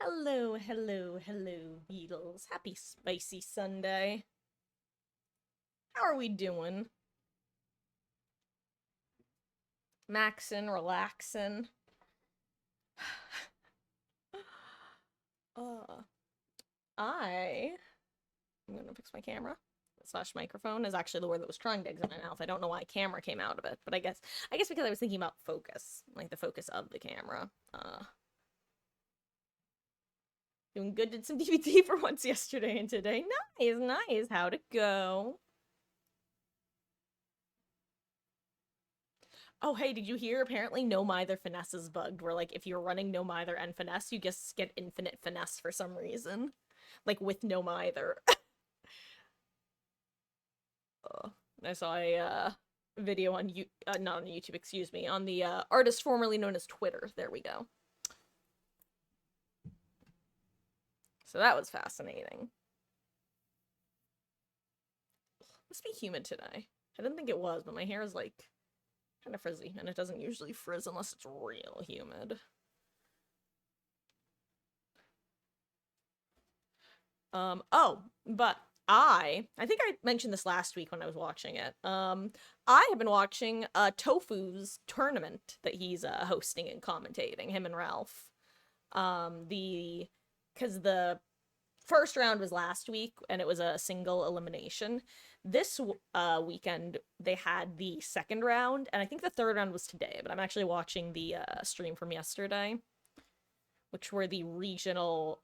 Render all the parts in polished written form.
Hello, hello, hello, Beatles. Happy Spicy Sunday. How are we doing? Maxin', relaxin'. Uh, I'm gonna fix my camera. Slash microphone is actually the word that was trying to exit my mouth. I don't know why camera came out of it, but I guess because I was thinking about focus, like the focus of the camera. Doing good. Did some DBT for once yesterday and today. Nice, nice. How'd it go? Oh, hey, did you hear? Apparently, No Mither Finesse is bugged, where, like, if you're running No Mither and Finesse, you just get infinite Finesse for some reason. Like, with No Mither. I saw a video on not on YouTube, excuse me, on the artist formerly known as Twitter. There we go. So that was fascinating. Must be humid today. I didn't think it was, but my hair is, like, kind of frizzy, and it doesn't usually frizz unless it's real humid. But I think I mentioned this last week when I was watching it. I have been watching Tofu's tournament that he's hosting and commentating, him and Ralph. Because the first round was last week and it was a single elimination. This weekend they had the second round, and I think the third round was today, but I'm actually watching the stream from yesterday, which were the regional,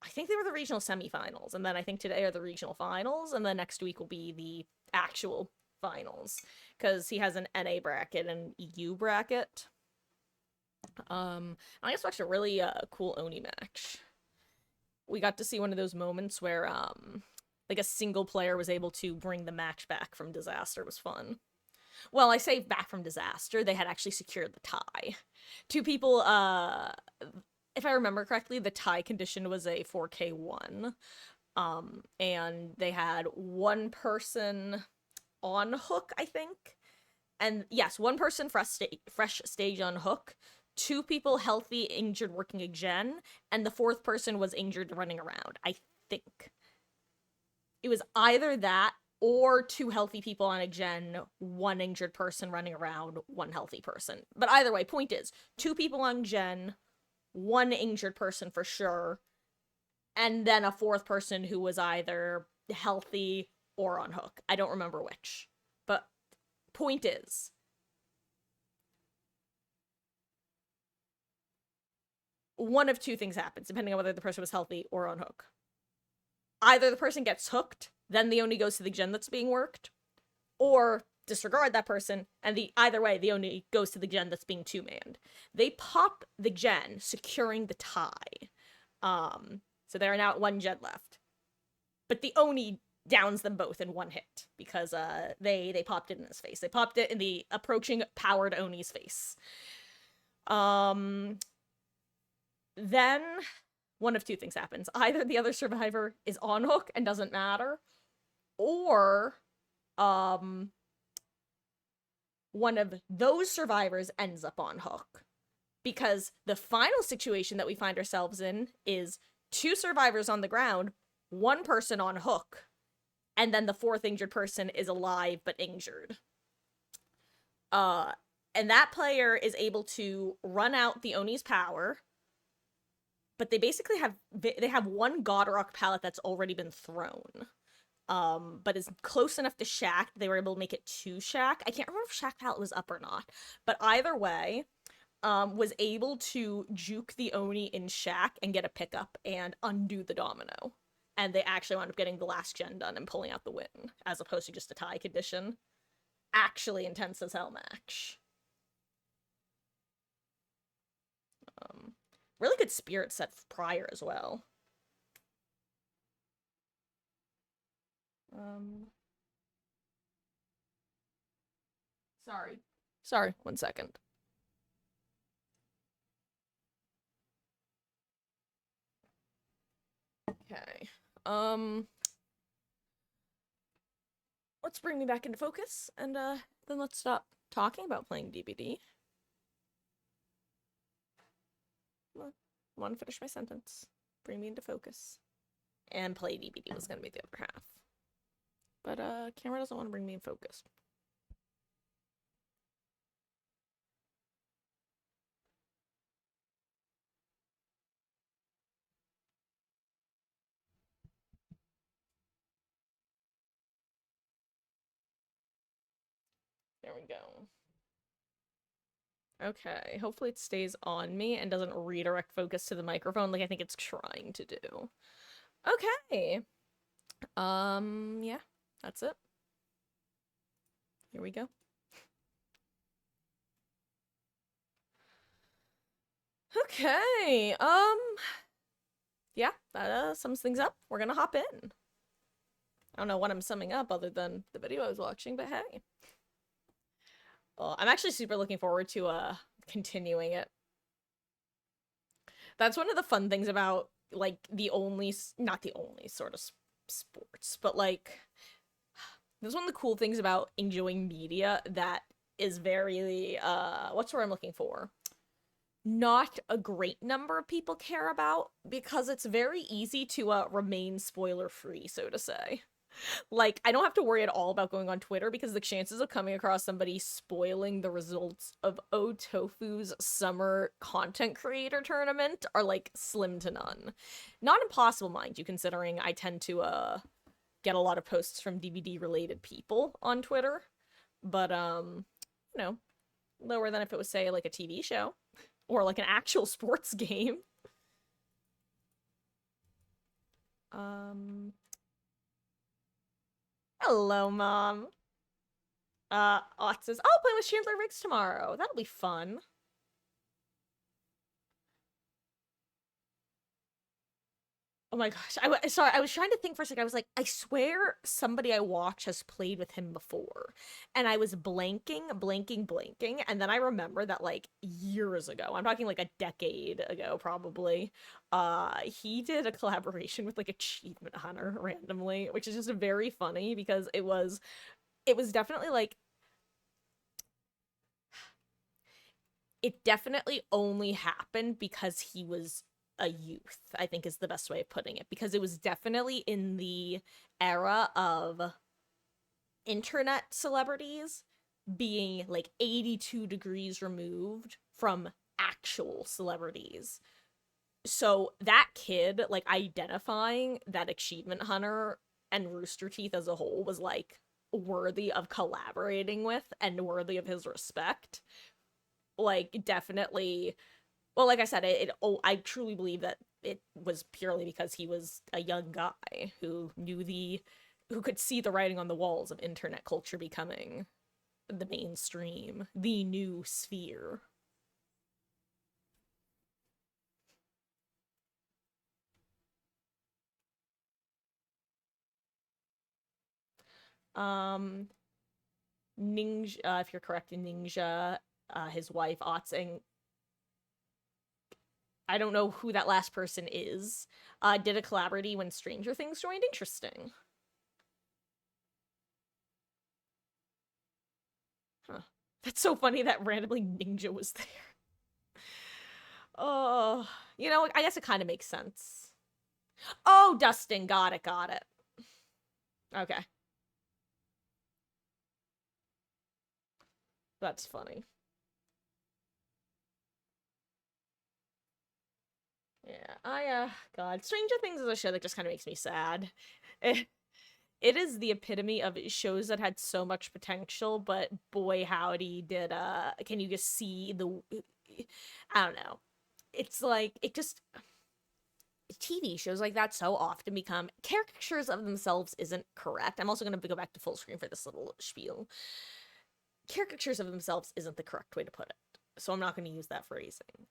I think they were the regional semifinals, and then I think today are the regional finals, and then next week will be the actual finals, because he has an NA bracket and an EU bracket. I just watched a really cool Oni match. We got to see one of those moments where like a single player was able to bring the match back from disaster. It was fun. Well, I say back from disaster, they had actually secured the tie. Two people, if I remember correctly, the tie condition was a 4K1. And they had one person on hook, I think. And yes, one person fresh stage on hook, two people healthy, injured, working again, and the fourth person was injured running around. I think it was either that or two healthy people on a gen, one injured person running around, one healthy person. But either way, point is, two people on gen, one injured person for sure, and then a fourth person who was either healthy or on hook. I don't remember which. But point is, one of two things happens, depending on whether the person was healthy or on hook. Either the person gets hooked, then the Oni goes to the gen that's being worked, or disregard that person, and either way, the Oni goes to the gen that's being two-manned. They pop the gen, securing the tie. So they're now at one gen left. But the Oni downs them both in one hit, because they popped it in his face. They popped it in the approaching powered Oni's face. Then one of two things happens. Either the other survivor is on hook and doesn't matter, or one of those survivors ends up on hook. Because the final situation that we find ourselves in is two survivors on the ground, one person on hook, and then the fourth injured person is alive but injured. And that player is able to run out the Oni's power, but they basically have one Godrock pallet that's already been thrown. But is close enough to Shack, they were able to make it to Shack. I can't remember if Shack pallet was up or not, but either way, was able to juke the Oni in Shack and get a pickup and undo the domino. And they actually wound up getting the last gen done and pulling out the win, as opposed to just a tie condition. Actually intense as hell match. Really good spirit set prior as well. Sorry, 1 second. Okay. Let's bring me back into focus, and then let's stop talking about playing DBD. I want to finish my sentence. Bring me into focus. And play DBD was going to be the other half. But camera doesn't want to bring me in focus. There we go. Okay, hopefully it stays on me and doesn't redirect focus to the microphone like I think it's trying to do. Okay. Yeah, that's it. Here we go. Okay, yeah, that sums things up. We're gonna hop in. I don't know what I'm summing up other than the video I was watching, but hey. Well, I'm actually super looking forward to, continuing it. That's one of the fun things about, like, not the only sort of sports, but, like, that's one of the cool things about enjoying media that is very, what's the word I'm looking for? Not a great number of people care about, because it's very easy to, remain spoiler-free, so to say. Like, I don't have to worry at all about going on Twitter because the chances of coming across somebody spoiling the results of Otofu's summer content creator tournament are, like, slim to none. Not impossible, mind you, considering I tend to, get a lot of posts from DVD-related people on Twitter. But, you know, lower than if it was, say, like, a TV show. Or, like, an actual sports game. Hello, Mom. Ott says, I'll play with Chandler Riggs tomorrow. That'll be fun. Oh my gosh. Sorry, I was trying to think for a second. I was like, I swear somebody I watch has played with him before. And I was blanking, and then I remember that, like, years ago, I'm talking like a decade ago, probably, he did a collaboration with, like, Achievement Hunter randomly, which is just very funny because it was definitely, like, it definitely only happened because he was a youth, I think is the best way of putting it, because it was definitely in the era of internet celebrities being, like, 82 degrees removed from actual celebrities. So that kid, like, identifying that Achievement Hunter and Rooster Teeth as a whole was, like, worthy of collaborating with and worthy of his respect, like, definitely. Well, like I said, I truly believe that it was purely because he was a young guy who who could see the writing on the walls of internet culture becoming the mainstream, the new sphere. Um, Ninja, if you're correct, Ninja, his wife, Otsing, I don't know who that last person is, did a collaborative when Stranger Things joined. Interesting. Huh. That's so funny that randomly Ninja was there. Oh, you know, I guess it kind of makes sense. Oh, Dustin, got it. Okay. That's funny. Yeah, God, Stranger Things is a show that just kind of makes me sad. It is the epitome of shows that had so much potential, but boy howdy did, can you just see the, I don't know. It's like, it just, TV shows like that so often become caricatures of themselves isn't correct. I'm also going to go back to full screen for this little spiel. Caricatures of themselves isn't the correct way to put it, so I'm not going to use that phrasing.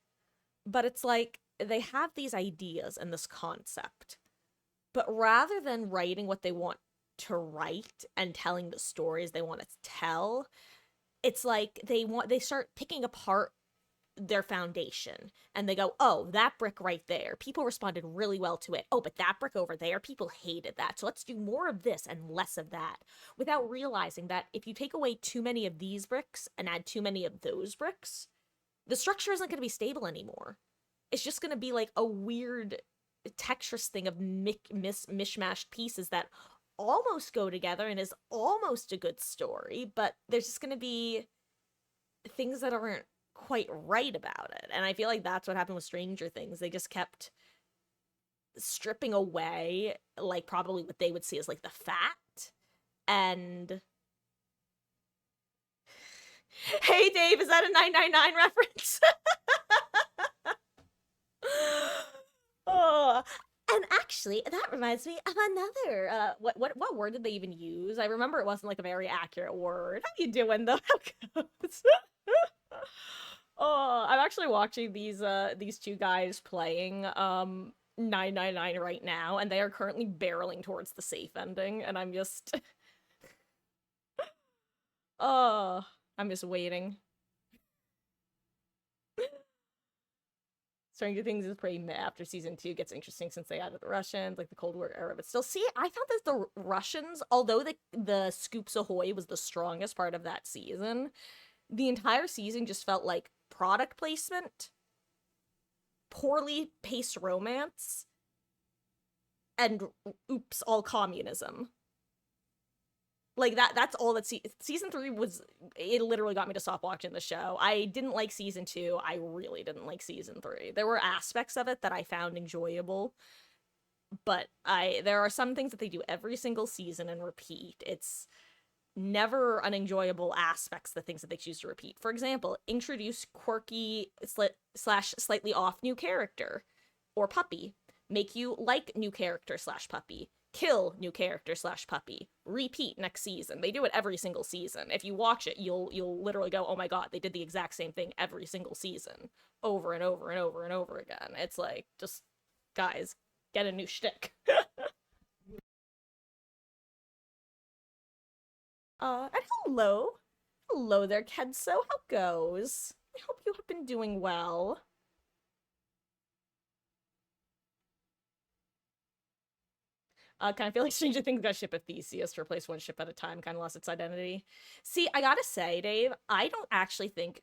But it's like, they have these ideas and this concept, but rather than writing what they want to write and telling the stories they want to tell, it's like they start picking apart their foundation and they go, oh, that brick right there, people responded really well to it. Oh, but that brick over there, people hated that, so let's do more of this and less of that, without realizing that if you take away too many of these bricks and add too many of those bricks, the structure isn't going to be stable anymore. it's just gonna be like a weird Tetris thing of mishmashed pieces that almost go together and is almost a good story, but there's just gonna be things that aren't quite right about it. And I feel like that's what happened with Stranger Things. They just kept stripping away, like, probably what they would see as, like, the fat. And hey, Dave, is that a 999 reference? Oh, and actually, that reminds me of another. What word did they even use? I remember it wasn't like a very accurate word. How you doing though? How goes? Oh, I'm actually watching these two guys playing 999 right now, and they are currently barreling towards the safe ending, and I'm just oh, I'm just waiting. Stranger Things is pretty meh after season 2 gets interesting since they added the Russians, like the Cold War era. But still, see, I thought that the Russians, although the Scoops Ahoy was the strongest part of that season, the entire season just felt like product placement, poorly paced romance, and oops, all communism. Like that's all that season 3 was. It literally got me to stop watching the show. I didn't like season 2. I really didn't like season 3. There were aspects of it that I found enjoyable, but there are some things that they do every single season and repeat. It's never unenjoyable aspects, the things that they choose to repeat. For example, introduce quirky slash slightly off new character or puppy. Make you like new character slash puppy. Kill new character slash puppy. Repeat next season. They do it every single season. If you watch it, you'll literally go, oh my god, they did the exact same thing every single season, over and over and over and over again. It's like, just guys, get a new shtick. And hello there, Kedso. How goes? I hope you have been doing well. Kind of feel like Stranger Things got ship of Theseus to replace one ship at a time, kind of lost its identity. See, I gotta say, Dave, I don't actually think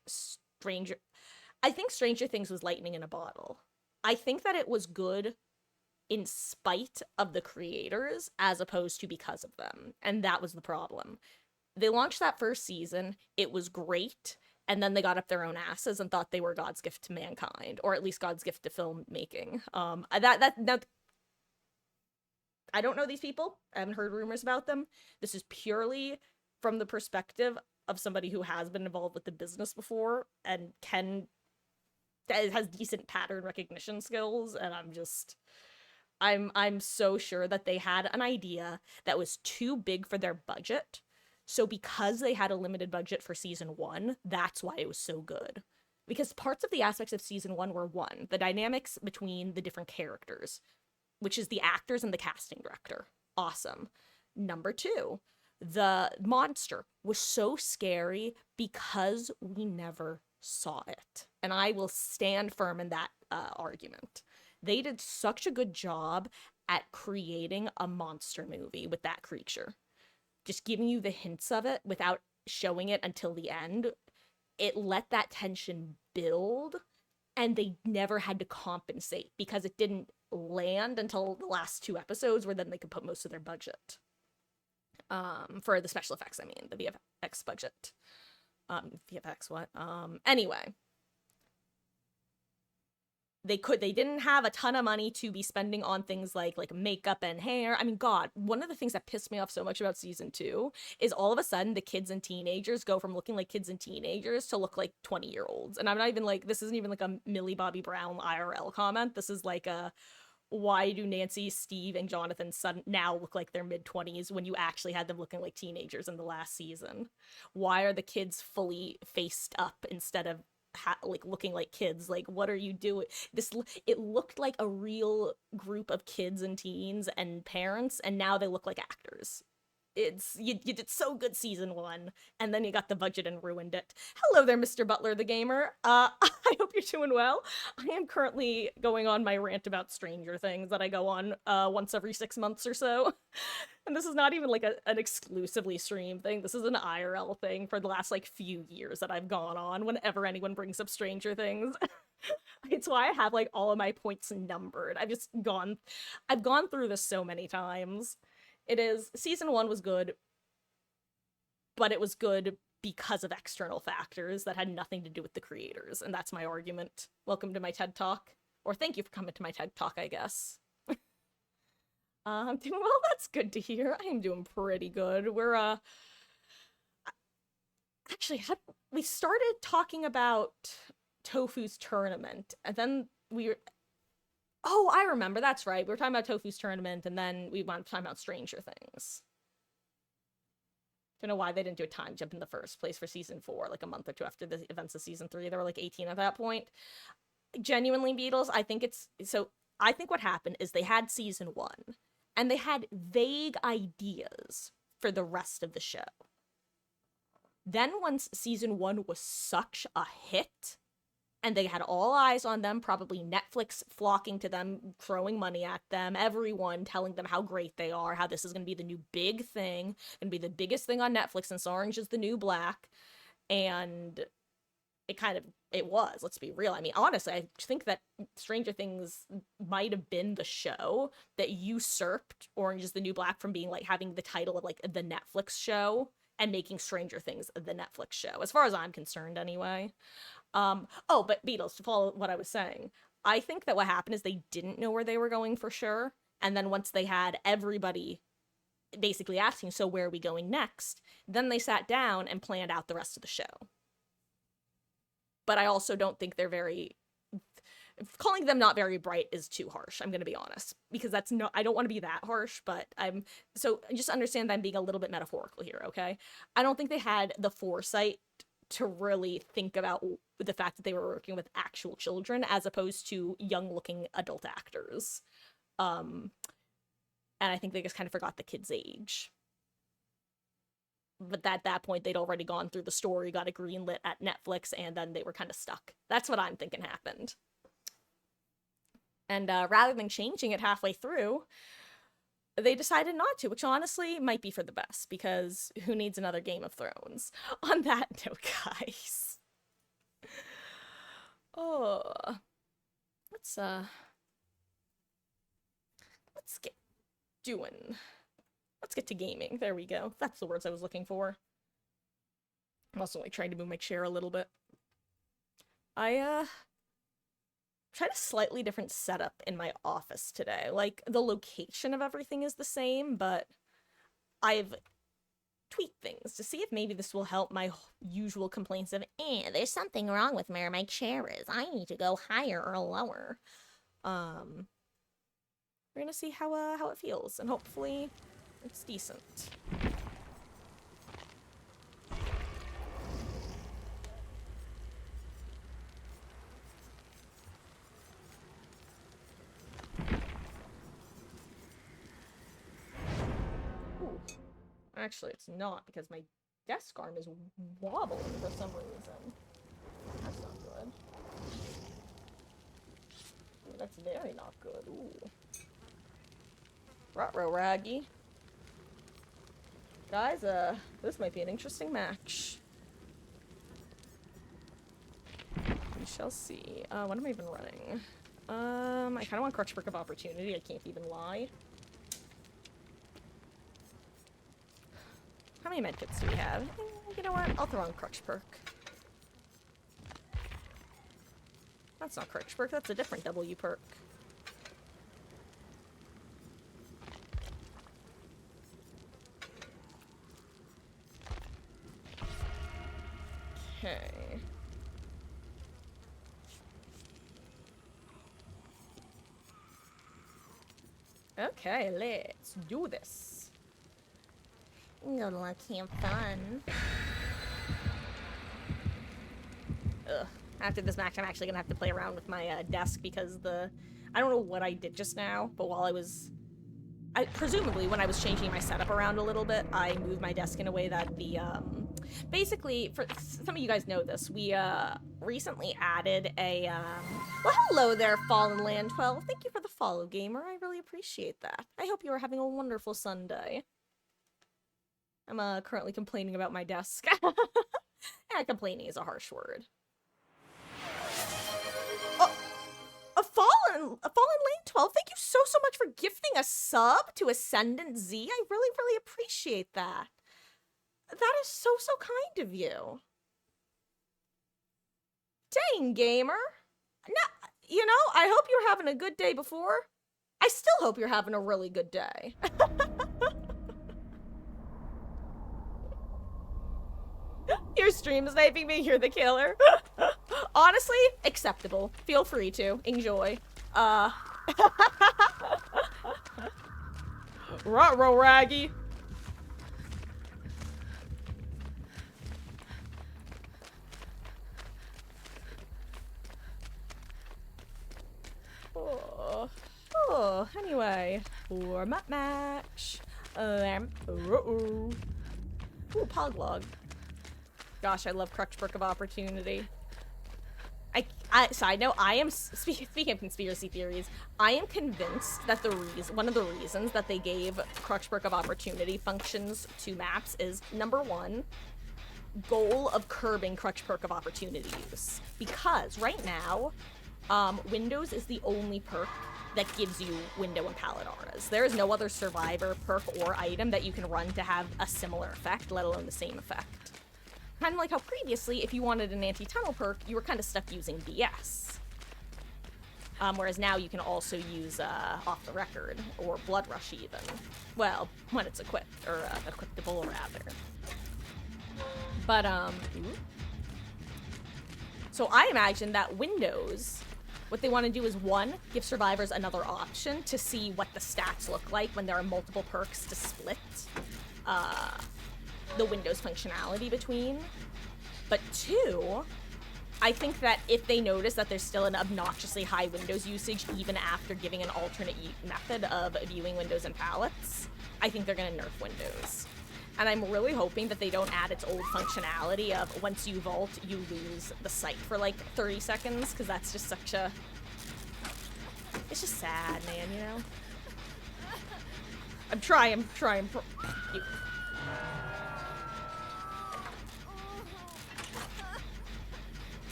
I think Stranger Things was lightning in a bottle. I think that it was good in spite of the creators as opposed to because of them. And that was the problem. They launched that first season, it was great, and then they got up their own asses and thought they were God's gift to mankind, or at least God's gift to filmmaking. That I don't know these people. I haven't heard rumors about them. This is purely from the perspective of somebody who has been involved with the business before and has decent pattern recognition skills, and I'm so sure that they had an idea that was too big for their budget. So because they had a limited budget for season 1, that's why it was so good. Because parts of the aspects of season 1 were, one, the dynamics between the different characters, which is the actors and the casting director. Awesome. Number 2, the monster was so scary because we never saw it. And I will stand firm in that argument. They did such a good job at creating a monster movie with that creature. Just giving you the hints of it without showing it until the end. It let that tension build, and they never had to compensate because it didn't land until the last 2 episodes, where then they could put most of their budget. For the special effects, I mean, the VFX budget. VFX, what? Anyway. They didn't have a ton of money to be spending on things like makeup and hair. I mean, God, one of the things that pissed me off so much about season 2 is all of a sudden the kids and teenagers go from looking like kids and teenagers to look like 20-year-olds. And I'm not even like, this isn't even like a Millie Bobby Brown IRL comment. This is like a, why do Nancy, Steve, and Jonathan now look like they're mid-20s when you actually had them looking like teenagers in the last season? Why are the kids fully faced up instead of looking like kids? Like, what are you doing? It looked like a real group of kids and teens and parents, and now they look like actors. You did so good season 1, and then you got the budget and ruined it. Hello there, Mr. Butler the gamer. I hope you're doing well. I am currently going on my rant about Stranger Things that I go on once every 6 months or so. And this is not even like an exclusively stream thing. This is an IRL thing for the last few years that I've gone on whenever anyone brings up Stranger Things. I It's why I have like all of my points numbered. I've gone through this so many times. It is season 1 was good, but it was good because of external factors that had nothing to do with the creators, and that's my argument. Welcome to my TED Talk. Or thank you for coming to my TED Talk, I guess. I'm doing well, that's good to hear. I am doing pretty good. We're, actually, we started talking about Tofu's tournament, and then oh, I remember, that's right. We were talking about Tofu's tournament, and then we went talking about Stranger Things. Don't know why they didn't do a time jump in the first place for season 4, like a month or two after the events of season 3. They were like 18 at that point. Genuinely, Beatles, I think what happened is they had season 1, and they had vague ideas for the rest of the show. Then once season 1 was such a hit, and they had all eyes on them, probably Netflix flocking to them, throwing money at them, everyone telling them how great they are, how this is going to be the new big thing, going to be the biggest thing on Netflix since Orange is the New Black, and it was, let's be real. I mean, honestly, I think that Stranger Things might have been the show that usurped Orange is the New Black from being, like, having the title of, like, the Netflix show and making Stranger Things the Netflix show, as far as I'm concerned, anyway. But Beatles, to follow what I was saying, I think that what happened is they didn't know where they were going for sure, and then once they had everybody basically asking, so where are we going next, then they sat down and planned out the rest of the show. But I also don't think they're calling them not very bright is too harsh, I'm gonna be honest, because I don't want to be that harsh, but so just understand that I'm being a little bit metaphorical here, okay? I don't think they had the foresight to really think about the fact that they were working with actual children as opposed to young-looking adult actors. And I think they just kind of forgot the kid's age. But at that point, they'd already gone through the story, got a greenlit at Netflix, and then they were kind of stuck. That's what I'm thinking happened. And rather than changing it halfway through, they decided not to, which honestly might be for the best, because who needs another Game of Thrones? On that note, guys. Oh. Let's get to gaming. There we go. That's the words I was looking for. I'm also, like, trying to move my chair a little bit. I tried a slightly different setup in my office today. Like, the location of everything is the same, but I've tweaked things to see if maybe this will help my usual complaints of, there's something wrong with where my chair is. I need to go higher or lower. We're gonna see how it feels, and hopefully it's decent. Actually, it's not, because my desk arm is wobbling for some reason. That's not good. Ooh, that's very not good. Ooh. Ruh-roh, Raggy. Guys, this might be an interesting match. We shall see. What am I even running? I kind of want Crutch Perk of Opportunity, I can't even lie. How many medkits do we have? You know what? I'll throw on Crutch Perk. That's not Crutch Perk, that's a different W perk. Okay. Okay, let's do this. Good luck, have fun. Ugh. After this match, I'm actually gonna have to play around with my desk because I don't know what I did just now, but while presumably when I was changing my setup around a little bit, I moved my desk in a way that basically, for some of you guys know this, we recently added well, hello there, Fallen Land 12. Thank you for the follow, gamer. I really appreciate that. I hope you are having a wonderful Sunday. I'm currently complaining about my desk. Complaining is a harsh word. Oh, Fallen Lane 12, thank you so much for gifting a sub to Ascendant Z. I really appreciate that. That is so kind of you. Dang, gamer. No, you know, I hope you're having a good day before. I still hope you're having a really good day. Your stream sniping me, you're the killer. Honestly, acceptable. Feel free to. Enjoy. Ruh-roh, Raggy. Anyway, format match. Ooh, Poglog. Gosh, I love Crutchbrook of Opportunity. Side note, I am, speaking of conspiracy theories, I am convinced that one of the reasons that they gave Crutchbrook of Opportunity functions to maps is, number one, goal of curbing Crutchbrook of Opportunity use. Because right now, Windows is the only perk that gives you window and palette auras. There is no other survivor perk or item that you can run to have a similar effect, let alone the same effect. Kind of like how previously, if you wanted an anti-tunnel perk, you were kind of stuck using BS. Whereas now you can also use Off the Record, or Blood Rush even. Well, when it's equipped, or equipable rather. But, so I imagine that Windows, what they want to do is, one, give survivors another option to see what the stats look like when there are multiple perks to split the Windows functionality between. But two, I think that if they notice that there's still an obnoxiously high Windows usage even after giving an alternate method of viewing windows and palettes, I think they're gonna nerf Windows. And I'm really hoping that they don't add its old functionality of once you vault, you lose the sight for like 30 seconds, because that's just such a... It's just sad, man, you know? I'm trying.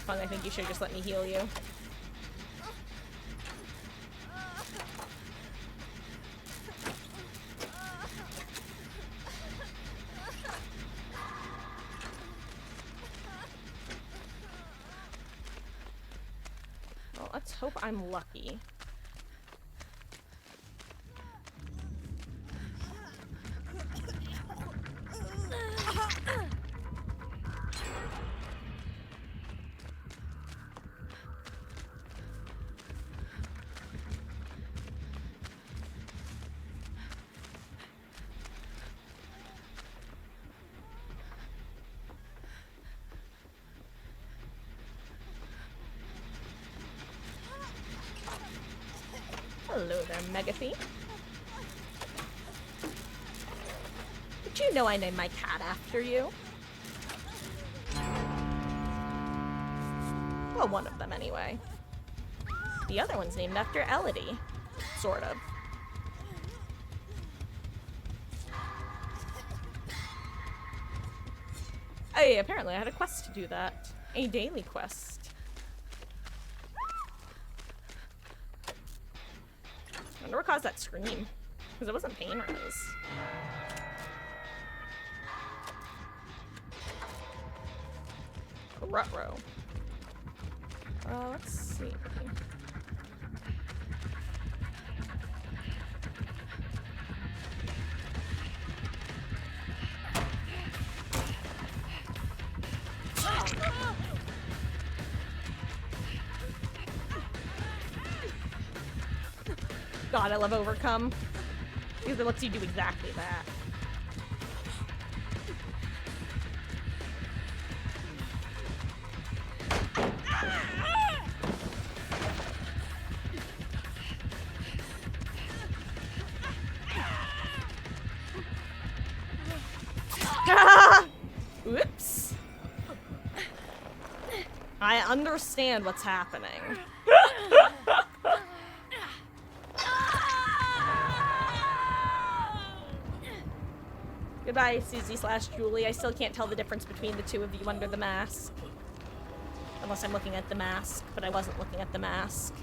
Fun, I think you should just let me heal you. Well, let's hope I'm lucky. Hello there, Megathy. Did you know I named my cat after you? Well, one of them anyway. The other one's named after Elodie. Sort of. Hey, apparently I had a quest to do that. A daily quest. I wonder what caused that scream. Because it wasn't pain res. Ruh-roh. Let's see. God, I love Overcome. Because it lets you do exactly that. Oops. I understand what's happening. Goodbye, Susie/Julie. I still can't tell the difference between the two of you under the mask. Unless I'm looking at the mask, but I wasn't looking at the mask.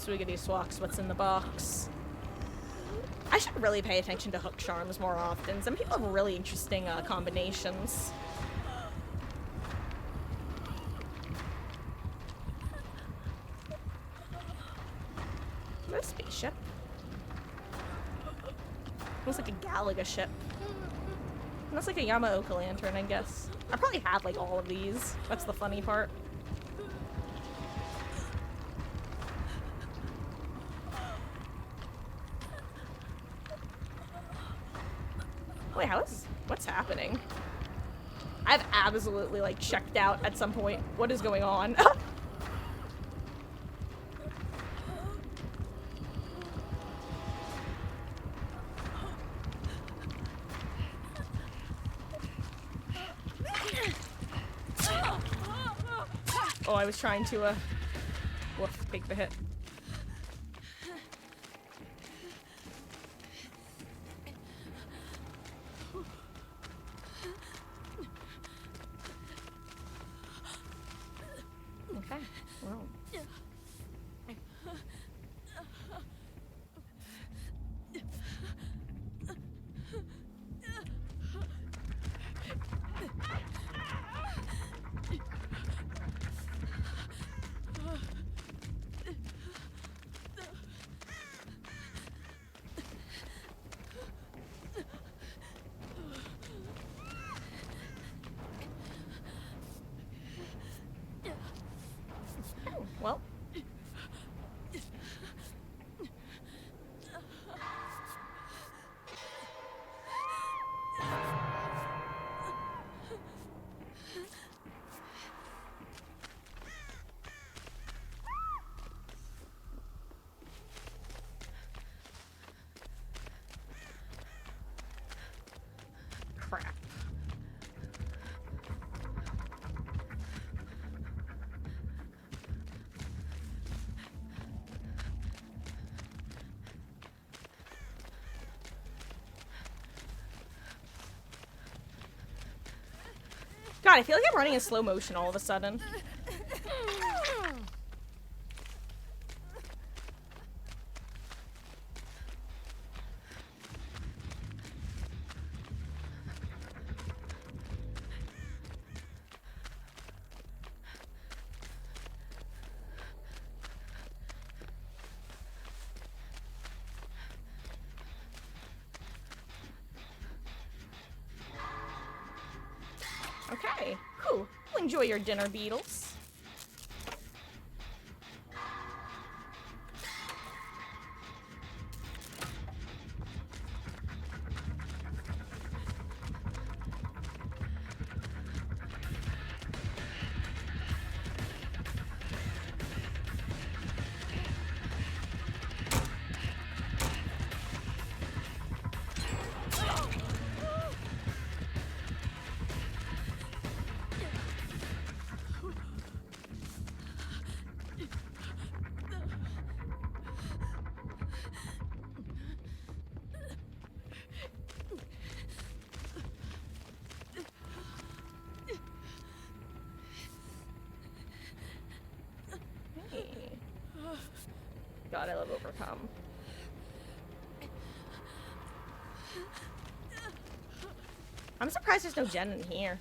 Swiggity swaks, what's in the box? I should really pay attention to hook charms more often. Some people have really interesting combinations. Is that a spaceship? Looks like a Galaga ship. That's like a Yamaoka lantern, I guess. I probably have like all of these. That's the funny part. Wait, what's happening? I've absolutely like checked out at some point. What is going on? Oh, I was trying to, woof, take the hit. Okay, well. Well. Crap. God, I feel like I'm running in slow motion all of a sudden. Okay, cool. Well, enjoy your dinner, Beetles. God, I love Overcome. I'm surprised there's no Jen in here.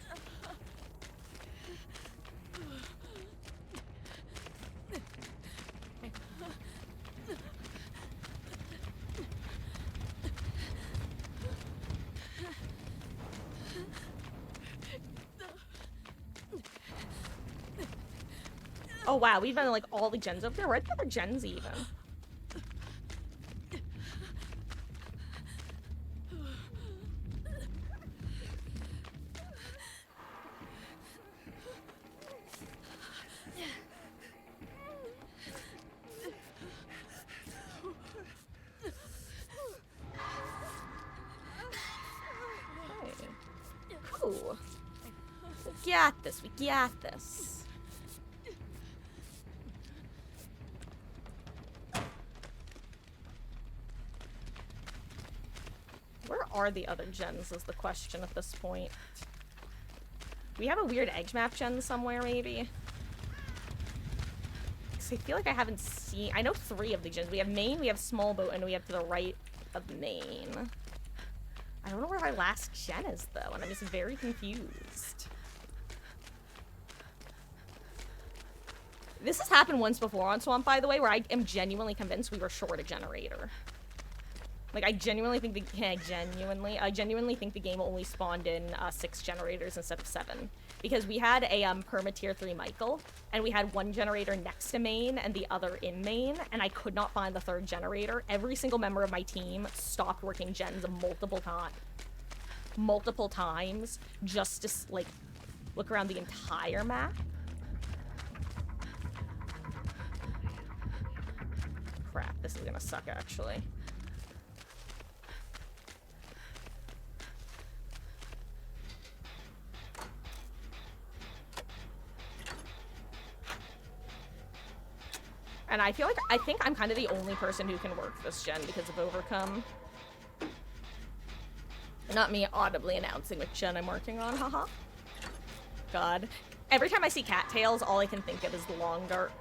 Oh wow, we've done like all the gens over there. Where are the other gens even? Okay. Cool. We got this. We got this. Where are the other gens is the question at this point. Do we have a weird edge map gen somewhere, maybe? Because I feel like I haven't seen... I know 3 of the gens. We have main, we have small boat, and we have to the right of main. I don't know where our last gen is, though, and I'm just very confused. This has happened once before on Swamp, by the way, where I am genuinely convinced we were short a generator. Like, I genuinely think I genuinely think the game only spawned in 6 generators instead of 7. Because we had a perma tier 3 Michael, and we had 1 generator next to main and the other in main, and I could not find the 3rd generator. Every single member of my team stopped working gens multiple times just to, like, look around the entire map. Crap, this is gonna suck, actually. And I feel like, I think I'm kind of the only person who can work this gen because of Overcome. Not me audibly announcing which gen I'm working on, haha. God. Every time I see cattails, all I can think of is the Long Dark.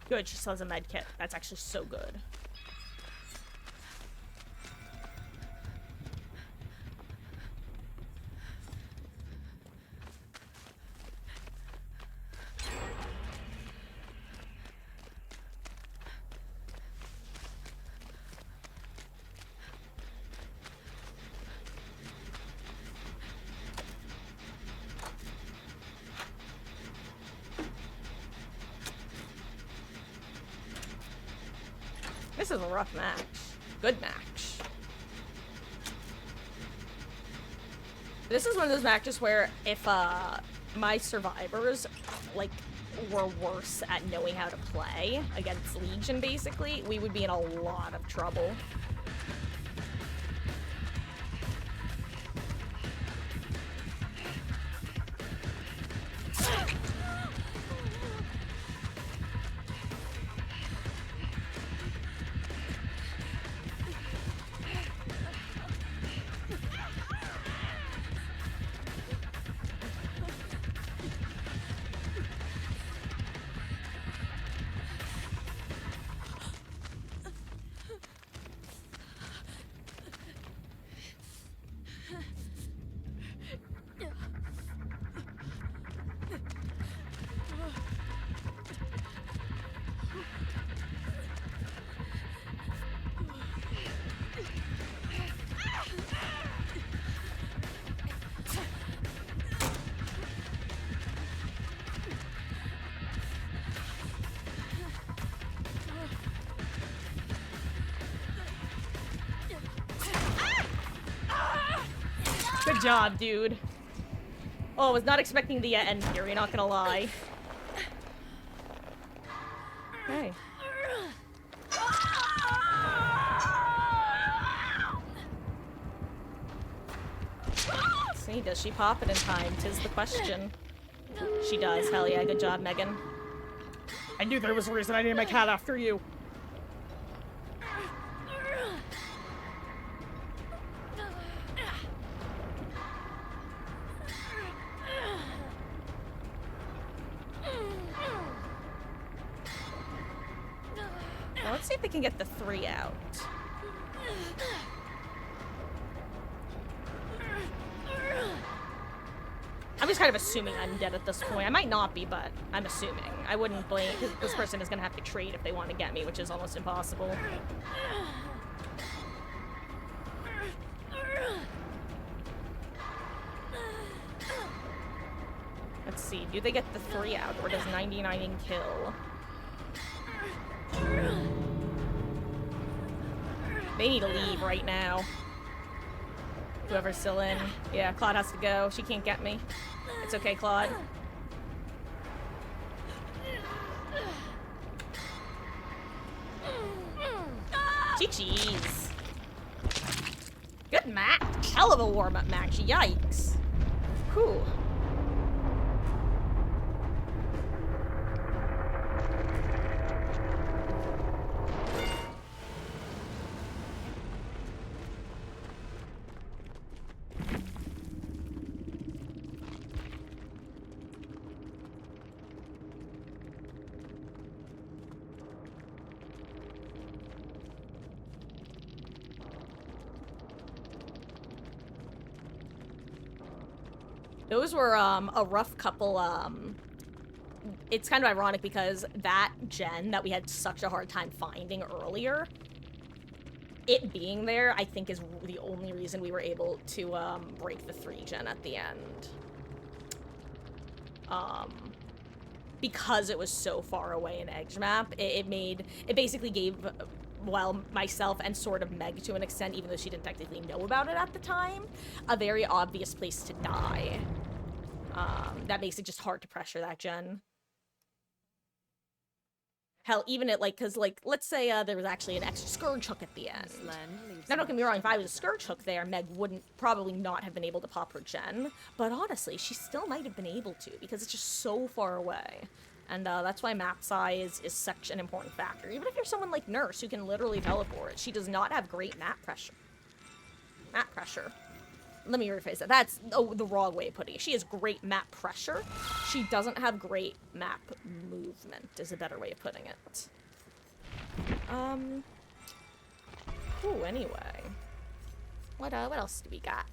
Good, she still has a med kit. That's actually so good. This is a rough match. Good match. This is one of those matches where if my survivors like were worse at knowing how to play against Legion, basically, we would be in a lot of trouble. Good job, dude. Oh, I was not expecting the end here, you're not gonna lie. Hey. See, does she pop it in time? 'Tis the question. She does. Hell yeah, good job, Megan. I knew there was a reason I named my cat after you. Well, let's see if we can get the 3 out. I'm just kind of assuming I'm dead at this point. I might not be, but I'm assuming. I wouldn't blame, because this person is going to have to trade if they want to get me, which is almost impossible. Let's see, do they get the 3 out, or does 99 kill? They need to leave right now. Whoever's still in. Yeah, Claude has to go. She can't get me. It's okay, Claude. Jeez. Good match. Hell of a warm-up match. Yikes. Whew. Those were, a rough couple, it's kind of ironic because that gen that we had such a hard time finding earlier, it being there, I think is the only reason we were able to, break the 3 gen at the end. Because it was so far away in Edge Map, it basically gave, while myself and sort of Meg to an extent, even though she didn't technically know about it at the time, a very obvious place to die. That makes it just hard to pressure that gen. Hell, even at, like, because, like, let's say there was actually an extra Scourge Hook at the end. Now, don't get me wrong, if I was a Scourge Hook there, Meg wouldn't probably not have been able to pop her gen. But honestly, she still might have been able to, because it's just so far away. And that's why map size is such an important factor. Even if you're someone like Nurse, who can literally teleport, she does not have great map pressure. Map pressure. Let me rephrase that. That's the wrong way of putting it. She has great map pressure. She doesn't have great map movement, is a better way of putting it. Ooh, anyway. What else do we got?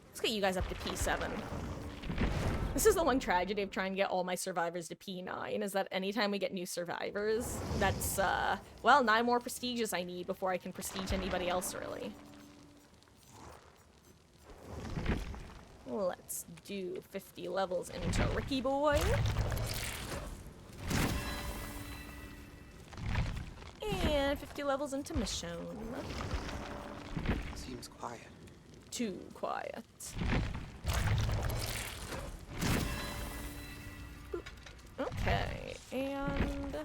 Let's get you guys up to P7. This is the one tragedy of trying to get all my survivors to P9, is that anytime we get new survivors, that's, well, 9 more prestiges I need before I can prestige anybody else, really. Let's do 50 levels into Ricky Boy. And 50 levels into Michonne. Seems quiet. Too quiet. Okay, and...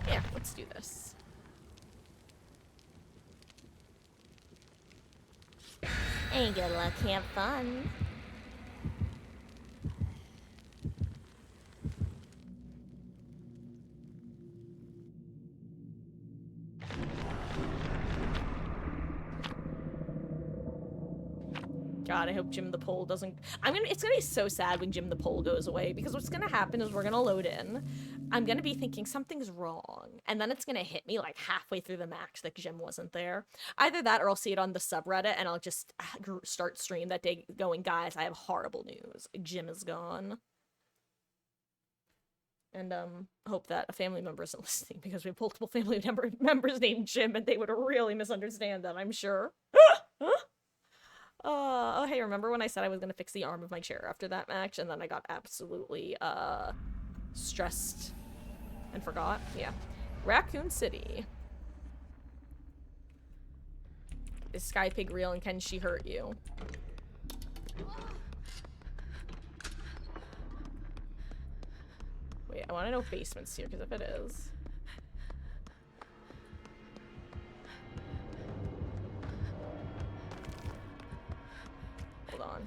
yeah, let's do this. Ain't good luck, have fun. God, I hope Jim the Pole doesn't... it's gonna be so sad when Jim the Pole goes away, because what's gonna happen is we're gonna load in, I'm gonna be thinking something's wrong, and then it's gonna hit me like halfway through the match that Jim wasn't there. Either that, or I'll see it on the subreddit, and I'll just start stream that day going, guys, I have horrible news. Jim is gone. And, hope that a family member isn't listening, because we have multiple family members named Jim, and they would really misunderstand that, I'm sure. Oh, hey, remember when I said I was gonna fix the arm of my chair after that match, and then I got absolutely, stressed and forgot? Yeah. Raccoon City. Is Sky Pig real, and can she hurt you? Wait, I want to know if basement's here, because if it is... Hold on.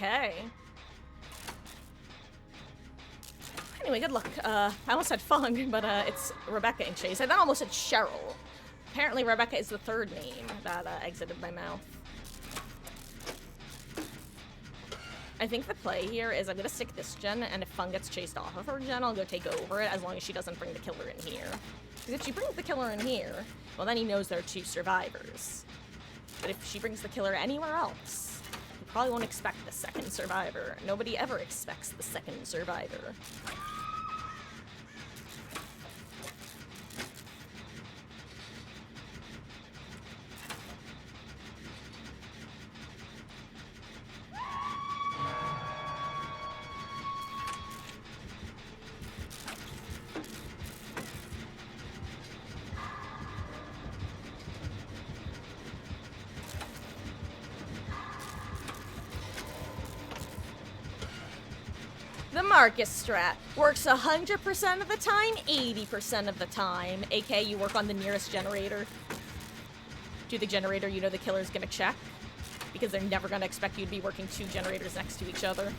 Okay. Anyway, good luck. I almost said Fung, but it's Rebecca and Chase. I then almost said Cheryl. Apparently Rebecca is the third name that exited my mouth. I think the play here is I'm gonna stick this gen, and if Fung gets chased off of her gen, I'll go take over it, as long as she doesn't bring the killer in here. Because if she brings the killer in here, well then he knows there are 2 survivors. But if she brings the killer anywhere else, he probably won't expect the second survivor. Nobody ever expects the second survivor. The Marcus strat works 100% of the time, 80% of the time. AK, you work on the nearest generator. Do the generator you know the killer's gonna check. Because they're never gonna expect you to be working 2 generators next to each other.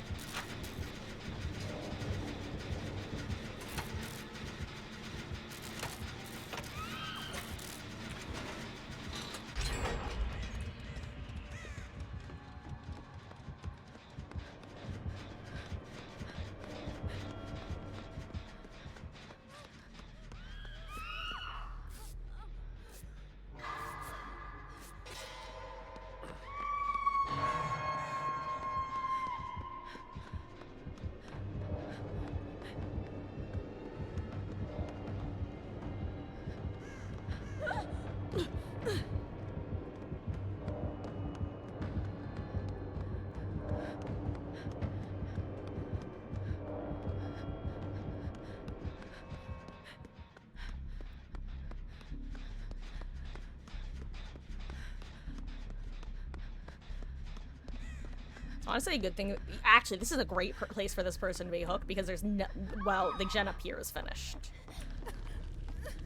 Honestly, a good thing. Actually, this is a great place for this person to be hooked because there's no. Well, the gen up here is finished.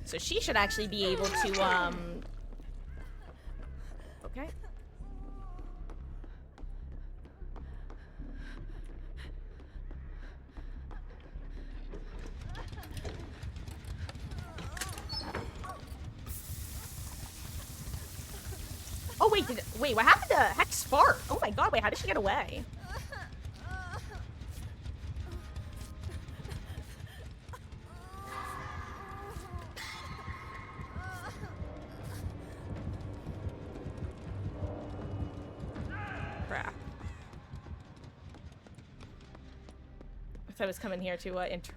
So she should actually be able to, Okay. Oh, wait, what happened to Hex Fart? Oh my god, wait, how did she get away? Crap. I was coming here to, enter.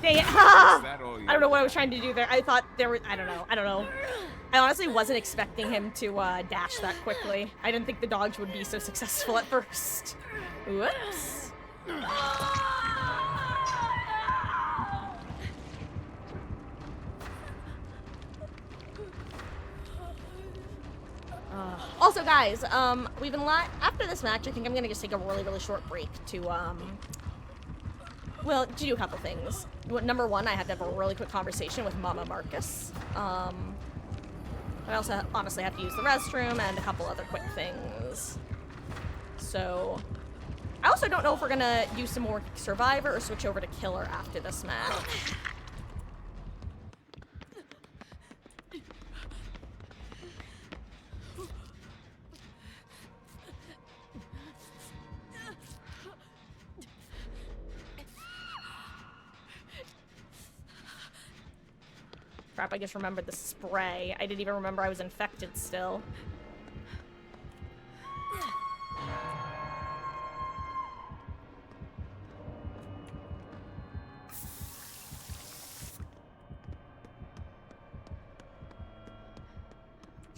Dang it. I don't know what I was trying to do there. I thought there were, I don't know. I honestly wasn't expecting him to dash that quickly. I didn't think the dodge would be so successful at first. Whoops. Also, guys, we've been after this match, I think I'm gonna just take a really short break to, well, to do a couple things. Number one, I had to have a really quick conversation with Mama Marcus. I also honestly have to use the restroom and a couple other quick things. So, I also don't know if we're gonna do some more Survivor or switch over to Killer after this match. Crap, I just remembered the spray. I didn't even remember I was infected still.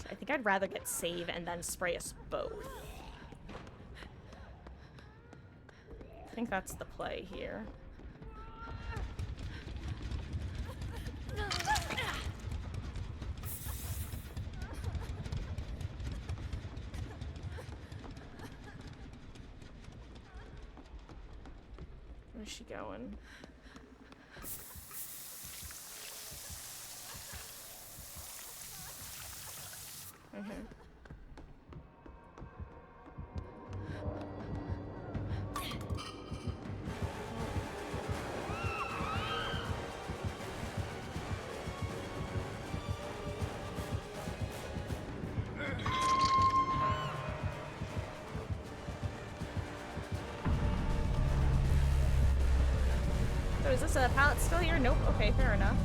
I think I'd rather get save and then spray us both. I think that's the play here. Where's she going? So is this a pallet still here? Nope. Okay, fair enough.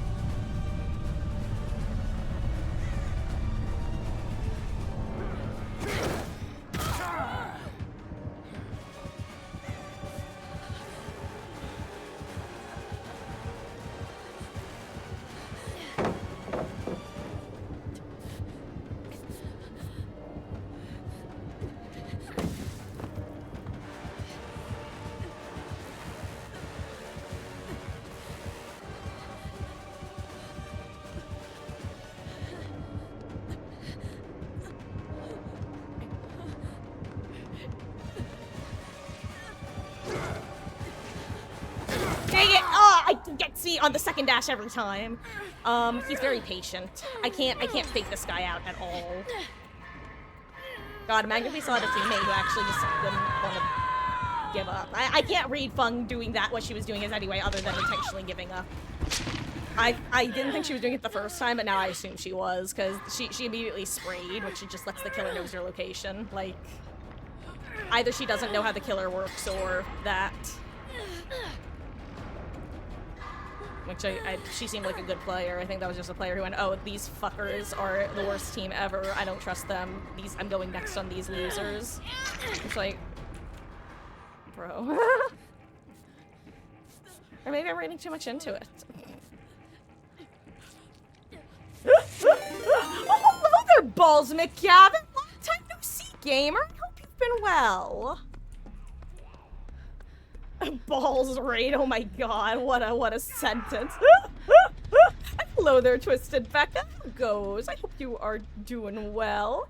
See on the second dash every time. He's very patient. I can't fake this guy out at all. God, imagine if we saw the teammate who actually just didn't want to give up. I can't read Fung doing that. What she was doing is anyway, other than intentionally giving up. I didn't think she was doing it the first time, but now I assume she was, because she immediately sprayed, which she just lets the killer know your location. Like, either she doesn't know how the killer works, or that. Which she seemed like a good player. I think that was just a player who went, oh, these fuckers are the worst team ever. I don't trust them. I'm going next on these losers. It's like, bro. Or maybe I'm reading too much into it. Oh, hello there, Balls McGavin. Long time no see, gamer. I hope you've been well. Balls raid, oh my god, what a sentence. Hello there, Twisted Becca. How goes? I hope you are doing well.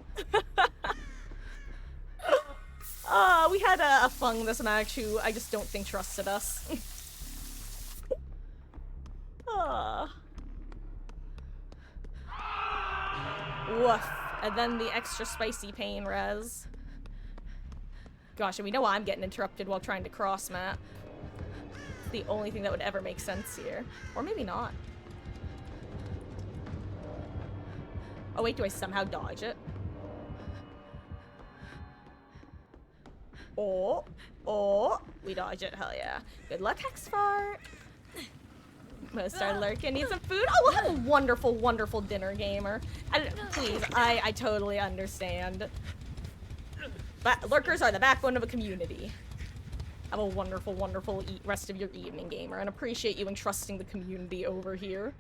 We had a Fung this match who I just don't think trusted us. Woof. And then the extra spicy pain res. Gosh, and we know I'm getting interrupted while trying to cross map. It's the only thing that would ever make sense here. Or maybe not. Oh wait, do I somehow dodge it? Oh, we dodge it, hell yeah. Good luck, Hexfart. Mostar Lurkin needs some food. Oh, we'll have a wonderful, wonderful dinner, gamer. Please, I totally understand. Lurkers are the backbone of a community. Have a wonderful, wonderful rest of your evening, gamer, and appreciate you entrusting the community over here.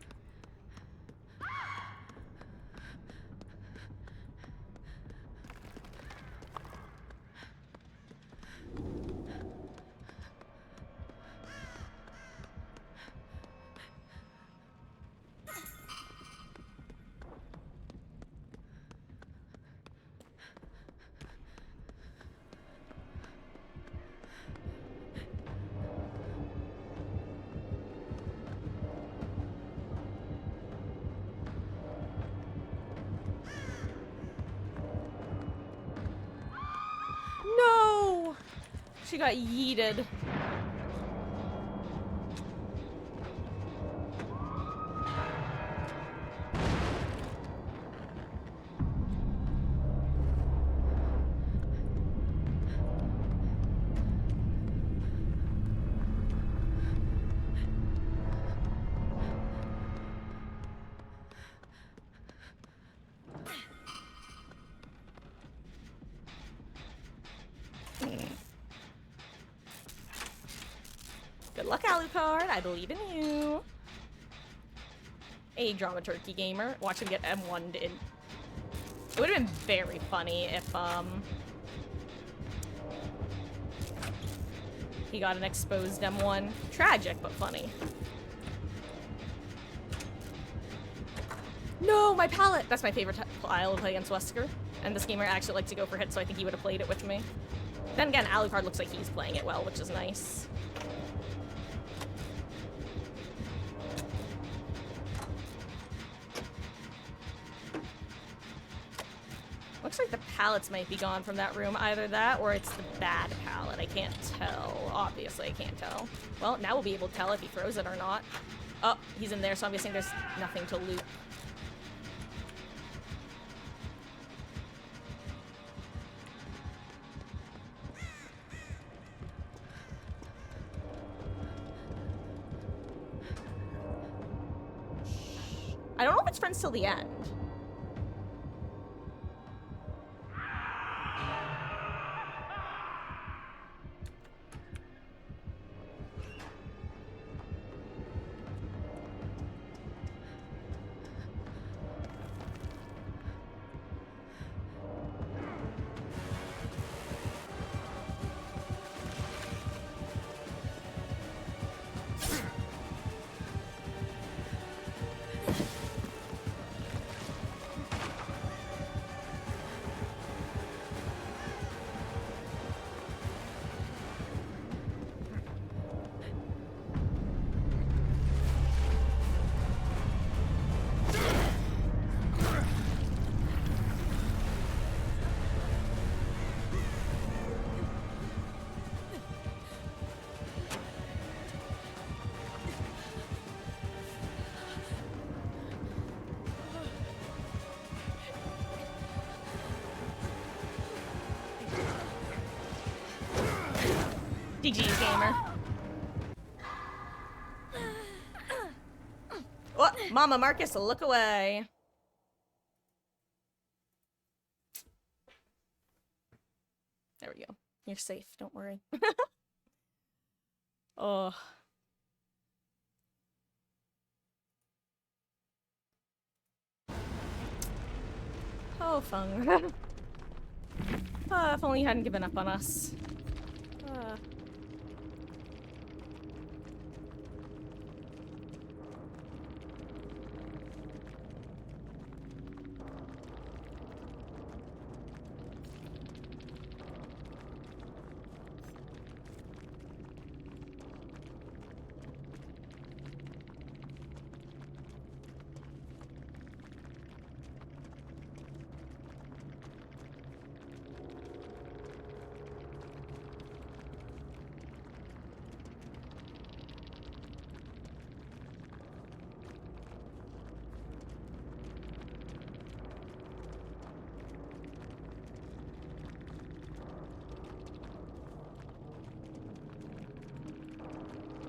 No! She got yeeted. Good luck, Alucard. I believe in you. Hey, Dramaturgy gamer. Watch him get M1'd in It would have been very funny if, he got an exposed M1. Tragic, but funny. No, my palette! That's my favorite style to play against Wesker. And this gamer actually likes to go for hits, so I think he would have played it with me. Then again, Alucard looks like he's playing it well, which is nice. Looks like the pallets might be gone from that room. Either that or it's the bad pallet. I can't tell. Obviously, I can't tell. Well, now we'll be able to tell if he throws it or not. Oh, he's in there, so I'm guessing there's nothing to loot. I don't know if it's friends till the end. GG's, gamer. Oh, Mama Marcus, look away. There we go. You're safe, don't worry. Oh. Oh, Feng. If only you hadn't given up on us.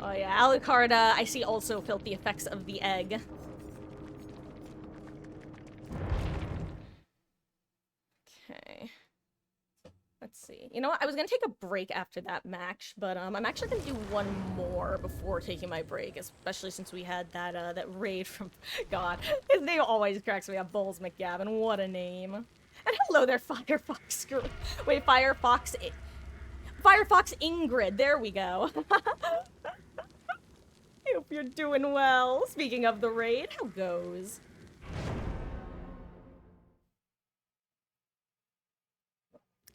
Oh yeah, Alucard, I see also felt the effects of the egg. Okay. Let's see. You know what? I was gonna take a break after that match, but I'm actually gonna do one more before taking my break, especially since we had that that raid from God. His name always cracks me up, Bowles McGavin. What a name. And hello there, Firefox. Wait, Firefox Ingrid. There we go. I hope you're doing well. Speaking of the raid, how goes?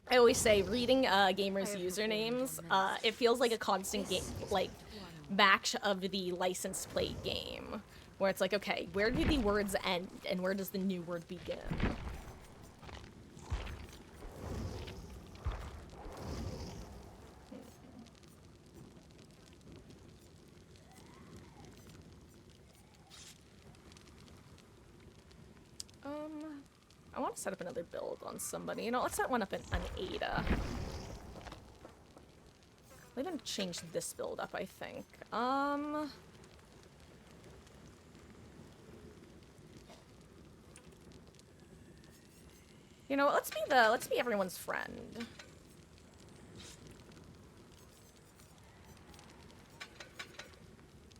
I always say, reading gamers' usernames, it feels like a constant game, like, match of the license plate game. Where it's like, okay, where do the words end, and where does the new word begin? I want to set up another build on somebody. You know, let's set one up in an Ada. We haven't changed this build up, I think. You know what, let's be everyone's friend.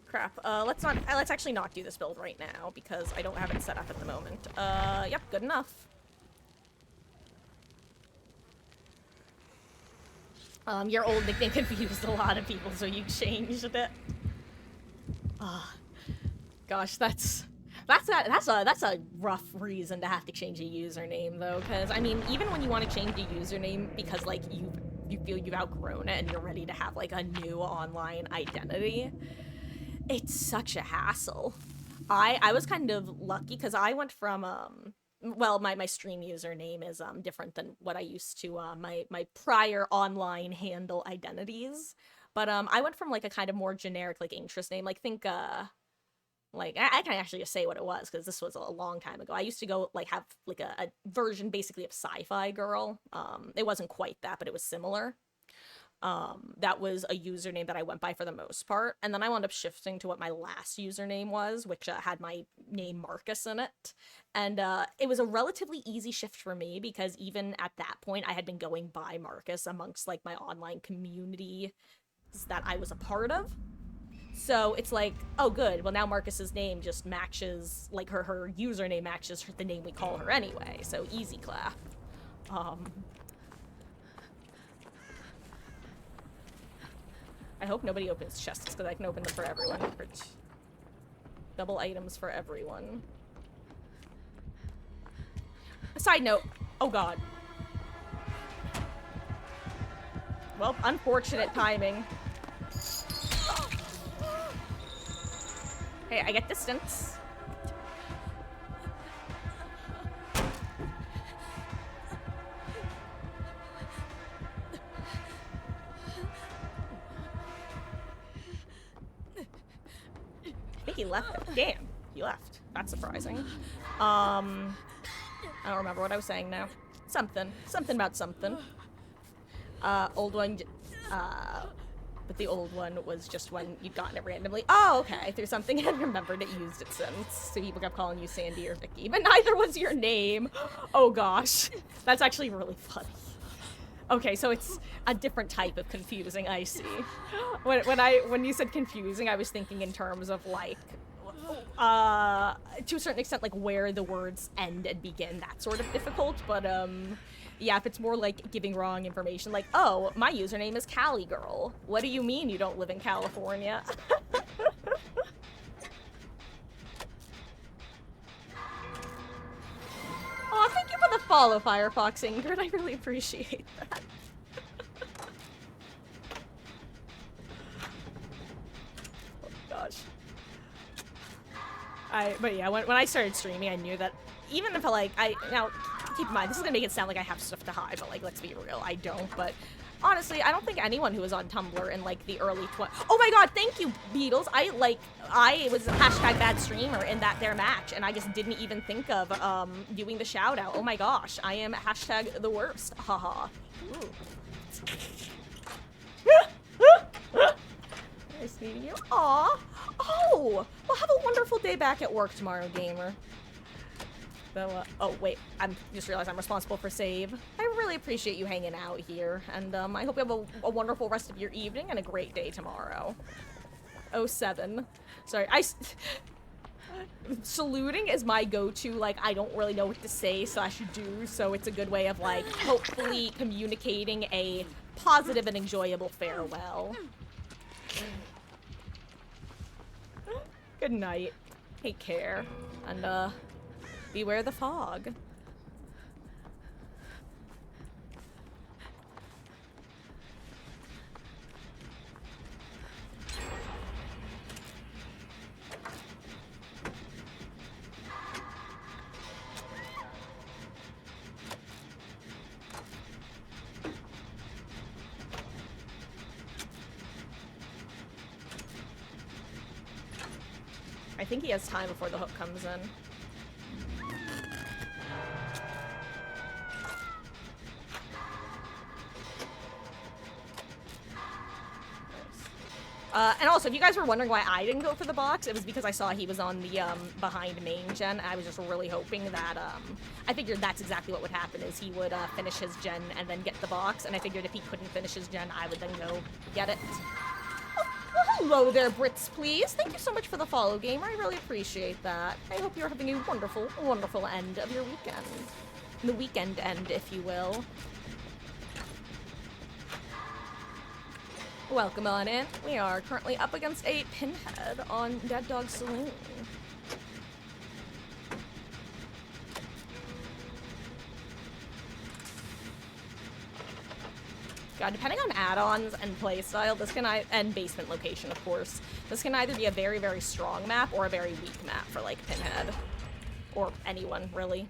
Crap. Let's actually not do this build right now because I don't have it set up at the moment. Yep, good enough. Your old nickname confused a lot of people, so you changed it. Gosh, that's a rough reason to have to change a username though, because I mean, even when you want to change a username because like you feel you've outgrown it and you're ready to have like a new online identity, it's such a hassle. I was kind of lucky because I went from well, my stream username is different than what I used to my prior online handle identities. But I went from like a kind of more generic like interest name, like think like I can actually just say what it was because this was a long time ago. I used to go like have like a version basically of Sci-Fi Girl. It wasn't quite that, but it was similar. That was a username that I went by for the most part, and then I wound up shifting to what my last username was, which had my name Marcus in it, and it was a relatively easy shift for me because even at that point I had been going by Marcus amongst like my online community that I was a part of. So it's like, oh good, well now Marcus's name just matches, like her username matches the name we call her anyway, so easy clap. I hope nobody opens chests because I can open them for everyone. Double items for everyone. Side note, oh god. Well, unfortunate timing. Hey, I get distance. I think he left. Damn, he left. That's surprising. I don't remember what I was saying now. Something about something. Old one, but the old one was just when you'd gotten it randomly. Oh, okay, through something and remembered it, used it since. So people kept calling you Sandy or Vicky, but neither was your name. Oh gosh, that's actually really funny. Okay, so it's a different type of confusing, I see. When you said confusing, I was thinking in terms of like, to a certain extent, like where the words end and begin, that sort of difficult, but yeah, if it's more like giving wrong information, like, oh, my username is Cali Girl. What do you mean you don't live in California? Oh, thank you for the follow, Firefox Ingrid. I really appreciate that. Oh, gosh. But yeah, when I started streaming, I knew that even if now, keep in mind, this is gonna make it sound like I have stuff to hide, but like, let's be real, I don't, but honestly, I don't think anyone who was on Tumblr in like the early oh my god, thank you, Beatles. I was hashtag bad streamer in that their match, and I just didn't even think of doing the shout out. Oh my gosh, I am hashtag the worst. Haha. Nice meeting you. Aw. Oh, well, have a wonderful day back at work tomorrow, gamer. So, oh wait, I'm just realized I'm responsible for save. I really appreciate you hanging out here, and I hope you have a wonderful rest of your evening and a great day tomorrow. 07. Sorry, saluting is my go-to, like, I don't really know what to say / do, so it's a good way of, like, hopefully communicating a positive and enjoyable farewell. Good night. Take care. And, beware the fog. I think he has time before the hook comes in. And also, if you guys were wondering why I didn't go for the box, it was because I saw he was on the, behind main gen. I was just really hoping that, I figured that's exactly what would happen, is he would, finish his gen and then get the box, and I figured if he couldn't finish his gen, I would then go get it. Oh, well, hello there, Brits, please. Thank you so much for the follow, gamer. I really appreciate that. I hope you're having a wonderful, wonderful end of your weekend. The weekend end, if you will. Welcome on in. We are currently up against a pinhead on Dead Dog Saloon. God, depending on add-ons and playstyle, this can and basement location, of course, this can either be a very, very strong map or a very weak map for, like, Pinhead. Or anyone, really.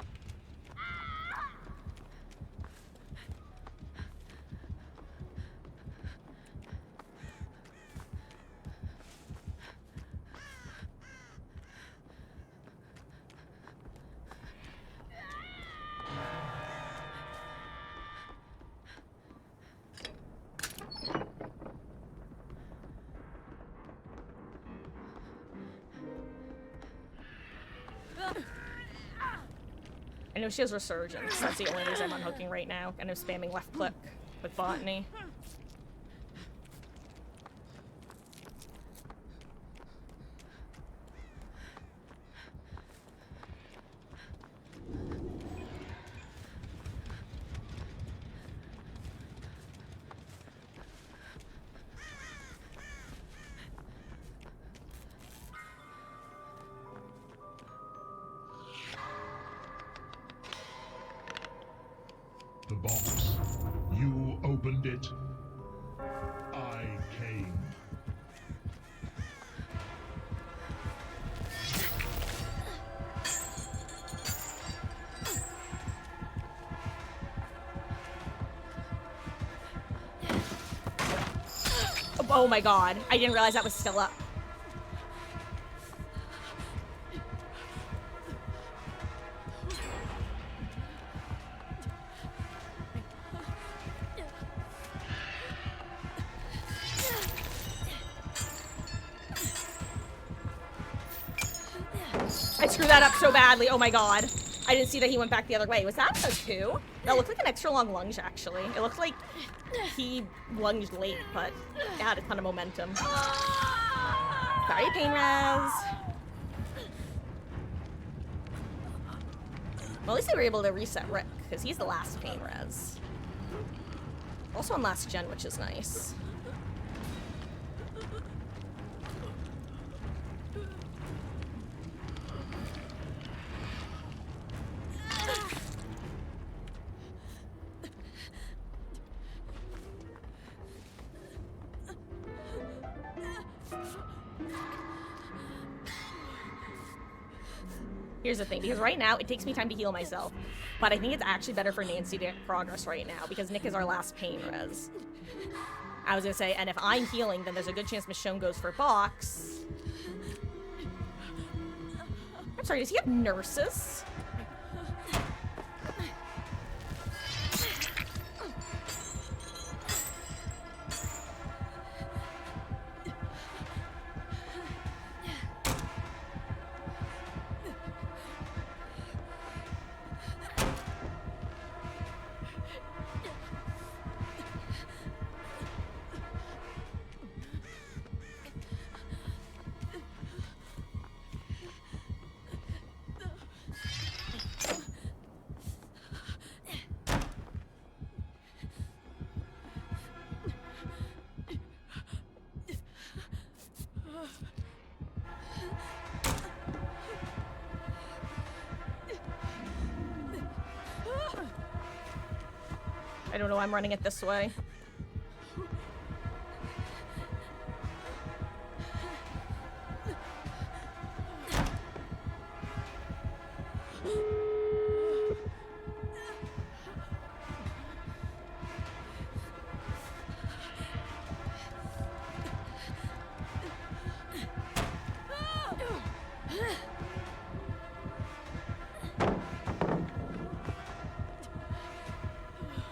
I know she has Resurgence. That's the only reason I'm unhooking right now. And I'm spamming left click with Botany. The box. You opened it. I came. Oh my god. I didn't realize that was still up. I screwed that up so badly. Oh my god. I didn't see that he went back the other way. Was that a 2? That looked like an extra long lunge, actually. It looked like he lunged late, but it had a ton of momentum. Sorry, pain res. Well, at least they were able to reset Rick, because he's the last pain res. Also on last gen, which is nice. Here's the thing, because right now, it takes me time to heal myself. But I think it's actually better for Nancy to get progress right now, because Nick is our last pain res. I was gonna say, and if I'm healing, then there's a good chance Michonne goes for box. I'm sorry, does he have nurses? I don't know, I'm running it this way.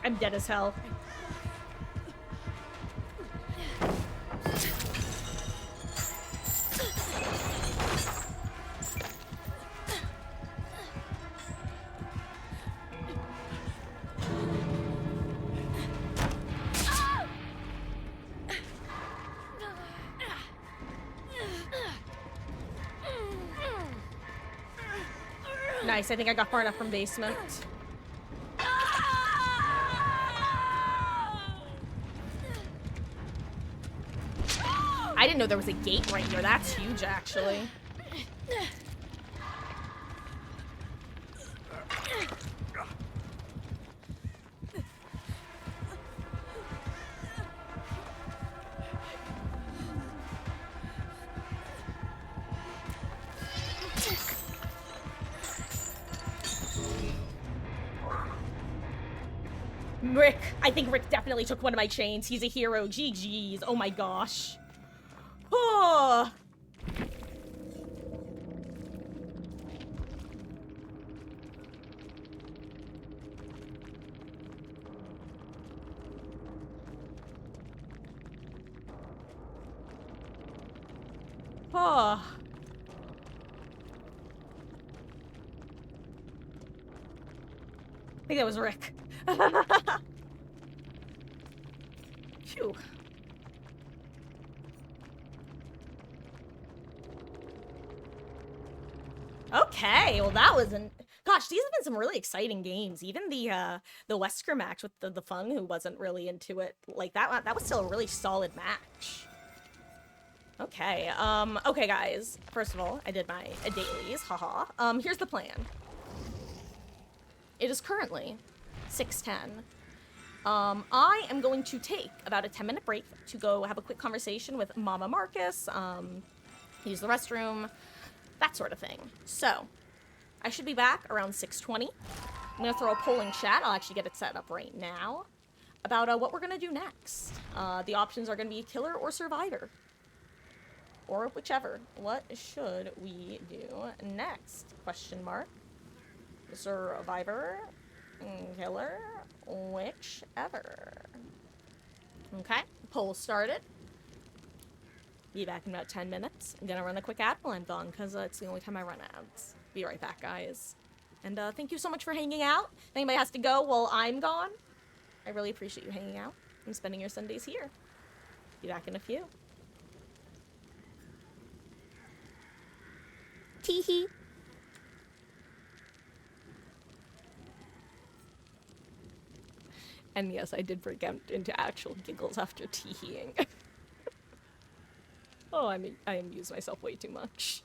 I'm dead as hell. Nice, I think I got far enough from basement. didn't know there was a gate right here. That's huge, actually. Rick. I think Rick definitely took one of my chains. He's a hero. GG's. Oh my gosh. Oh. Oh. I think that was Rick. Phew. Okay, well that was an gosh, these have been some really exciting games. Even the Wesker match with the Fung who wasn't really into it. Like that was still a really solid match. Okay, okay guys. First of all, I did my dailies, haha. Here's the plan. It is currently 6:10. I am going to take about a 10-minute break to go have a quick conversation with Mama Marcus, use the restroom, that sort of thing. So, I should be back around 6:20. I'm gonna throw a poll in chat, I'll actually get it set up right now, about what we're gonna do next. The options are gonna be killer or survivor. Or whichever. What should we do next? Question mark. Survivor, killer, whichever. Okay, poll started. Be back in about 10 minutes. I'm gonna run a quick ad while I'm gone, because it's the only time I run ads. Be right back, guys. And thank you so much for hanging out. If anybody has to go while I'm gone, I really appreciate you hanging out and spending your Sundays here. Be back in a few. Teehee. And yes, I did break out into actual giggles after teeheeing. Oh, I amuse myself way too much.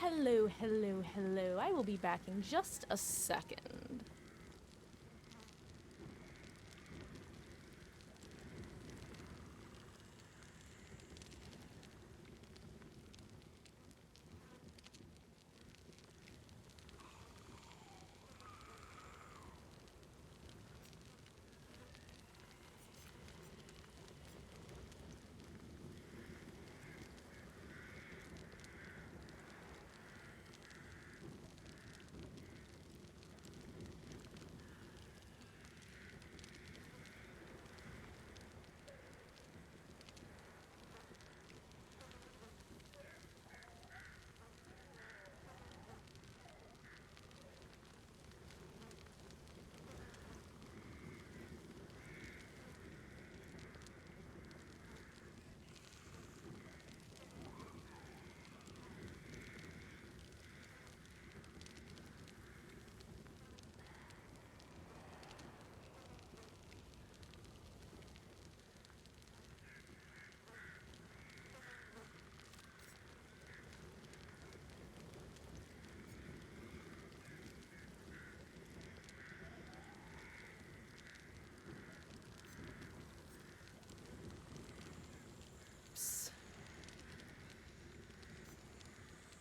Hello, hello, hello. I will be back in just a second.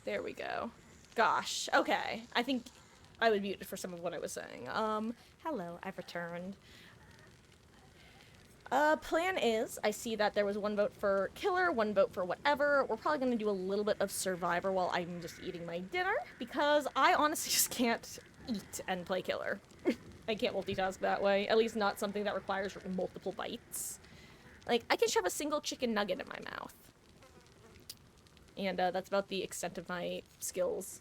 There we go. Gosh, okay. I think I would mute it for some of what I was saying. Hello, I've returned. Plan is, I see that there was one vote for killer, one vote for whatever. We're probably gonna do a little bit of survivor while I'm just eating my dinner, because I honestly just can't eat and play killer. I can't multitask that way, at least not something that requires multiple bites. Like, I can shove a single chicken nugget in my mouth. And that's about the extent of my skills.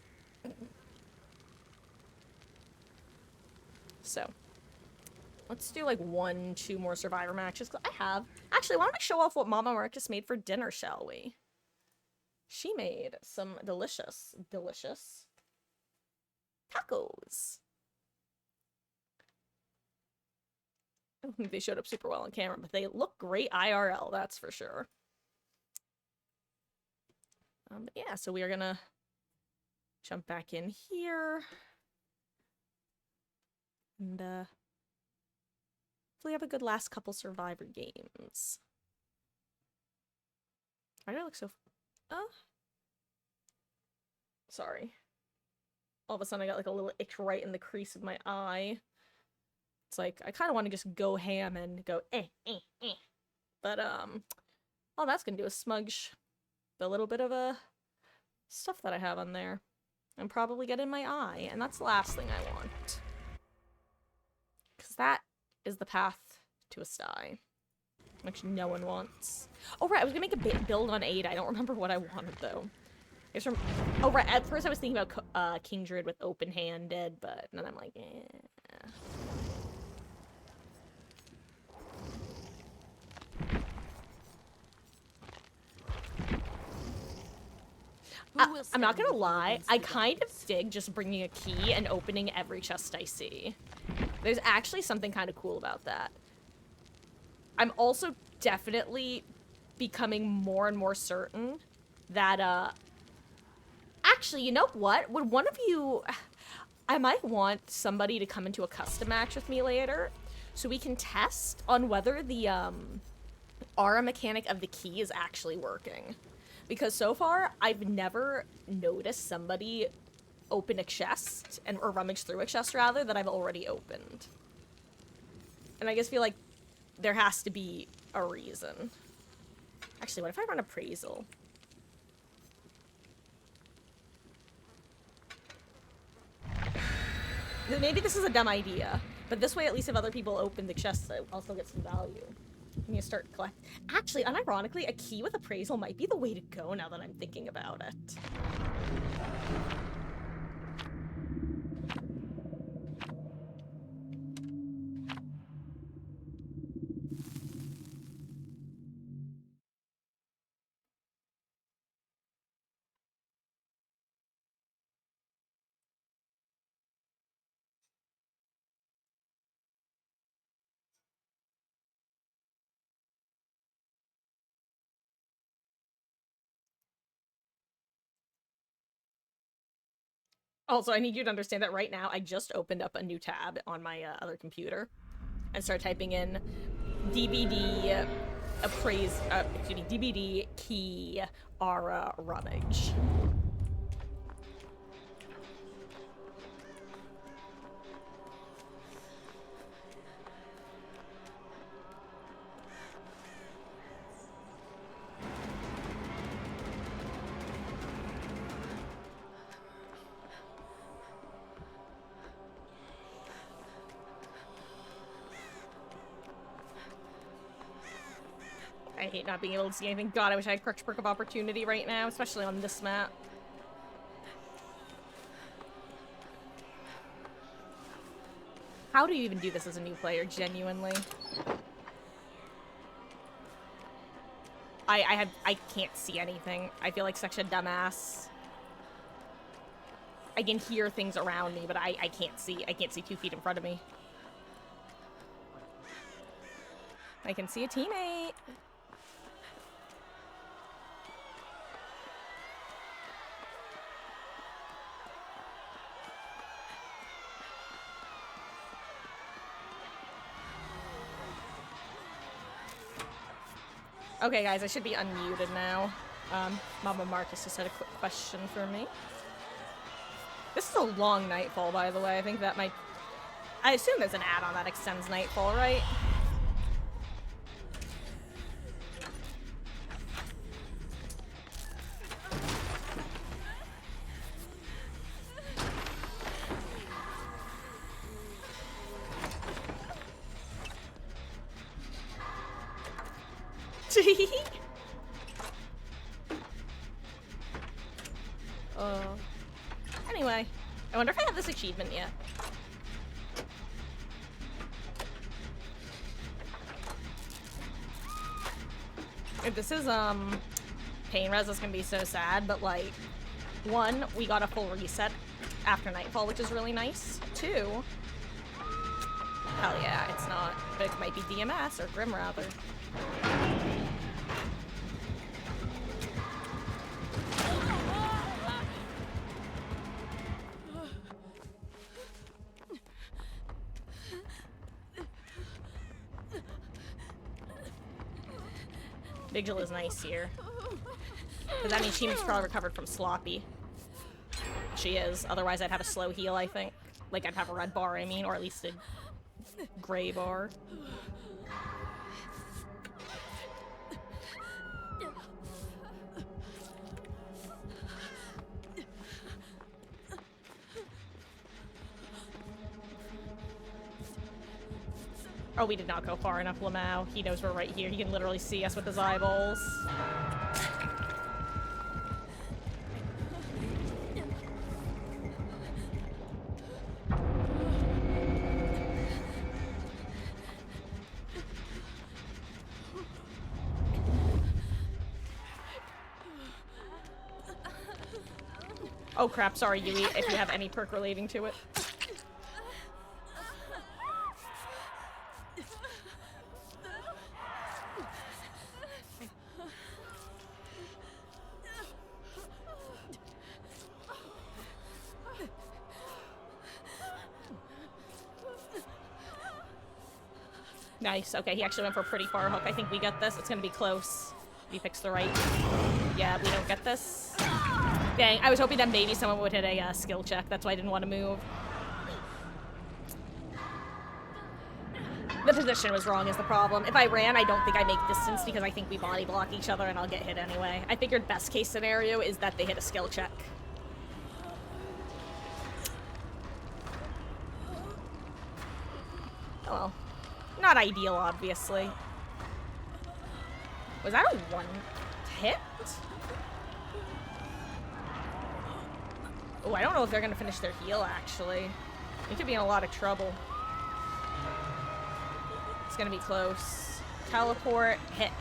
So, let's do like 1-2 more survivor matches. I have. Actually, why don't we show off what Mama Marcus made for dinner, shall we? She made some delicious tacos. I don't think they showed up super well on camera, but they look great IRL, that's for sure. But yeah, so we are gonna jump back in here. And, hopefully have a good last couple Survivor games. Why do I look so... Sorry. All of a sudden I got like a little itch right in the crease of my eye. It's like, I kind of want to just go ham and go But, all that's gonna do is smudge the little bit of, stuff that I have on there. And probably get in my eye, and that's the last thing I want. Because that is the path to a sty. Which no one wants. Oh, right, I was gonna make a build on Ada. I don't remember what I wanted, though. It's from... Oh, right, at first I was thinking about King Druid with open-handed, but then I'm like, I'm not gonna lie, I kind of dig just bringing a key and opening every chest I see. There's actually something kind of cool about that. I'm also definitely becoming more and more certain that, actually, you know what? Would one of you... I might want somebody to come into a custom match with me later, so we can test on whether the, aura mechanic of the key is actually working. Because so far, I've never noticed somebody open a chest, or rummage through a chest, rather, that I've already opened. And I just feel like there has to be a reason. Actually, what if I run appraisal? Maybe this is a dumb idea, but this way, at least if other people open the chests, I'll still get some value. And you start collect. Actually, unironically, a key with appraisal might be the way to go now that I'm thinking about it. Also, I need you to understand that right now I just opened up a new tab on my other computer and started typing in DVD DVD key Ara rummage. I hate not being able to see anything. God, I wish I had Crux Perk of Opportunity right now, especially on this map. How do you even do this as a new player, genuinely? I can't see anything. I feel like such a dumbass. I can hear things around me, but I can't see. I can't see 2 feet in front of me. I can see a teammate. Okay, guys, I should be unmuted now. Mama Marcus just had a quick question for me. This is a long Nightfall, by the way. I think that might... I assume there's an add-on that extends Nightfall, right? Anyway, I wonder if I have this achievement yet. If this is, Pain Res, is gonna be so sad, but, like, 1, we got a full reset after Nightfall, which is really nice. 2, hell yeah, it's not, but it might be DMS, or Grim, rather. Vigil is nice here. Because that means she was probably recovered from Sloppy. She is. Otherwise, I'd have a slow heal, I think. Like, I'd have a red bar, I mean, or at least a gray bar. Oh, we did not go far enough, Lamau. He knows we're right here. He can literally see us with his eyeballs. Oh crap, sorry, Yui, if you have any perk relating to it. Nice. Okay, he actually went for a pretty far hook. I think we get this. It's gonna be close. He picks the right. Yeah, we don't get this. Dang, I was hoping that maybe someone would hit a skill check. That's why I didn't want to move. The position was wrong is the problem. If I ran, I don't think I make distance because I think we body block each other and I'll get hit anyway. I figured best case scenario is that they hit a skill check. Oh well. Not ideal, obviously. Was that a one hit? Oh, I don't know if they're gonna finish their heal, actually. We could be in a lot of trouble. It's gonna be close. Teleport, hit.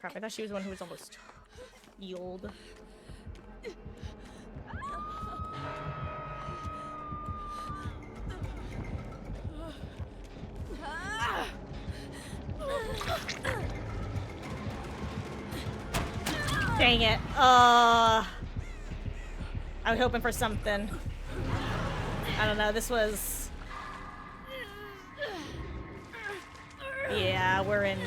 Crap, I thought she was the one who was almost... Yield. Dang it. I was hoping for something. I don't know, this was... Yeah, we're in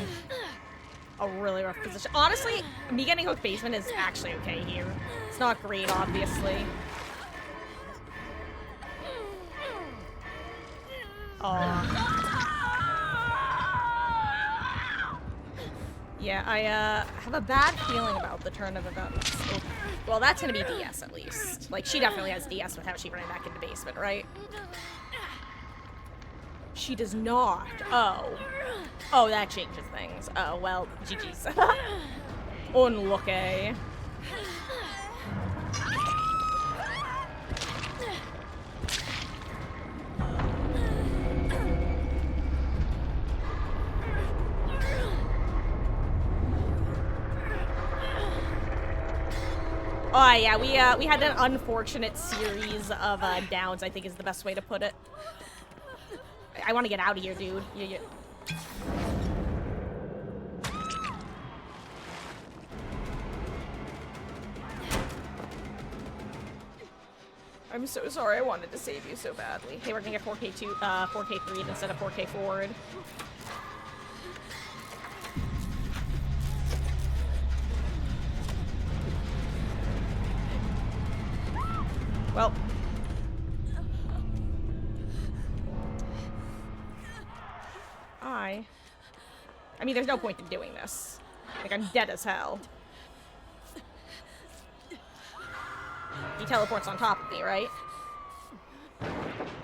a really rough position. Honestly, me getting hooked basement is actually okay here. It's not great, obviously. Yeah, I have a bad feeling about the turn of events. Oh. Well, that's gonna be DS at least. Like, she definitely has DS with how she ran back into basement, right? She does not. Oh. Oh, that changes things. Oh, well, GG's. Unlucky. Oh yeah, we had an unfortunate series of downs, I think is the best way to put it. I want to get out of here, dude. Yeah. I'm so sorry, I wanted to save you so badly. Hey, we're gonna get 4K3 instead of 4K forward. Well. I mean, there's no point in doing this. Like, I'm dead as hell. He teleports on top of me, right?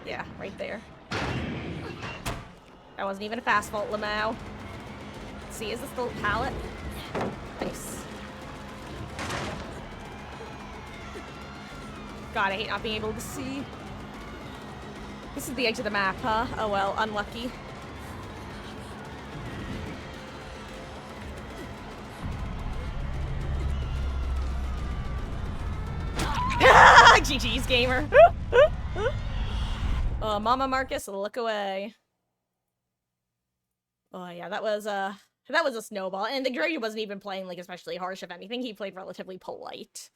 Yeah, right there. That wasn't even a fast fault, Lamau. See, is this the pallet? Nice. God, I hate not being able to see. This is the edge of the map, huh? Oh well, unlucky. GG's, gamer. Oh, Mama Marcus, look away. Oh yeah, that was a snowball, and the Grady wasn't even playing like especially harsh. If anything, he played relatively polite.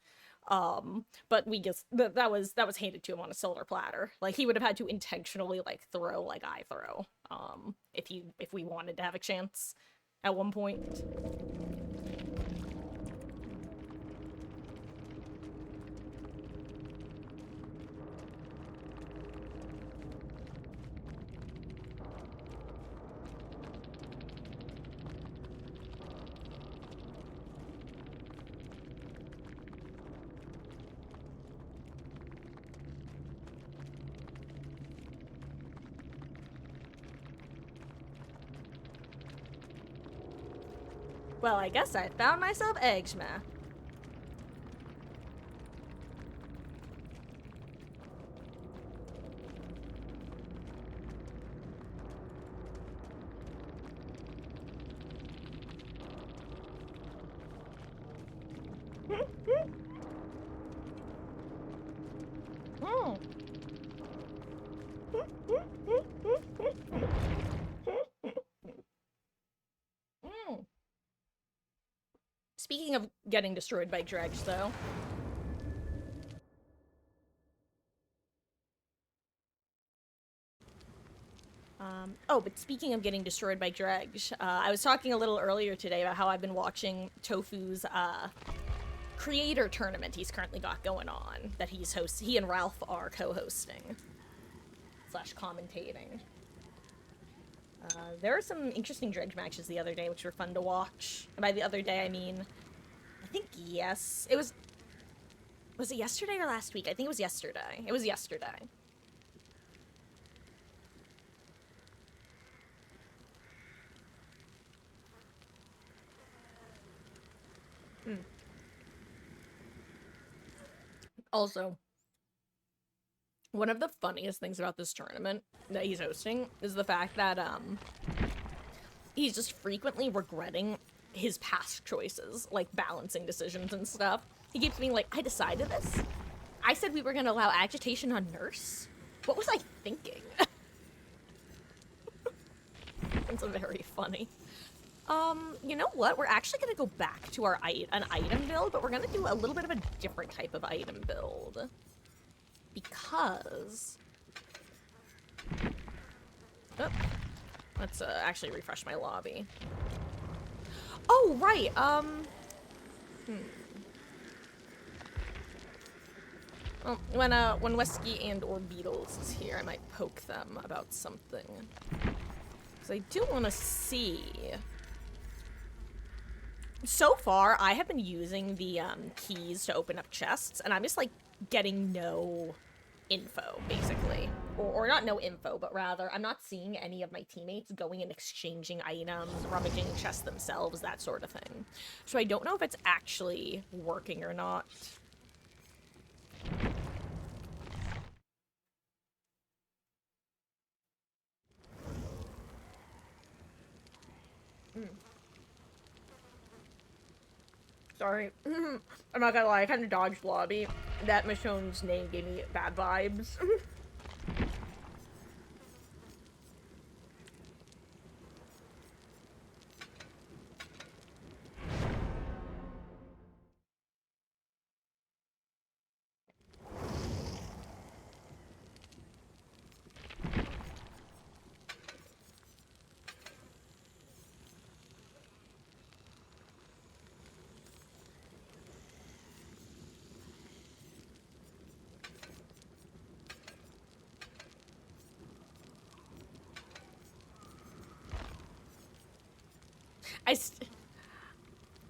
But we just that was handed to him on a silver platter. Like, he would have had to intentionally like throw like I throw, if we wanted to have a chance at one point. Well, I guess I found myself Eggshma. Speaking of getting destroyed by Dredge, though. Oh, but speaking of getting destroyed by Dredge, I was talking a little earlier today about how I've been watching Tofu's, creator tournament he's currently got going on, that he and Ralph are co-hosting. / commentating. There were some interesting Dredge matches the other day, which were fun to watch. And by the other day, I mean, I think, yes. Was it yesterday or last week? I think it was yesterday. It was yesterday. Also, one of the funniest things about this tournament that he's hosting is the fact that, he's just frequently regretting his past choices, like balancing decisions and stuff. He keeps being like, I decided this. I said we were gonna allow agitation on Nurse. What was I thinking? It's very funny. You know what? We're actually gonna go back to our an item build, but we're gonna do a little bit of a different type of item build. Because... Oh, let's actually refresh my lobby. Oh, right, Well, when Wesky and or Beetles is here, I might poke them about something. Because I do want to see... So far, I have been using the keys to open up chests, and I'm just, like, getting no info, basically. Or not no info, but rather, I'm not seeing any of my teammates going and exchanging items, rummaging chests themselves, that sort of thing. So I don't know if it's actually working or not. Sorry. I'm not gonna lie, I kind of dodged lobby. That Michonne's name gave me bad vibes.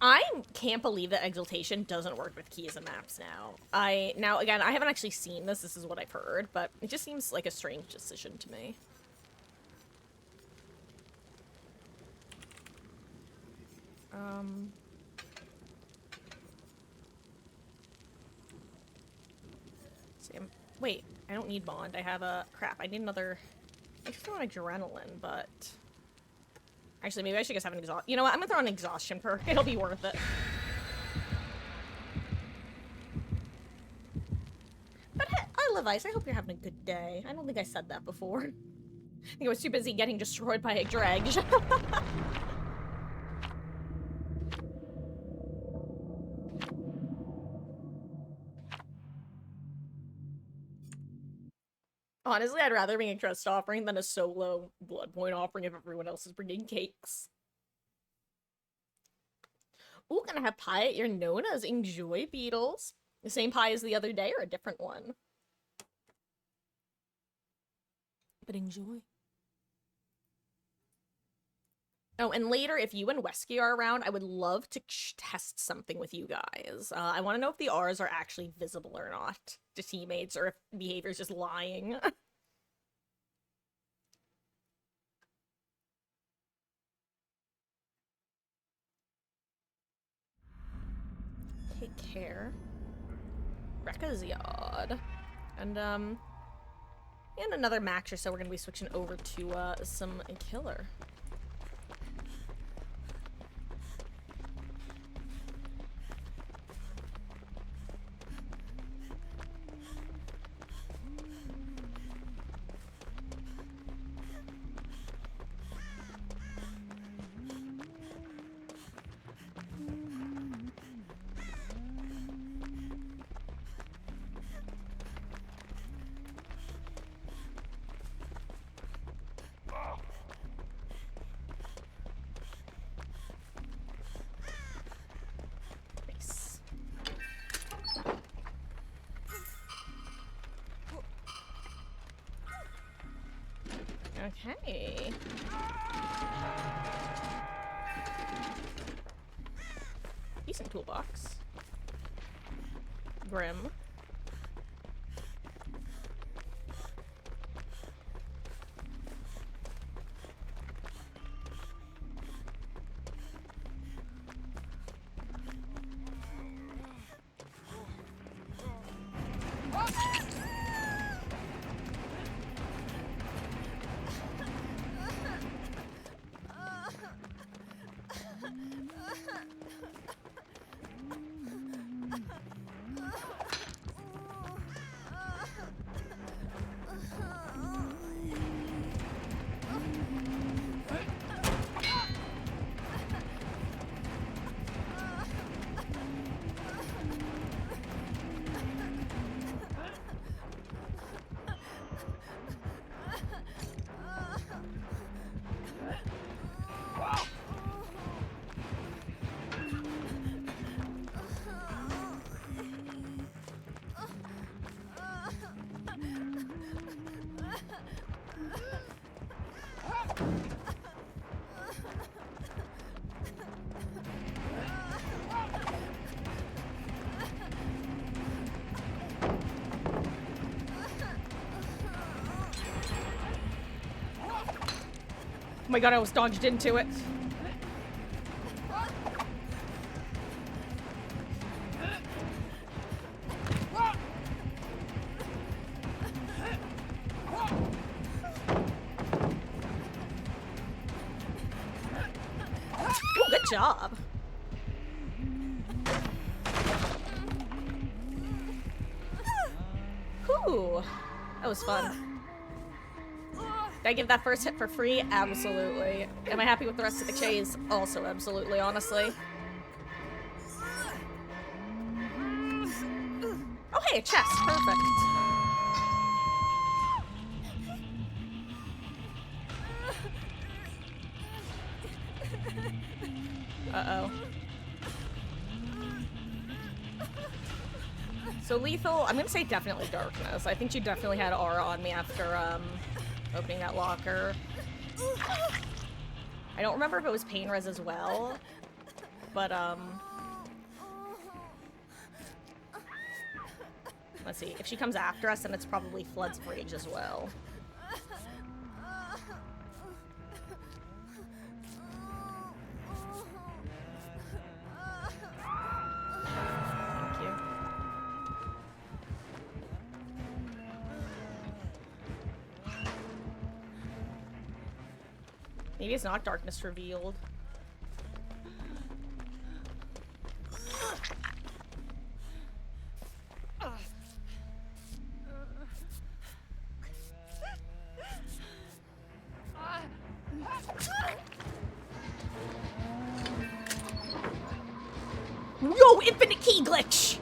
I can't believe that Exaltation doesn't work with keys and maps now. Now, again, I haven't actually seen this. This is what I've heard, but it just seems like a strange decision to me. Wait, I don't need Bond. I have a... Crap, I need another... I just want Adrenaline, but... Actually, maybe I should just have an exhaust. You know what? I'm gonna throw an exhaustion perk. It'll be worth it. But hey, I love Ice. I hope you're having a good day. I don't think I said that before. I think I was too busy getting destroyed by a dredge. Honestly, I'd rather bring a Crest offering than a solo blood point offering if everyone else is bringing cakes. Ooh, gonna have pie at your Nona's. Enjoy, Beetles. The same pie as the other day or a different one? But enjoy. Oh, and later, if you and Wesky are around, I would love to test something with you guys. I want to know if the R's are actually visible or not to teammates, or if behavior's just lying. Take care. Rekaziad. And, in another match or so, we're gonna be switching over to, some killer. Okay. Decent toolbox. Grim. my god, I almost dodged into it. Ooh, good job. Whew. That was fun. Did I give that first hit for free? Absolutely. Am I happy with the rest of the chase? Also, absolutely, honestly. Oh, hey, a chest. Perfect. Uh-oh. So lethal, I'm gonna say definitely darkness. I think she definitely had aura on me after, opening that locker. I don't remember if it was pain res as well, but, let's see. If she comes after us, then it's probably Flood's Rage as well. Thank you. Maybe it's not darkness revealed. Yo, infinite key glitch!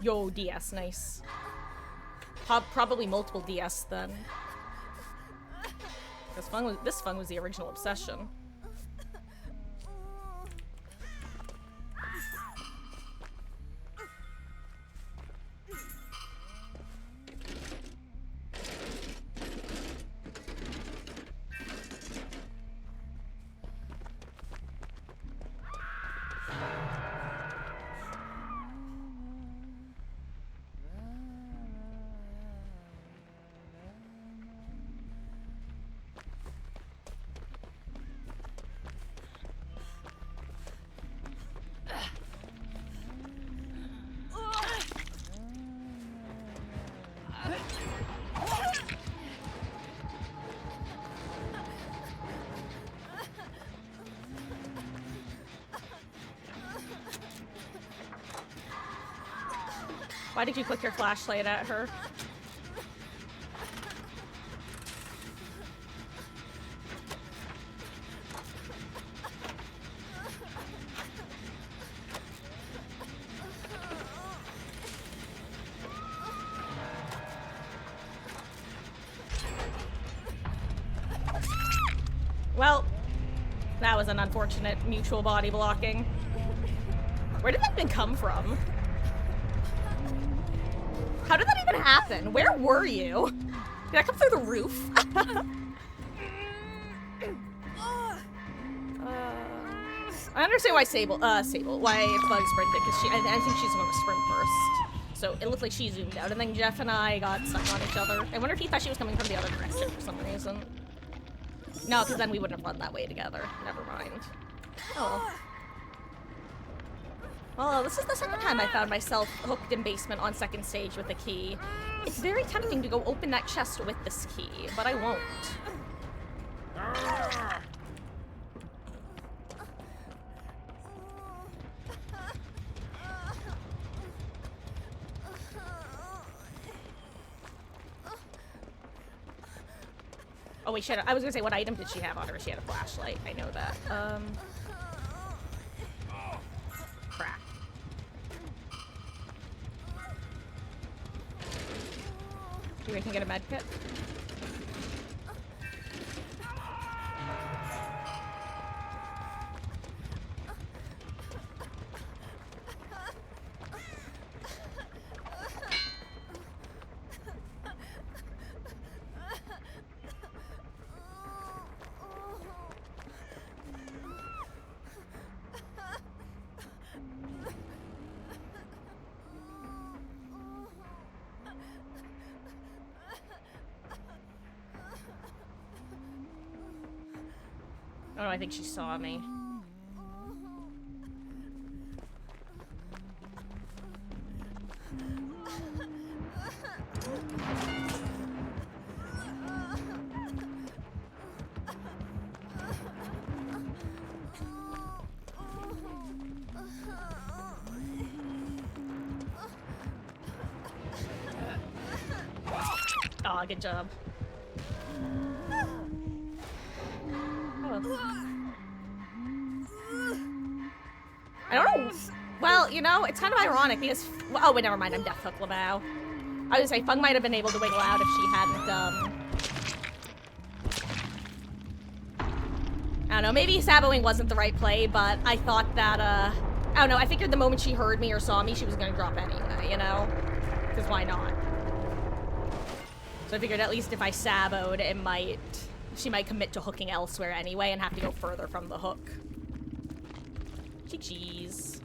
Yo, DS, nice. Probably multiple DS then. This fun was the original obsession. Why did you click your flashlight at her? Well, that was an unfortunate mutual body blocking. Where did that even come from? How did that even happen? Where were you? Did I come through the roof? I understand why Sable, why Bug sprinted, because I think she's the one to sprint first. So it looked like she zoomed out, and then Jeff and I got stuck on each other. I wonder if he thought she was coming from the other direction for some reason. No, because then we wouldn't have run that way together. Never mind. Oh. Well, this is the second time I found myself hooked in basement on second stage with a key. It's very tempting to go open that chest with this key, but I won't. Oh wait, shit, I was gonna say, what item did she have on her? She had a flashlight, I know that. Crap. Do we can get a med kit? Oh, I think she saw me. Aw, good job. I don't know. Well, you know, it's kind of ironic because... Oh, wait, never mind. I'm Death Hook Labao. I was gonna say, Fung might have been able to wiggle out if she hadn't, I don't know, maybe saboing wasn't the right play, but I thought that, I don't know, I figured the moment she heard me or saw me, she was gonna drop anyway, you know? Because why not? So I figured at least if I saboed, it might... She might commit to hooking elsewhere anyway and have to go further from the hook. GG's.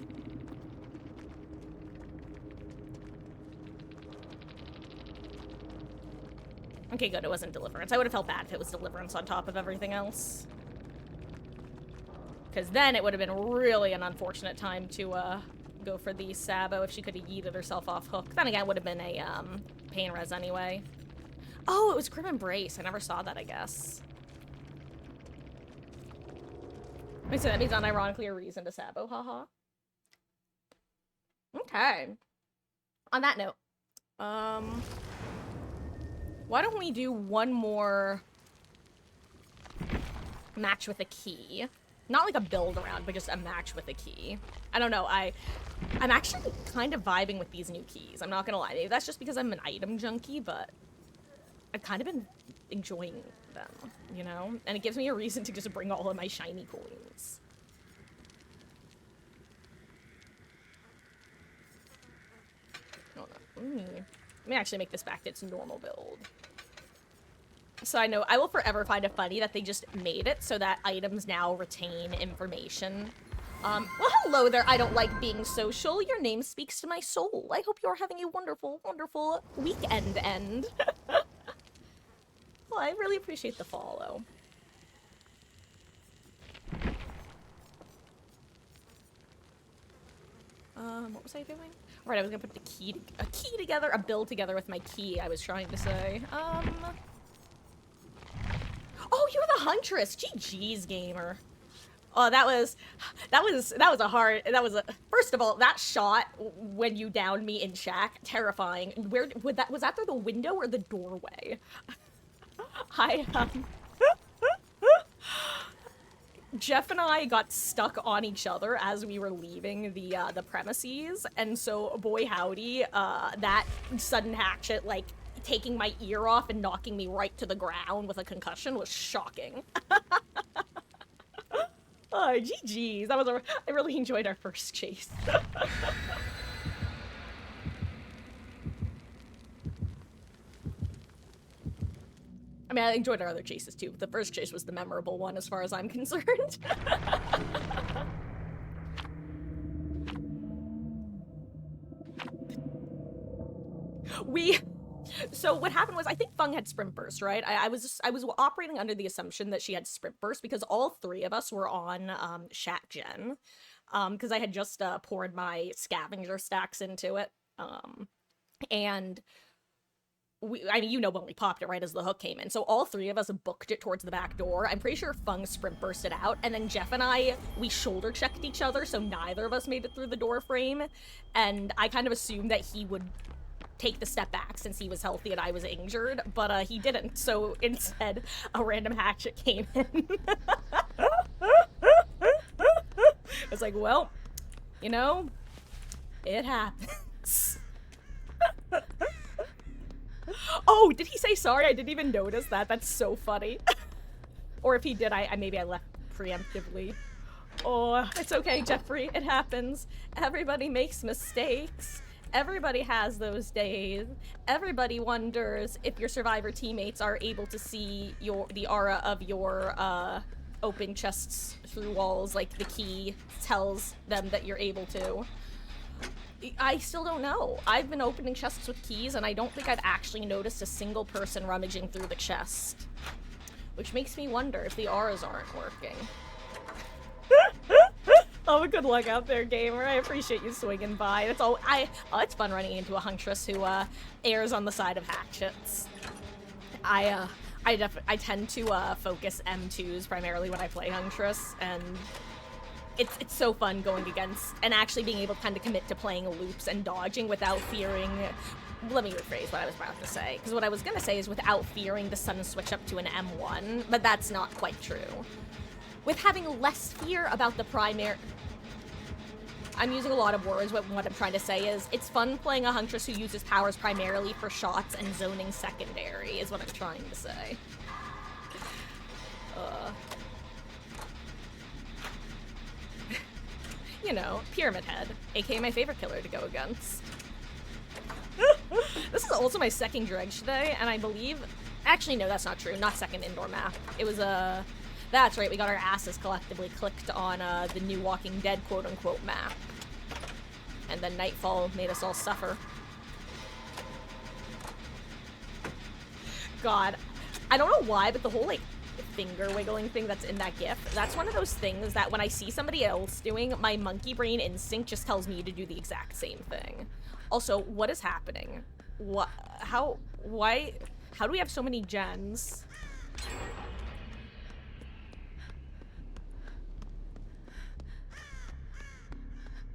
Okay, good, it wasn't Deliverance. I would have felt bad if it was Deliverance on top of everything else. Because then it would have been really an unfortunate time to, go for the Sabo if she could have yeeted herself off hook. Then again, it would have been a, pain res anyway. Oh, it was Grim Embrace. I never saw that, I guess. Wait, so that means unironically a reason to Sabo, haha. Okay. On that note, why don't we do one more match with a key? Not like a build around, but just a match with a key. I don't know, I'm actually kind of vibing with these new keys. I'm not gonna lie. Maybe that's just because I'm an item junkie, but I've kind of been enjoying them, you know? And it gives me a reason to just bring all of my shiny coins. Hold on. Let me actually make this back to its normal build. So I know I will forever find it funny that they just made it so that items now retain information. Well, hello there, I don't like being social. Your name speaks to my soul. I hope you're having a wonderful, wonderful weekend end. Well, I really appreciate the follow. What was I doing? Right, I was gonna put a key together, a build together with my key, I was trying to say. Oh, you're the Huntress! GG's, gamer. Oh, first of all, that shot when you downed me in Shack, terrifying. Was that through the window or the doorway? Jeff and I got stuck on each other as we were leaving the premises, and so, boy howdy, that sudden hatchet, like, taking my ear off and knocking me right to the ground with a concussion was shocking. Oh, GG's. I really enjoyed our first chase. I mean, I enjoyed our other chases too, but the first chase was the memorable one as far as I'm concerned. So what happened was, I think Fung had Sprint Burst, right? I was operating under the assumption that she had Sprint Burst because all three of us were on Shat Gen, because I had just poured my scavenger stacks into it, and I mean, you know, when we popped it right as the hook came in, so all three of us booked it towards the back door. I'm pretty sure Fung Sprint Bursted out, and then Jeff and I, we shoulder checked each other, so neither of us made it through the door frame, and I kind of assumed that he would take the step back since he was healthy and I was injured, but he didn't, so instead a random hatchet came in. It's like, well, you know, it happens. Oh, did he say sorry? I didn't even notice that. That's so funny. Or if he did, maybe I left preemptively. Oh, it's okay, Jeffrey, it happens. Everybody makes mistakes. Everybody has those days. Everybody wonders if your survivor teammates are able to see the aura of your open chests through walls, like the key tells them that you're able to. I still don't know. I've been opening chests with keys, and I don't think I've actually noticed a single person rummaging through the chest. Which makes me wonder if the R's aren't working. Oh, good luck out there, gamer. I appreciate you swinging by. It's fun running into a Huntress who errs on the side of hatchets. I tend to focus M2s primarily when I play Huntress, and it's so fun going against and actually being able to kind of commit to playing loops and dodging without fearing. Let me rephrase what I was about to say, because what I was gonna say is without fearing the sudden switch up to an M1, but that's not quite true. With having less fear about the primary. I'm using a lot of words, but what I'm trying to say is it's fun playing a Huntress who uses powers primarily for shots and zoning secondary, is what I'm trying to say. You know, Pyramid Head, aka my favorite killer to go against. This is also my second dredge today, and I believe... Actually, no, that's not true. Not second indoor map. It was That's right, we got our asses collectively clicked on the new Walking Dead quote-unquote map. And then Nightfall made us all suffer. God. I don't know why, but the whole, like, finger wiggling thing that's in that gif, that's one of those things that when I see somebody else doing, my monkey brain instinct just tells me to do the exact same thing. Also, what is happening? How do we have so many gens?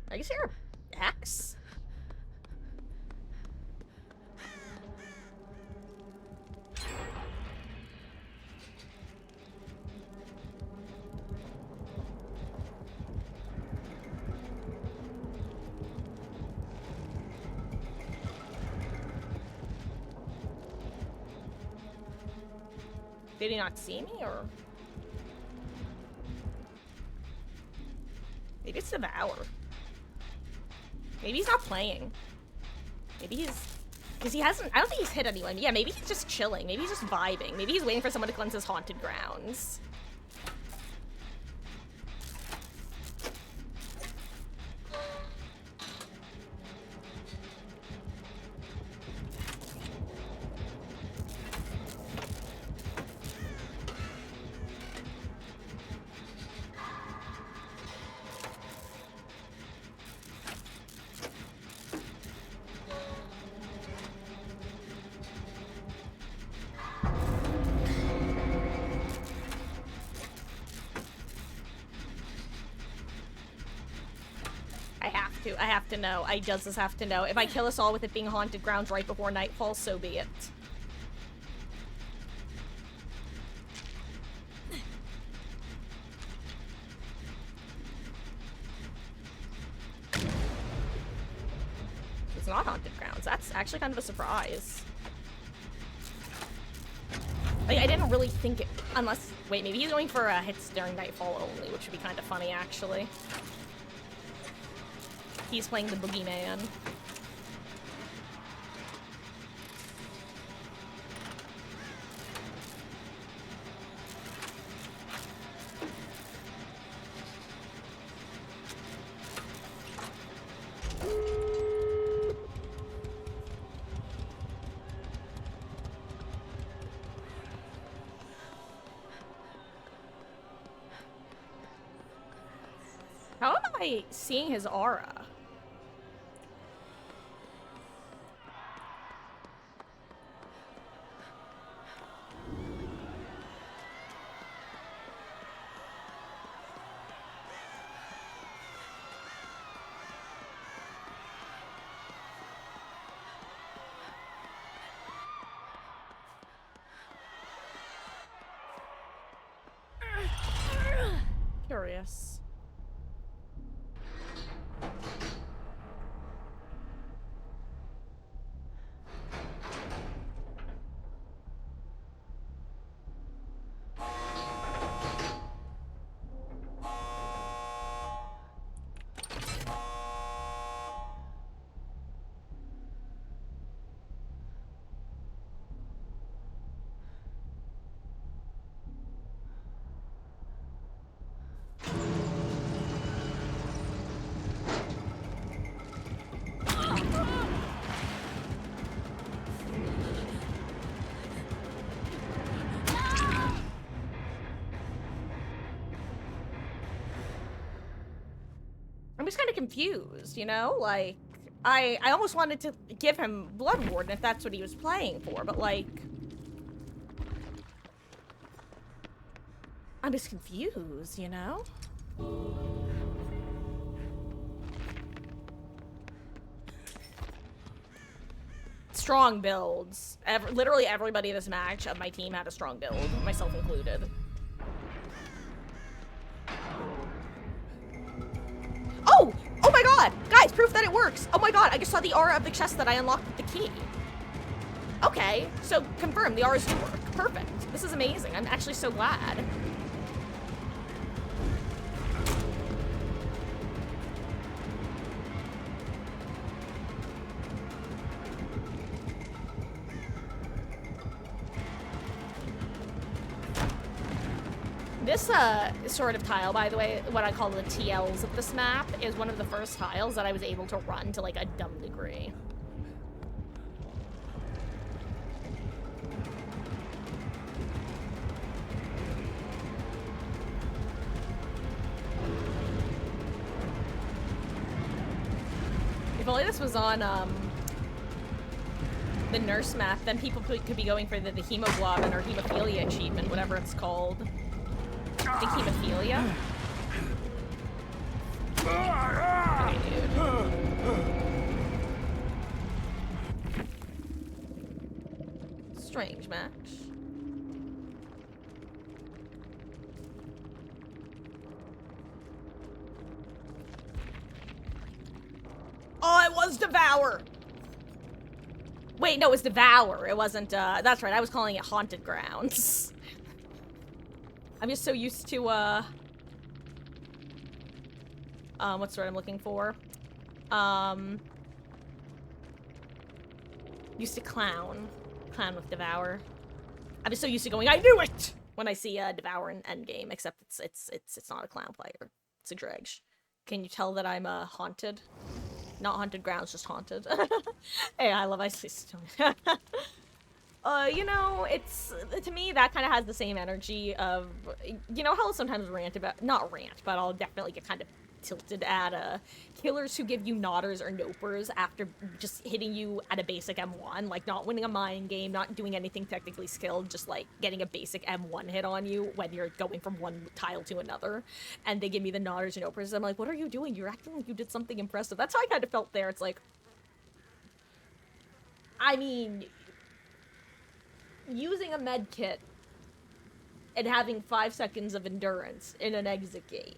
I guess you're a X? Did he not see me, or? Maybe it's Devour. Maybe he's not playing. Maybe he's... Because he hasn't... I don't think he's hit anyone. Yeah, maybe he's just chilling. Maybe he's just vibing. Maybe he's waiting for someone to cleanse his haunted grounds. I have to know. I just have to know. If I kill us all with it being haunted grounds right before nightfall, so be it. It's not haunted grounds. That's actually kind of a surprise. Like, I didn't really think it, unless, wait, maybe he's going for hits during nightfall only, which would be kind of funny, actually. He's playing the boogeyman. How am I seeing his aura? Curious. just kind of confused, you know? Like, I almost wanted to give him Blood Warden if that's what he was playing for, but like... I'm just confused, you know? Strong builds. Literally everybody in this match of my team had a strong build, myself included. Oh! Oh my god! Guys, proof that it works! Oh my god, I just saw the aura of the chest that I unlocked with the key. Okay, so confirm, the auras do work. Perfect. This is amazing. I'm actually so glad. This sort of tile, by the way, what I call the TLs of this map, is one of the first tiles that I was able to run to like a dumb degree. If only this was on the nurse map, then people could be going for the hemoglobin or hemophilia achievement, whatever it's called. I think hemophilia? Okay, dude. Strange match. Oh, it was Devour! Wait, no, it was Devour. It wasn't, that's right, I was calling it Haunted Grounds. I'm just so used to, what's the word I'm looking for? Used to clown with Devour. I'm just so used to going, I knew it! When I see, Devour in Endgame, except it's not a clown player. It's a Dredge. Can you tell that I'm, haunted? Not Haunted Grounds, just haunted. Hey, I love Ice Stone. You know, it's, to me, that kind of has the same energy of, you know how I'll sometimes rant about, not rant, but I'll definitely get kind of tilted at, killers who give you nodders or nopers after just hitting you at a basic M1, like not winning a mind game, not doing anything technically skilled, just like getting a basic M1 hit on you when you're going from one tile to another, and they give me the nodders and nopers. I'm like, what are you doing? You're acting like you did something impressive. That's how I kind of felt there. It's like, I mean, using a med kit and having 5 seconds of endurance in an exit gate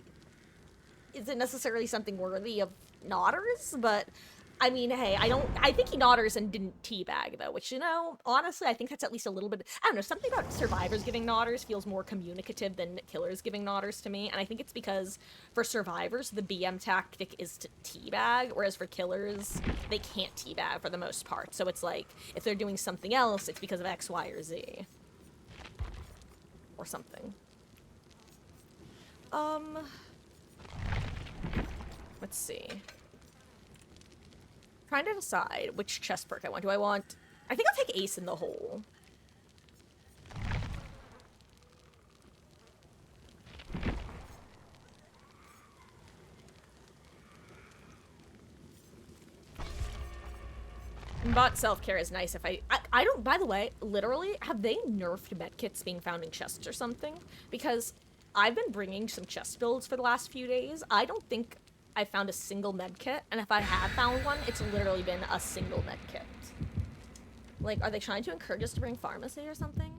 isn't necessarily something worthy of nodders, but I mean, hey, I think he nodders and didn't teabag though, which, you know, honestly, I think that's at least a little bit, I don't know, something about survivors giving nodders feels more communicative than killers giving nodders to me, and I think it's because for survivors, the BM tactic is to teabag, whereas for killers, they can't teabag for the most part, so it's like, if they're doing something else, it's because of X, Y, or Z. Or something. Let's see. Trying to decide which chest perk I want. Do I want... I think I'll take Ace in the Hole. Bot self-care is nice if I don't, by the way, literally, have they nerfed medkits being found in chests or something? Because I've been bringing some chest builds for the last few days. I don't think I found a single medkit, and if I have found one, it's literally been a single medkit. Like, are they trying to encourage us to bring pharmacy or something?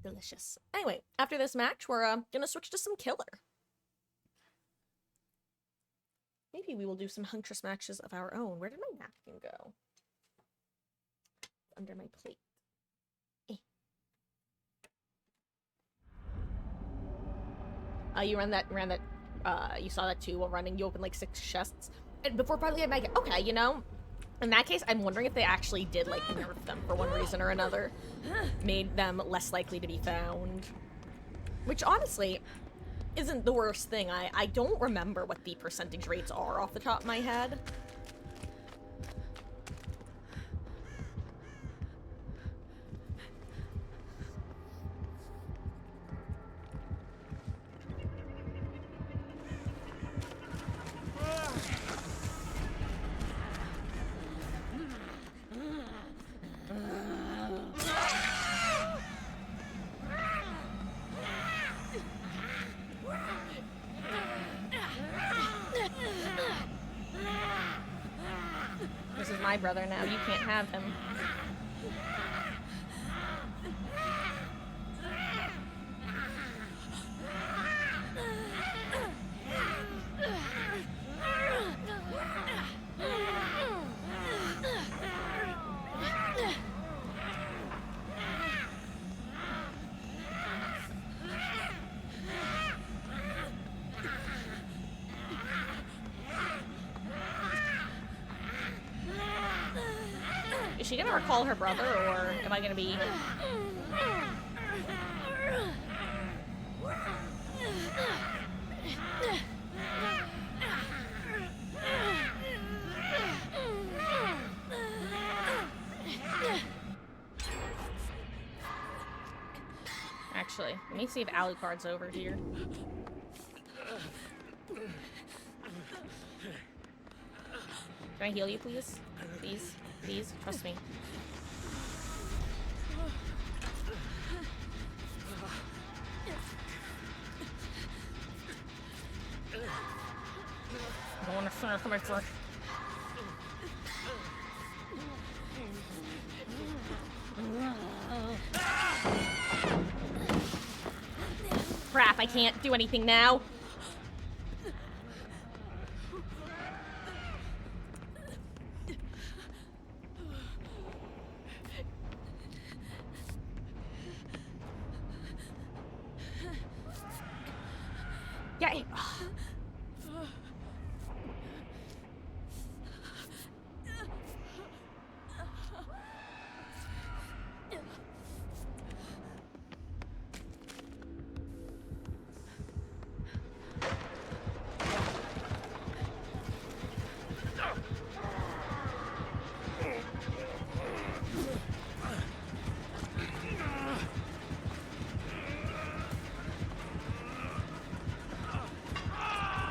Delicious. Anyway, after this match, we're gonna switch to some killer. Maybe we will do some Huntress matches of our own. Where did my napkin go? Under my plate. You ran that, you saw that too while running. You opened like 6 chests. And before probably I might get, okay, you know, in that case, I'm wondering if they actually did like nerf them for one reason or another. Made them less likely to be found. Which honestly, isn't the worst thing. I don't remember what the percentage rates are off the top of my head. This is my brother now. You can't have him. Is she gonna recall her brother, or am I gonna be... Actually, let me see if Alucard's over here. Can I heal you, please? Please? Please? Trust me. I don't want to finish my first. Crap, I can't do anything now. Yeah.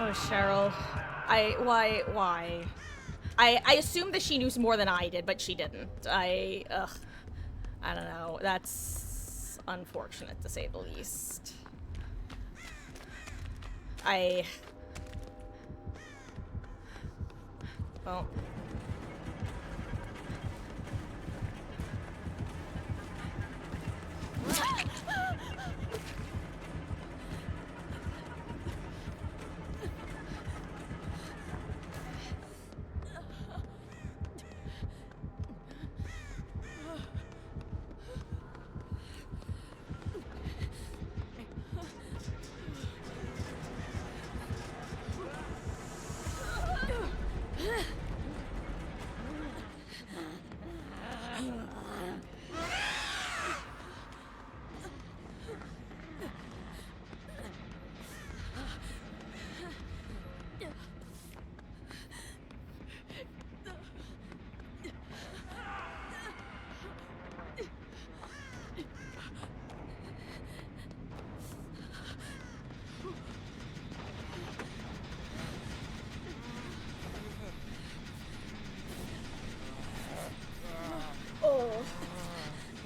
Oh, Cheryl. Why? I assumed that she knew more than I did, but she didn't. I don't know. That's unfortunate, to say the least. Well...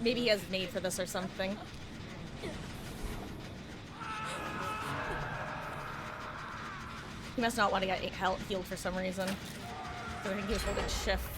Maybe he has made for this or something. He must not want to get healed for some reason. I think he was holding shift.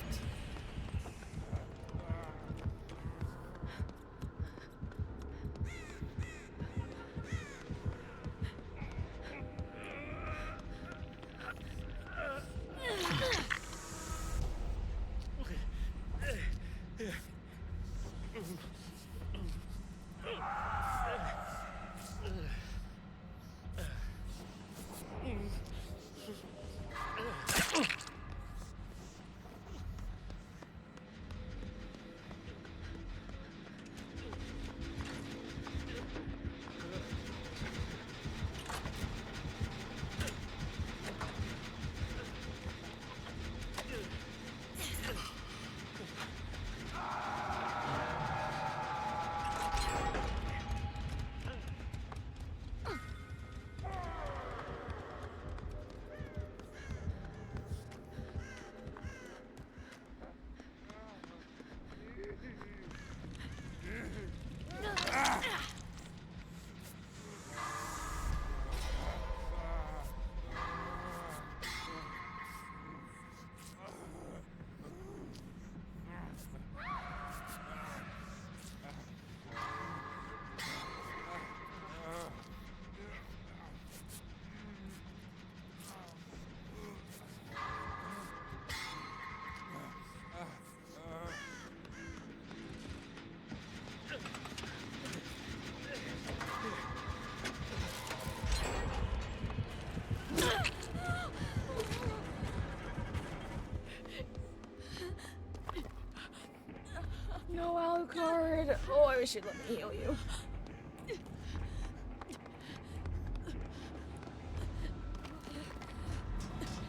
No, Alucard. Oh, I wish you'd let me heal you.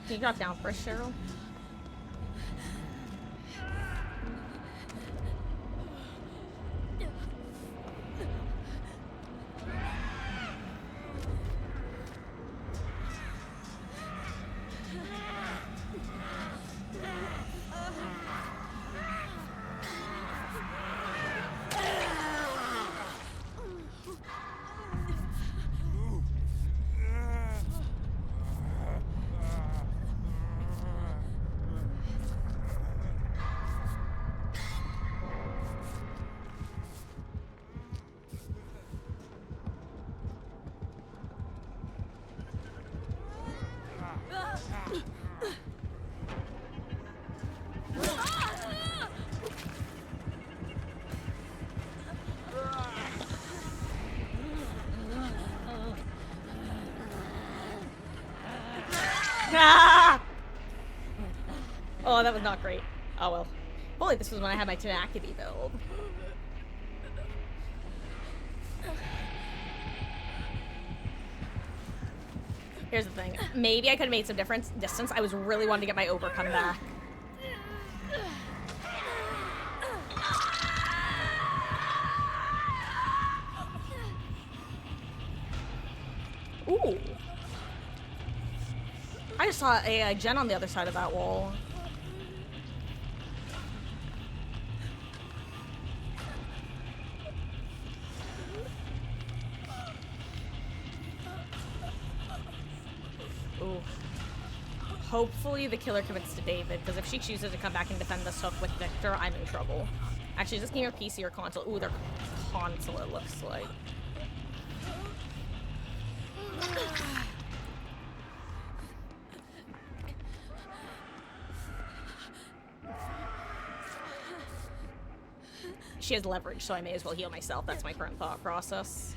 Can you drop down first, Cheryl? Ah! Oh, that was not great. Oh well. If only this was when I had my tenacity build. Here's the thing. Maybe I could have made some difference distance. I was really wanting to get my overcome back. Ooh. I just saw a gen on the other side of that wall. Ooh. Hopefully the killer commits to David, because if she chooses to come back and defend this hook with Victor, I'm in trouble. Actually, is this game or PC or console? Ooh, they're console, it looks like. She has leverage, so I may as well heal myself. That's my current thought process.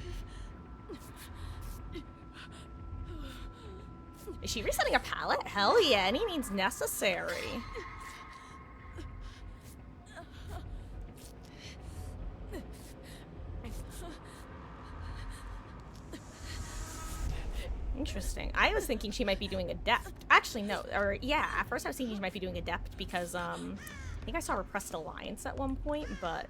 Is she resetting a pallet? Hell yeah, any means necessary. Interesting. I was thinking she might be doing Adept. Actually, no. Or, yeah, at first I was thinking she might be doing Adept because, I think I saw Repressed Alliance at one point, but...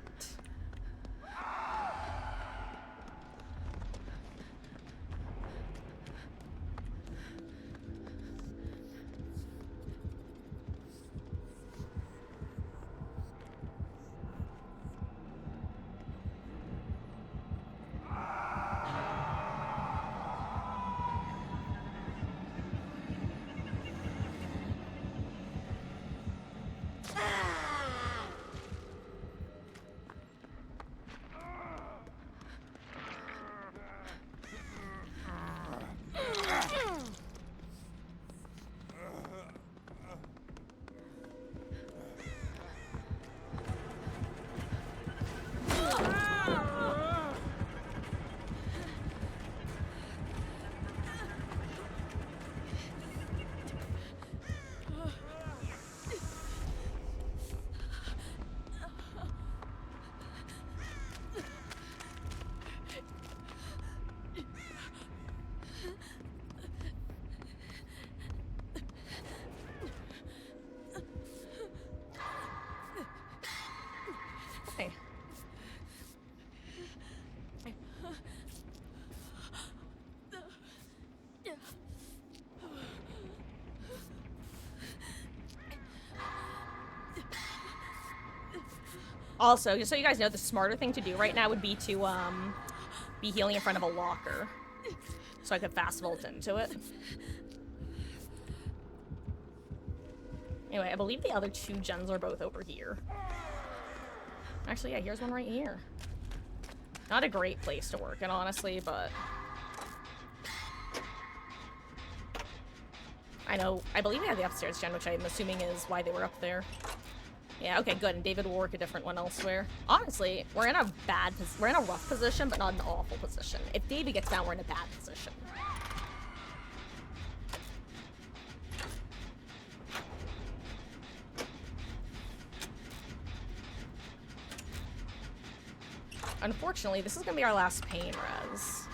Also, just so you guys know, the smarter thing to do right now would be to, be healing in front of a locker. So I could fast vault into it. Anyway, I believe the other two gens are both over here. Actually, yeah, here's one right here. Not a great place to work in, honestly, but... I believe we have the upstairs gen, which I'm assuming is why they were up there. Yeah, okay, good. And David will work a different one elsewhere. Honestly, we're in a rough position, but not an awful position. If David gets down, we're in a bad position. Unfortunately, this is gonna be our last pain res.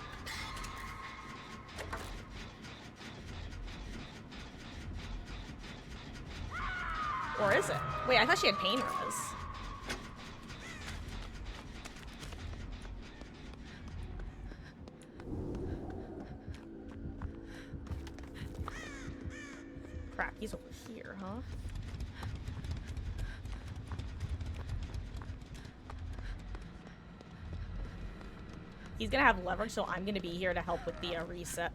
Or is it? Wait, I thought she had pain res. Crap, he's over here, huh? He's gonna have leverage, so I'm gonna be here to help with the reset.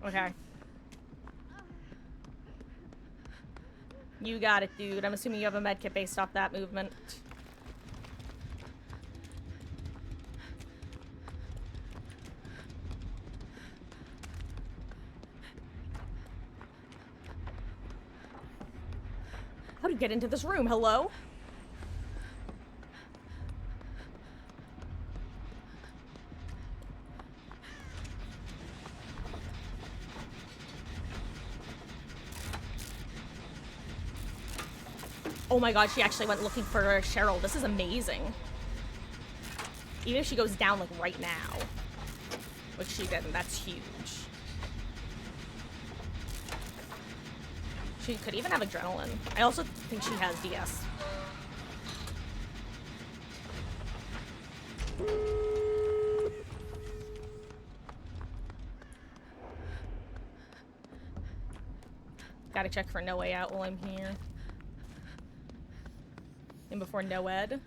Okay. You got it, dude. I'm assuming you have a medkit based off that movement. How do you get into this room? Hello? Oh my god, she actually went looking for Cheryl. This is amazing. Even if she goes down, like, right now. Which she didn't. That's huge. She could even have adrenaline. I also think she has DS. Gotta check for No Way Out while I'm here. And before Noed.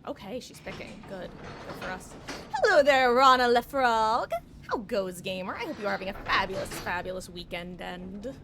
Okay, she's picking. Good. Good for us. Hello there, Rana Lefrog. How goes, gamer? I hope you are having a fabulous, fabulous weekend end.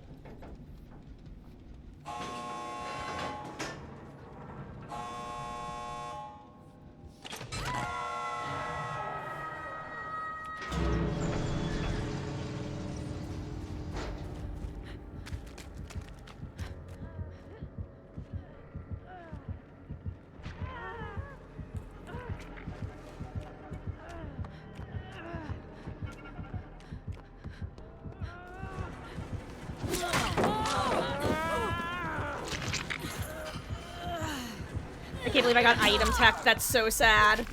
I can't believe I got item tech. That's so sad.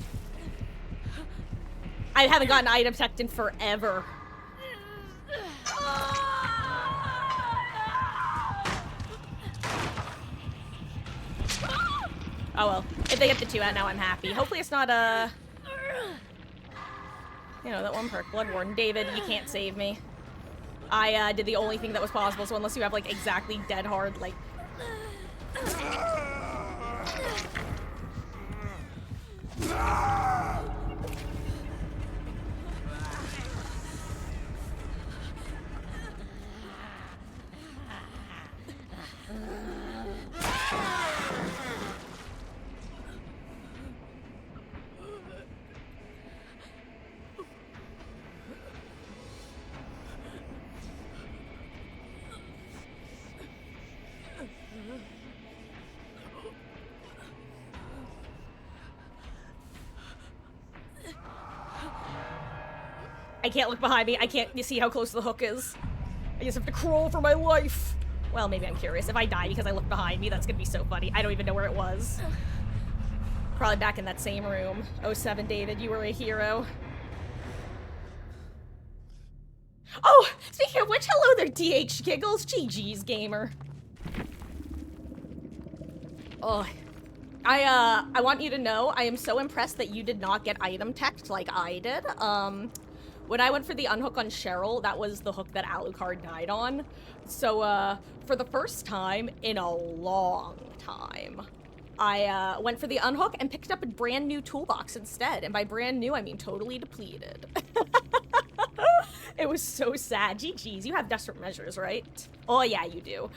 I haven't gotten item tech in forever. Oh well. If they get the 2 out now, I'm happy. Hopefully it's not you know, that one perk. Blood Warden. David, you can't save me. I did the only thing that was possible, so unless you have, like, exactly dead hard, like... I can't look behind me. I can't. You see how close the hook is? I just have to crawl for my life. Well, maybe I'm curious. If I die because I look behind me, that's gonna be so funny. I don't even know where it was. Probably back in that same room. 07, David, you were a hero. Oh, speaking of which, hello there, DH Giggles. GG's, gamer. Oh, I want you to know, I am so impressed that you did not get item teched like I did. When I went for the unhook on Cheryl, that was the hook that Alucard died on. So, for the first time in a long time, I went for the unhook and picked up a brand new toolbox instead. And by brand new, I mean totally depleted. It was so sad. GG's, you have desperate measures, right? Oh yeah, you do.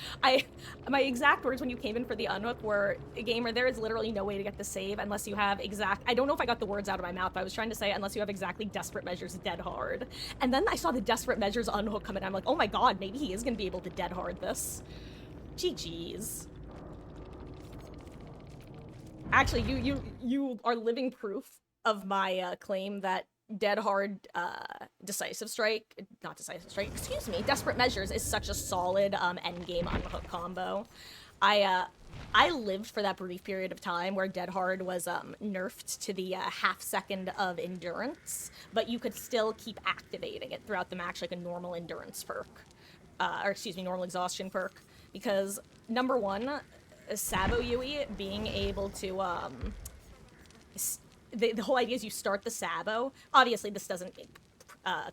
My exact words when you came in for the unhook were, gamer, there is literally no way to get the save unless you have I don't know if I got the words out of my mouth, but I was trying to say unless you have exactly Desperate Measures dead hard. And then I saw the Desperate Measures unhook come in, I'm like, oh my god, maybe he is gonna be able to dead hard this. GG's. Actually, you are living proof of my claim that dead hard Decisive Strike, not Decisive Strike, excuse me, Desperate Measures is such a solid endgame unhook combo. I lived for that brief period of time where dead hard was nerfed to the half second of endurance, but you could still keep activating it throughout the match like a normal endurance perk, or excuse me, normal exhaustion perk, because number one, Sabo Yui being able to the whole idea is you start the Sabo. Obviously, this doesn't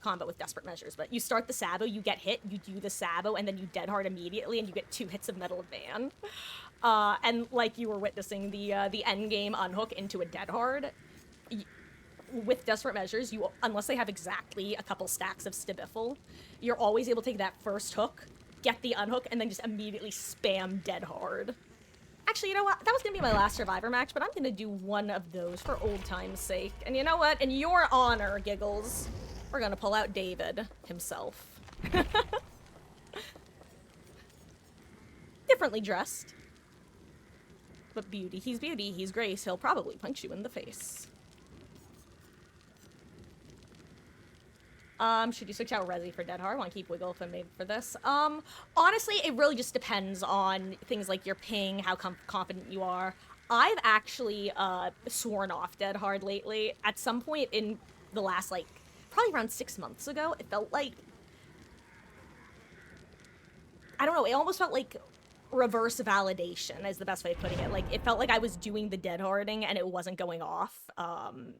combo with Desperate Measures, but you start the Sabo, you get hit, you do the Sabo, and then you dead hard immediately, and you get 2 hits of Metal Van. And like you were witnessing the end game unhook into a dead hard. With Desperate Measures, you, unless they have exactly a couple stacks of Stibiffle, you're always able to take that first hook, get the unhook, and then just immediately spam dead hard. Actually, you know what? That was gonna be my last Survivor match, but I'm gonna do one of those for old time's sake. And you know what? In your honor, Giggles, we're gonna pull out David himself. Differently dressed. But beauty. He's beauty. He's grace. He'll probably punch you in the face. Should you switch out Resi for Dead Hard? Want to keep Wiggle if I'm made for this? Honestly, it really just depends on things like your ping, how confident you are. I've actually, sworn off Dead Hard lately. At some point in the last, like, probably around 6 months ago, it felt like... I don't know, it almost felt like reverse validation is the best way of putting it. Like, it felt like I was doing the dead harding and it wasn't going off.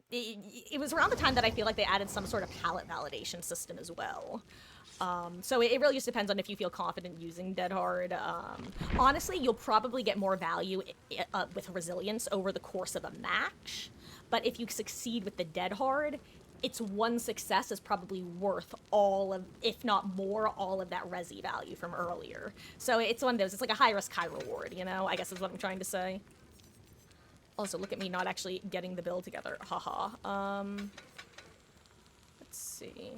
It was around the time that I feel like they added some sort of palette validation system as well. So it really just depends on if you feel confident using dead hard. Honestly, you'll probably get more value with resilience over the course of a match. But if you succeed with the dead hard, its one success is probably worth all of, if not more, all of that Resi value from earlier. So it's one of those, it's like a high risk, high reward, you know, I guess is what I'm trying to say. Also, look at me not actually getting the build together, haha. Let's see.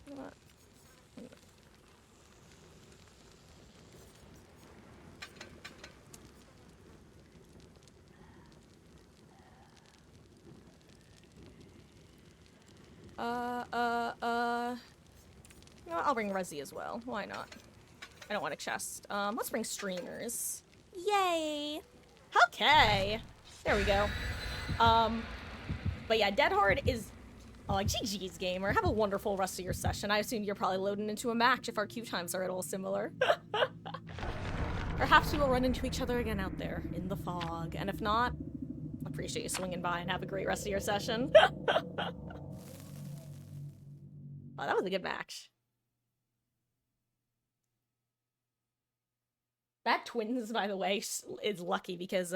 What? You know what? I'll bring Resi as well. Why not? I don't want a chest. Let's bring streamers. Yay! Okay! There we go. But yeah, Dead Hard is... Oh, like, GG's, gamer. Have a wonderful rest of your session. I assume you're probably loading into a match if our queue times are at all similar. Perhaps we will run into each other again out there in the fog. And if not, appreciate you swinging by and have a great rest of your session. Oh, that was a good match. That Twins, by the way, is lucky because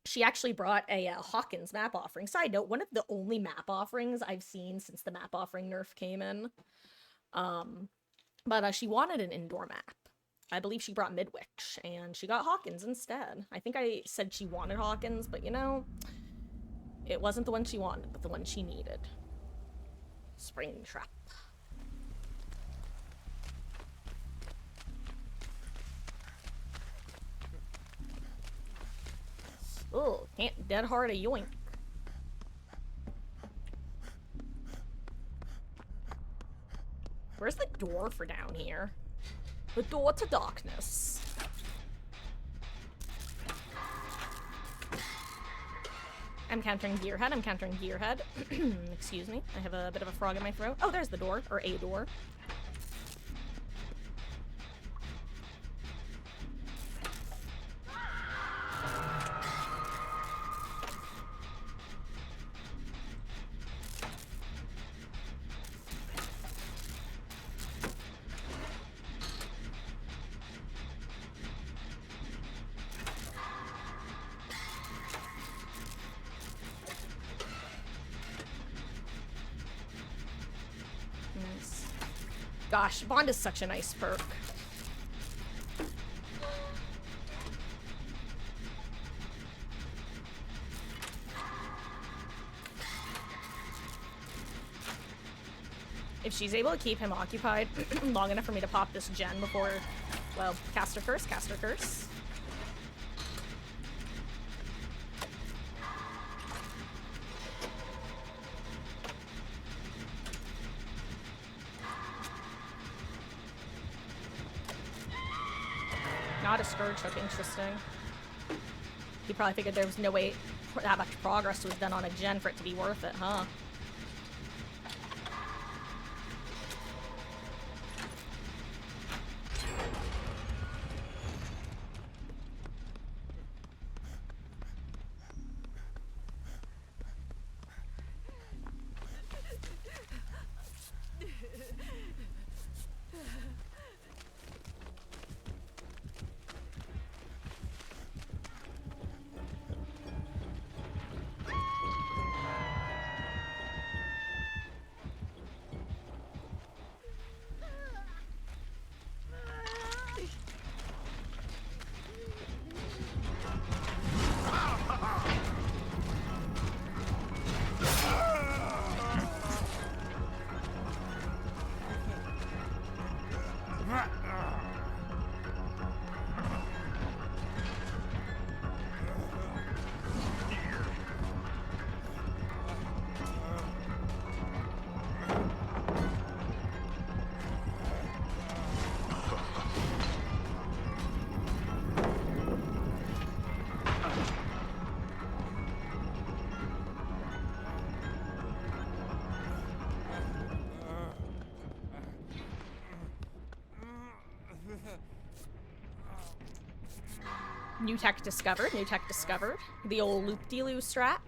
she actually brought a Hawkins map offering. Side note, one of the only map offerings I've seen since the map offering nerf came in. But she wanted an indoor map. I believe she brought Midwich, and she got Hawkins instead. I think I said she wanted Hawkins, but you know, it wasn't the one she wanted, but the one she needed. Springtrap. Oh, can't dead hard a yoink. Where's the door for down here? The door to darkness. I'm countering Gearhead. I'm countering Gearhead. Excuse me. I have a bit of a frog in my throat. Oh, there's the door. Or a door. Gosh, Bond is such a nice perk. she's able to keep him occupied long enough for me to pop this gen before, well, cast her curse, cast her curse. Not a Scourge Hook, interesting. He probably figured there was no way that much progress was done on a gen for it to be worth it, huh? New tech discovered, new tech discovered. The old loop-de-loo strat.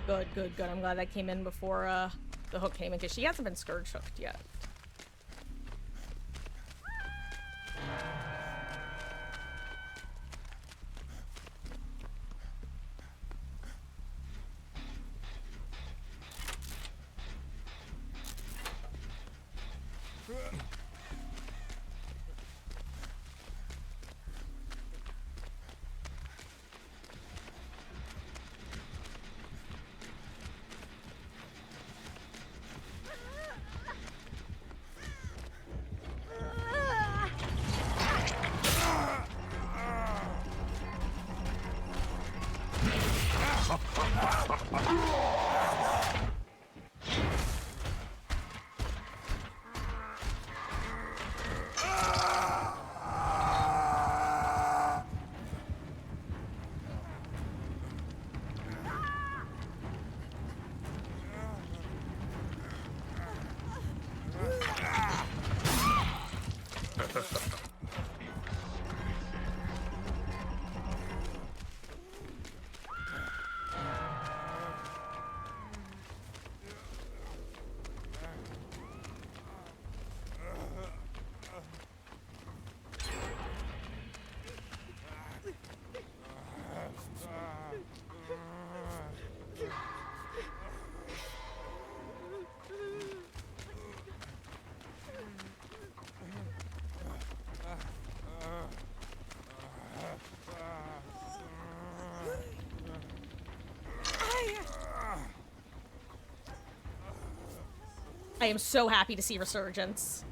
Good, good, good. I'm glad that came in before the hook came in, because she hasn't been Scourge hooked yet. I am so happy to see Resurgence.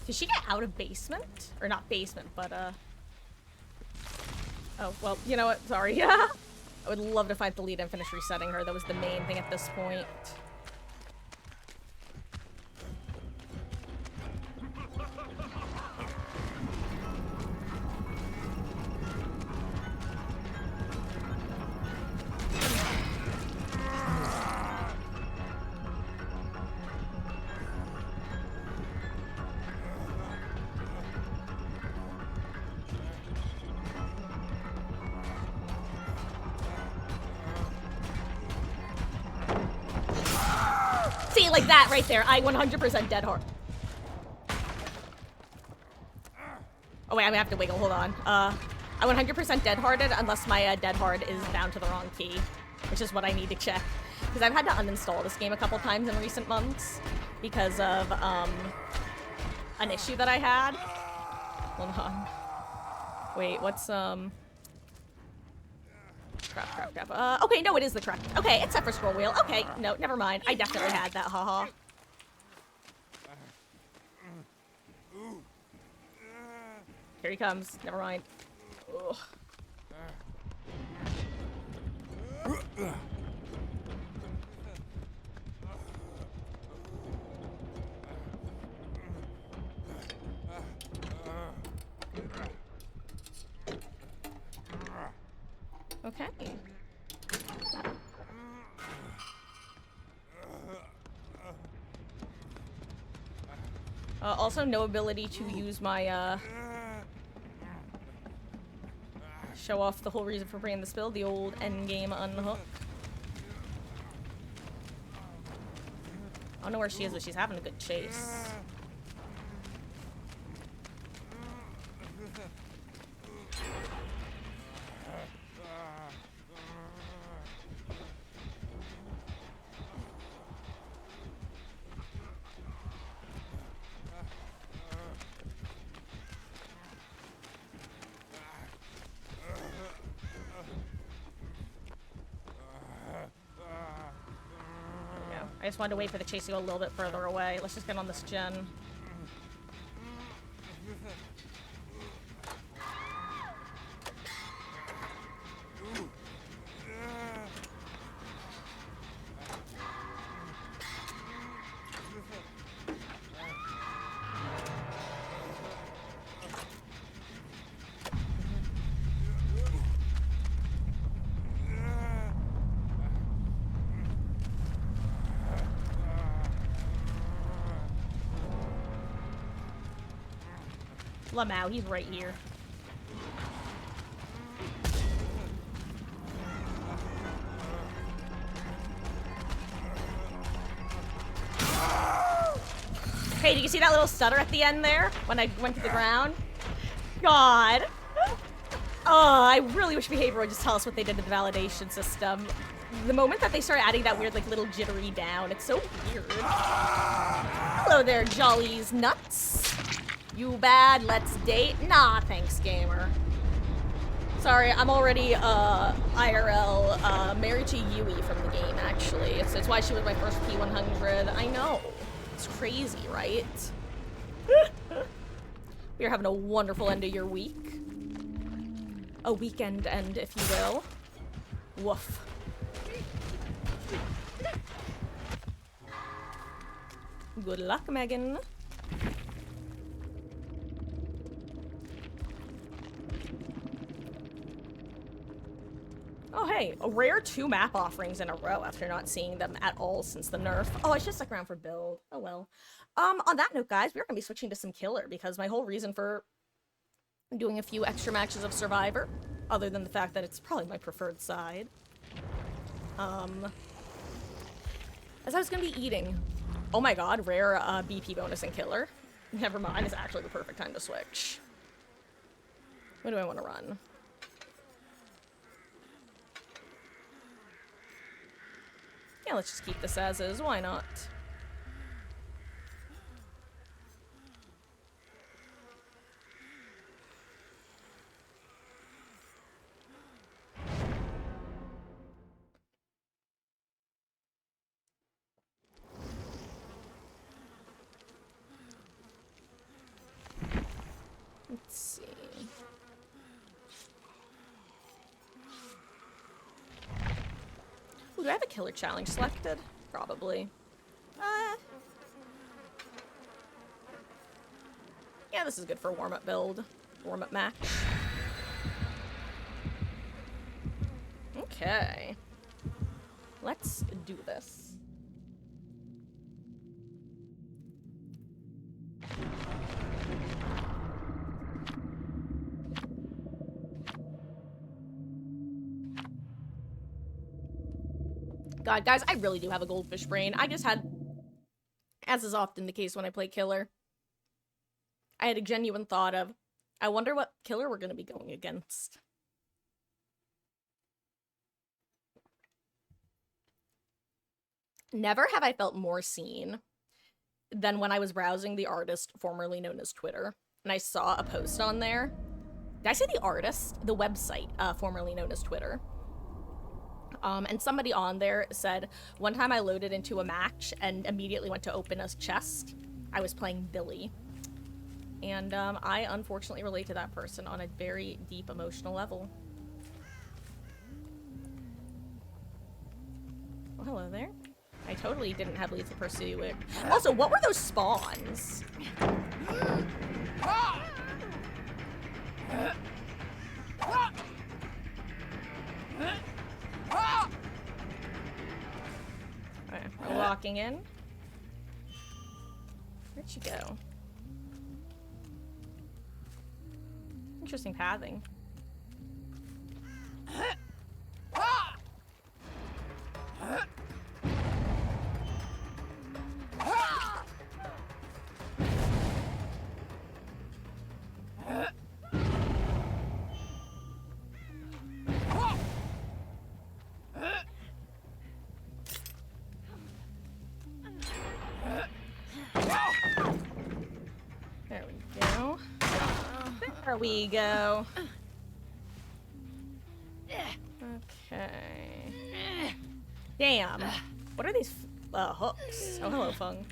Did she get out of basement? Or not basement, but oh, well, you know what? Sorry. I would love to fight the lead and finish resetting her. That was the main thing at this point. Like that right there. I 100% dead hard. Oh wait, I have to wiggle, hold on. I'm 100% dead-hearted unless my dead hard is bound to the wrong key, which is what I need to check. Because I've had to uninstall this game a couple times in recent months because of, an issue that I had. Hold on. Wait, what's, Crap. Okay, no, it is the correct. Okay, it's set for scroll wheel. Okay, no, never mind. I definitely had that, haha. Here he comes. Never mind. Ugh. Okay. Also, no ability to use my, show off the whole reason for bringing this build, the old endgame unhook. I don't know where she is, but she's having a good chase. I just wanted to wait for the chase to go a little bit further away. Let's just get on this gen. Lamau, he's right here. Hey, did you see that little stutter at the end there when I went to the ground? God. Oh, I really wish Behavior would just tell us what they did to the validation system. The moment that they started adding that weird, like, little jittery down, it's so weird. Hello there, Jollies Nuts. You bad, let's date? Nah, thanks, gamer. Sorry, I'm already, IRL, married to Yui from the game, actually. It's why she was my first P100. I know. It's crazy, right? You're having a wonderful end of your week. A weekend end, if you will. Woof. Good luck, Megan. Oh, hey, a rare 2 map offerings in a row after not seeing them at all since the nerf. Oh, I should stick around for build. Oh, well. On that note, guys, we're gonna be switching to some killer because my whole reason for doing a few extra matches of Survivor, other than the fact that it's probably my preferred side, as I was gonna be eating. Oh my god, rare BP bonus and killer. Never mind, it's actually the perfect time to switch. What do I want to run? Yeah, let's just keep this as is. Why not? Let's see. Ooh, do I have a killer challenge selected? Probably. Yeah, this is good for a warm-up build. Warm-up match. Okay. Let's do this. God, guys, I really do have a goldfish brain. I just had, as is often the case when I play killer, I had a genuine thought of, I wonder what killer we're gonna be going against. Never have I felt more seen than when I was browsing the artist formerly known as Twitter, and I saw a post on there. Did I say the artist? The website, formerly known as Twitter. And somebody on there said, one time I loaded into a match and immediately went to open a chest. I was playing Billy. And I unfortunately relate to that person on a very deep emotional level. Oh, hello there. I totally didn't have Lethal Pursuit. Also, what were those spawns? Alright, we're walking in. Where'd she go? Interesting pathing. There we go. There we go. Okay. Damn. What are these hooks? Oh, hello, Fung.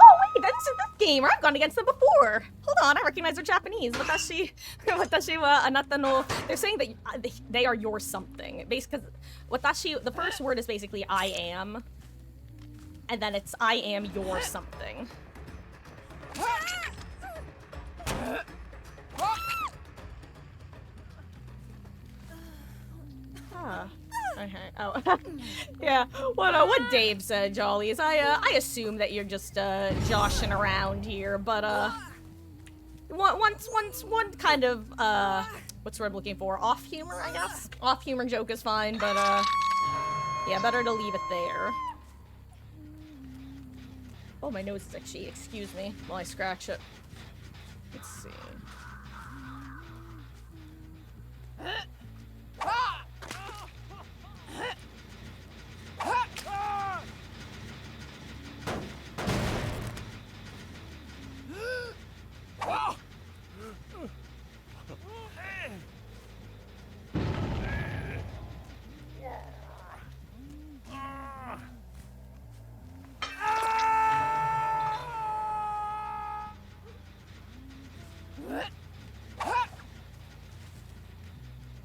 Oh, wait, this is this gamer. I've gone against them before. Hold on, I recognize they're Japanese. Watashi wa anata no. They're saying that they are your something. Because watashi, the first word is basically I am. And then it's I am your something. Huh. Okay. Oh. Yeah. What Dave said, Jolly, is I assume that you're just joshing around here, but one kind of what's the word I'm looking for? Off humor, I guess. Off humor joke is fine, but yeah, better to leave it there. Oh, my nose is itchy. Excuse me while I scratch it. Let's see.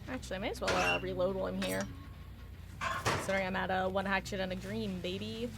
Actually, I may as well reload while I'm here. Considering I'm at one hatchet and a dream, baby.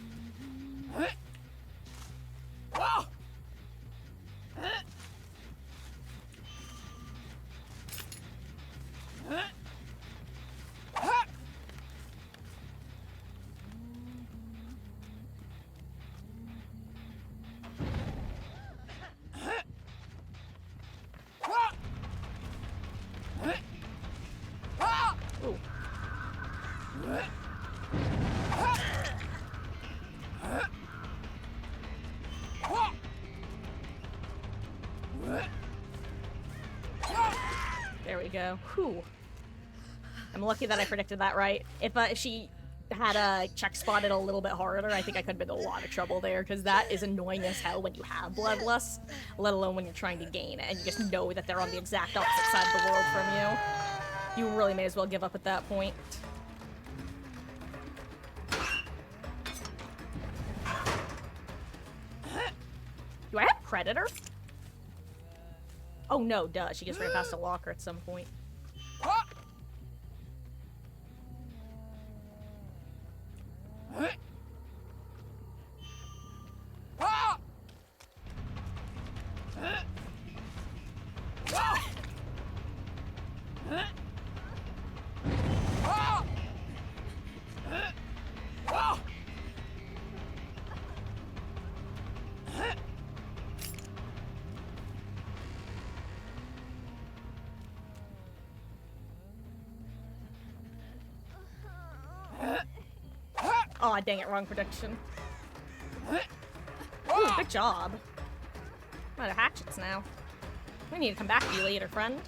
There we go. Whew. I'm lucky that I predicted that right. If she had check spotted a little bit harder, I think I could have been in a lot of trouble there, because that is annoying as hell when you have Bloodlust, let alone when you're trying to gain it, and you just know that they're on the exact opposite side of the world from you. You really may as well give up at that point. Do I have Predator? Oh no, duh. She just ran past a locker at some point. Aw, dang it, wrong prediction. Ooh, good job. I'm out of hatchets now. We need to come back to you later, friend.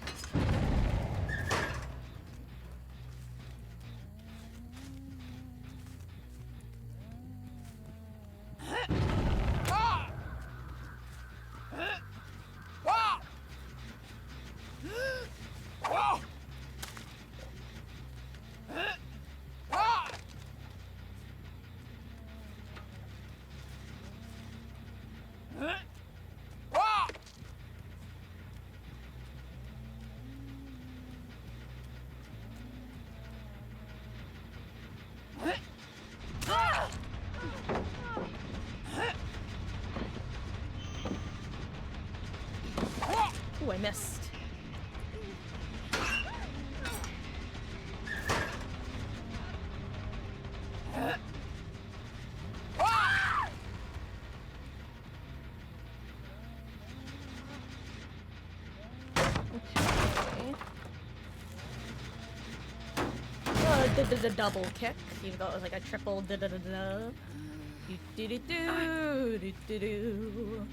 Ooh, I missed. The double kick, even though it was like a triple da da da da. Do do do do do do do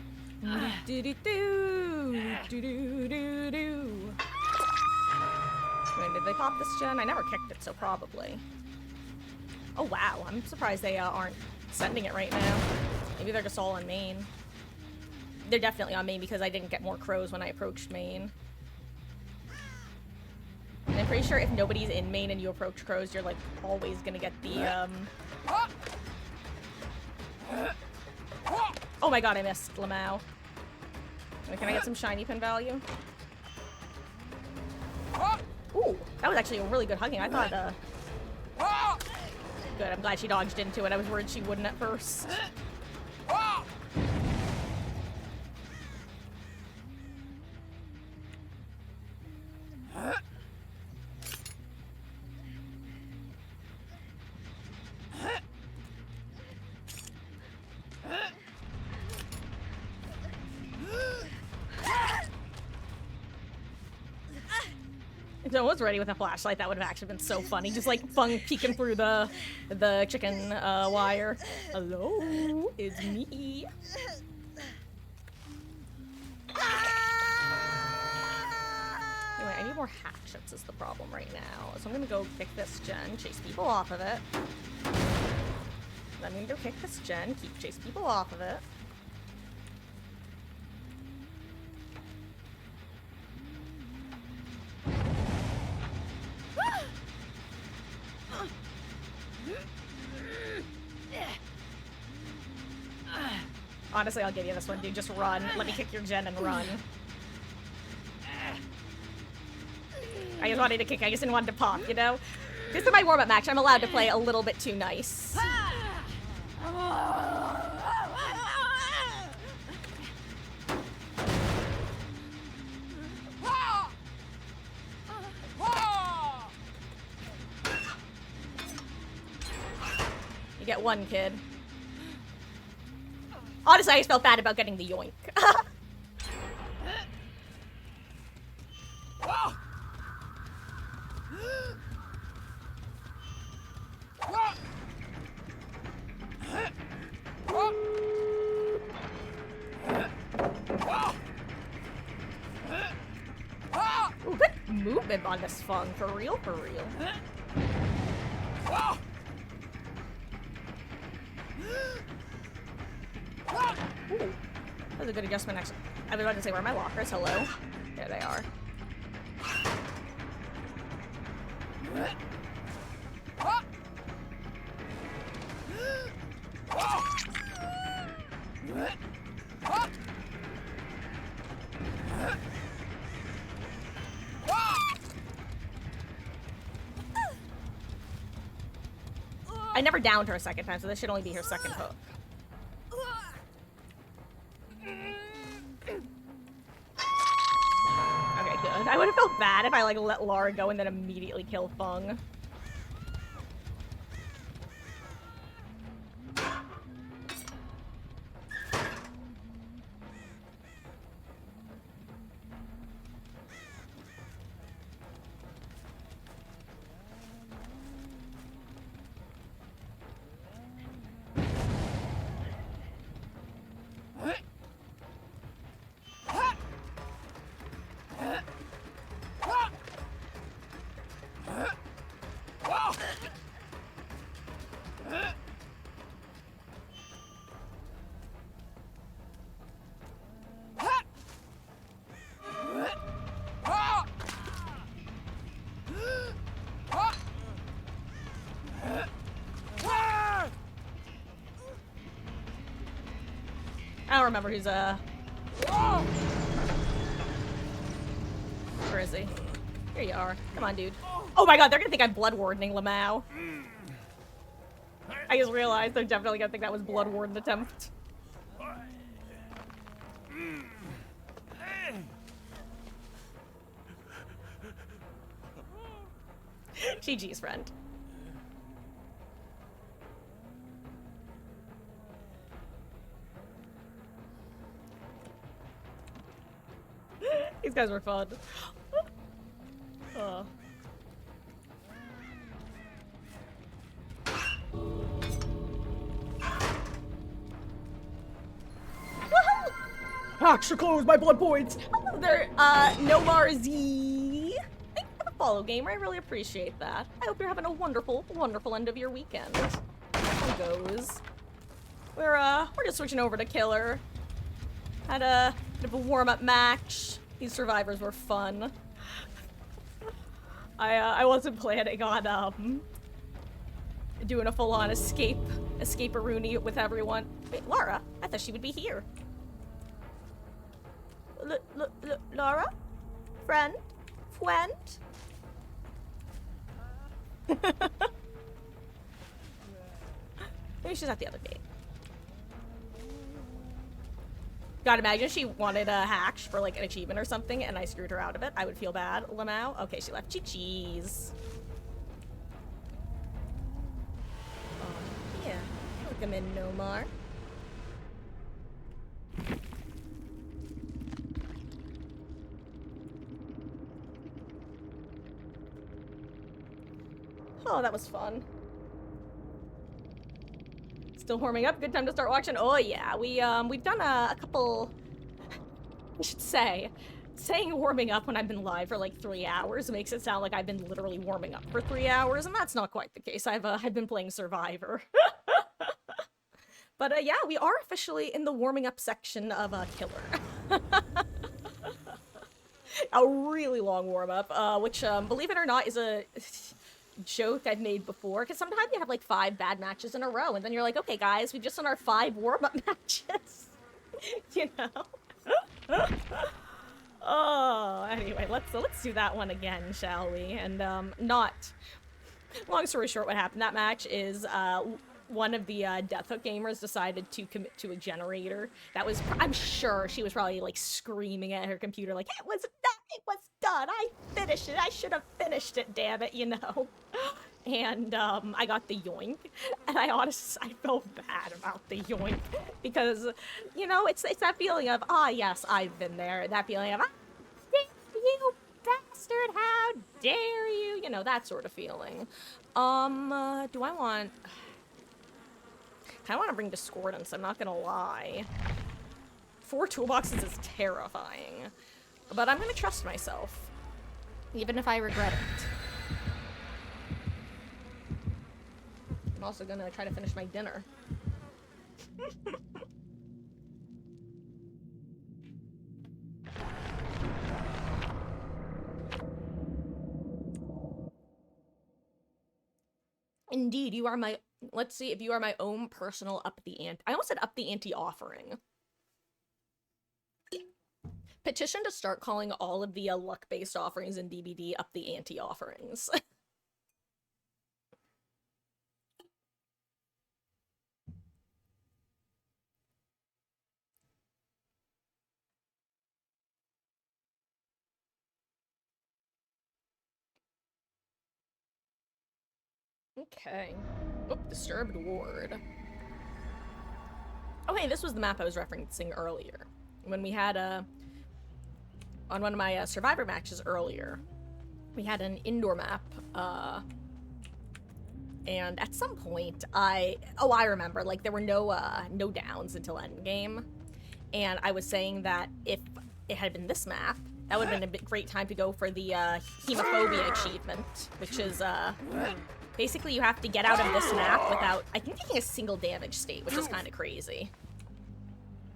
do do do do do. Wait, did they pop this gen? I never kicked it, so probably. Oh wow, I'm surprised they aren't sending it right now. Maybe they're just all on main. They're definitely on main because I didn't get more crows when I approached main. And I'm pretty sure if nobody's in main and you approach crows, you're like always gonna get the Oh my god, I missed Lamau. Wait, can I get some shiny pin value? Ooh, that was actually a really good hugging. I thought good, I'm glad she dodged into it. I was worried she wouldn't at first. If no one was ready with a flashlight, that would have actually been so funny. Just like Fung peeking through the chicken wire. Hello, it's me. Anyway, I need more hatchets is the problem right now. So I'm gonna go kick this gen, chase people off of it. Then I'm gonna go kick this gen, chase people off of it. Honestly, I'll give you this one, dude. Just run. Let me kick your gen and run. I just wanted to kick. I just didn't want it to pop, you know? This is my warm-up match. I'm allowed to play a little bit too nice. You get one, kid. Honestly, I just felt bad about getting the yoink. Ooh, good movement on this Fung, for real, for real. Ooh, that was a good adjustment, actually. I was about to say, where are my lockers? Hello? There they are. I never downed her a second time, so this should only be her second hook. Okay, good. I would have felt bad if I like let Lara go and then immediately kill Fung. I don't remember who's, Where is he? Here you are. Come on, dude. Oh my god, they're gonna think I'm blood wardening Lamau. I just realized they're definitely gonna think that was blood warden attempt. GG's, friend. These guys were fun. Oh. Action close, my blood points! Hello there, Nomar Z. Thank you for the follow, gamer. I really appreciate that. I hope you're having a wonderful, wonderful end of your weekend. How it goes. We're just switching over to Killer. Had a bit of a warm-up match. These survivors were fun. I wasn't planning on, doing a full-on escape-a-rooney with everyone. Wait, Laura? I thought she would be here. Laura? Friend? Maybe she's at the other gate. God, imagine she wanted a hack for like an achievement or something and I screwed her out of it. I would feel bad. Lamau? Okay, she left. GG's. Oh, yeah. Welcome in, Nomar. Oh, that was fun. Still warming up. Good time to start watching. Oh yeah, we've done a couple. I should say, saying warming up when I've been live for like 3 hours makes it sound like I've been literally warming up for 3 hours, and that's not quite the case. I've been playing Survivor. But yeah, we are officially in the warming up section of Killer. A really long warm up, which believe it or not is a joke I've made before, because sometimes you have like 5 bad matches in a row, and then you're like, okay guys, we've just done our 5 warm-up matches. You know? Oh, anyway, let's do that one again, shall we? And long story short, what happened that match is one of the Death Hook gamers decided to commit to a generator. That was, I'm sure she was probably like screaming at her computer like, it was done, I finished it, I should have finished it, damn it, you know? And I got the yoink, and I felt bad about the yoink, because, you know, it's that feeling of, ah, yes, I've been there, that feeling of, ah, you bastard, how dare you, you know, that sort of feeling. Do I want... I want to bring Discordance, I'm not gonna lie. 4 toolboxes is terrifying. But I'm gonna trust myself. Even if I regret it. I'm also gonna try to finish my dinner. Indeed, you are my... Let's see if you are my own personal up the ante. I almost said up the ante offering. Petition to start calling all of the luck-based offerings in DBD up the ante offerings. Okay. Oh, Disturbed Ward. Oh, hey, this was the map I was referencing earlier. When we had on one of my Survivor matches earlier, we had an indoor map, and at some point I remember, like, there were no downs until endgame, and I was saying that if it had been this map, that would have been a great time to go for the Hemophobia achievement, which is basically you have to get out of this map without, I think, taking a single damage state, which is kind of crazy.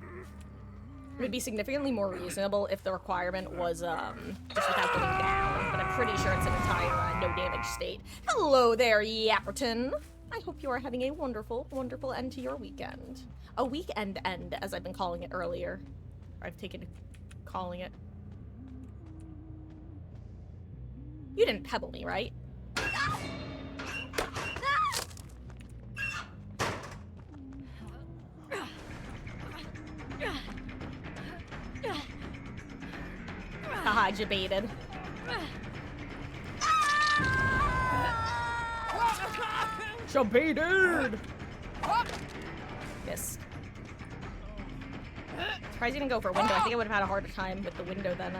It would be significantly more reasonable if the requirement was just without going down, but I'm pretty sure it's an entire no damage state. Hello there, Yapperton. I hope you are having a wonderful, wonderful end to your weekend. A weekend end, as I've been calling it earlier. I've taken to calling it. You didn't pebble me, right? Haha, debated. Debated! Missed. Surprised you didn't go for a window. I think I would have had a harder time with the window than,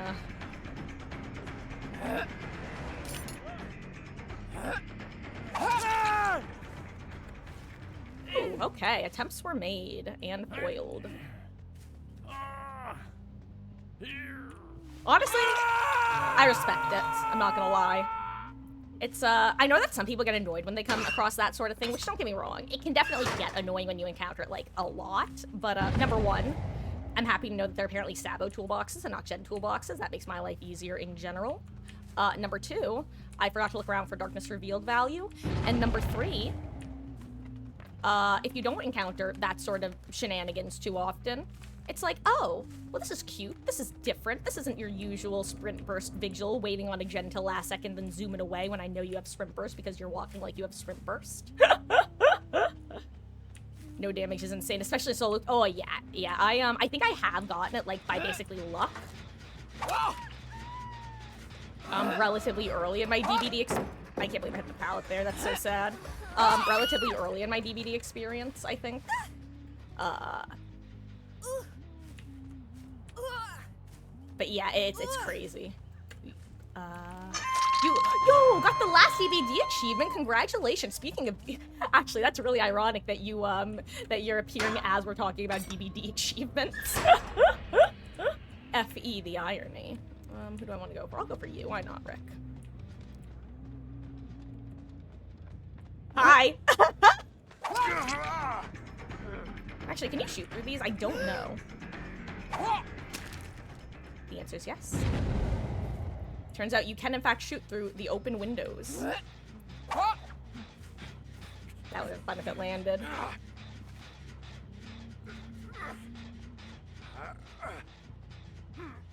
Ooh, okay, attempts were made and foiled. Honestly, I respect it. I'm not gonna lie. It's, I know that some people get annoyed when they come across that sort of thing, which don't get me wrong. It can definitely get annoying when you encounter it, like, a lot. But, number one, I'm happy to know that they're apparently Sabo toolboxes and not Gen toolboxes. That makes my life easier in general. Number two, I forgot to look around for Darkness Revealed value. And number three, if you don't encounter that sort of shenanigans too often, it's like, oh, well, this is cute. This is different. This isn't your usual sprint burst vigil, waiting on a gen till last second, then zooming away when I know you have sprint burst because you're walking like you have sprint burst. No damage is insane, especially solo. Oh, yeah. I think I have gotten it, like, by basically luck. Relatively early in my DBD I can't believe I hit the pallet there. That's so sad. Relatively early in my DBD experience, I think. But yeah, it's crazy. Yo, got the last DBD achievement. Congratulations. Speaking of, actually, that's really ironic that you that you're appearing as we're talking about DBD achievements. FE, the irony. Who do I want to go for? I'll go for you. Why not, Rick? Hi. Actually, can you shoot through these? I don't know. The answer is yes. Turns out you can, in fact, shoot through the open windows. That would have been fun if it landed.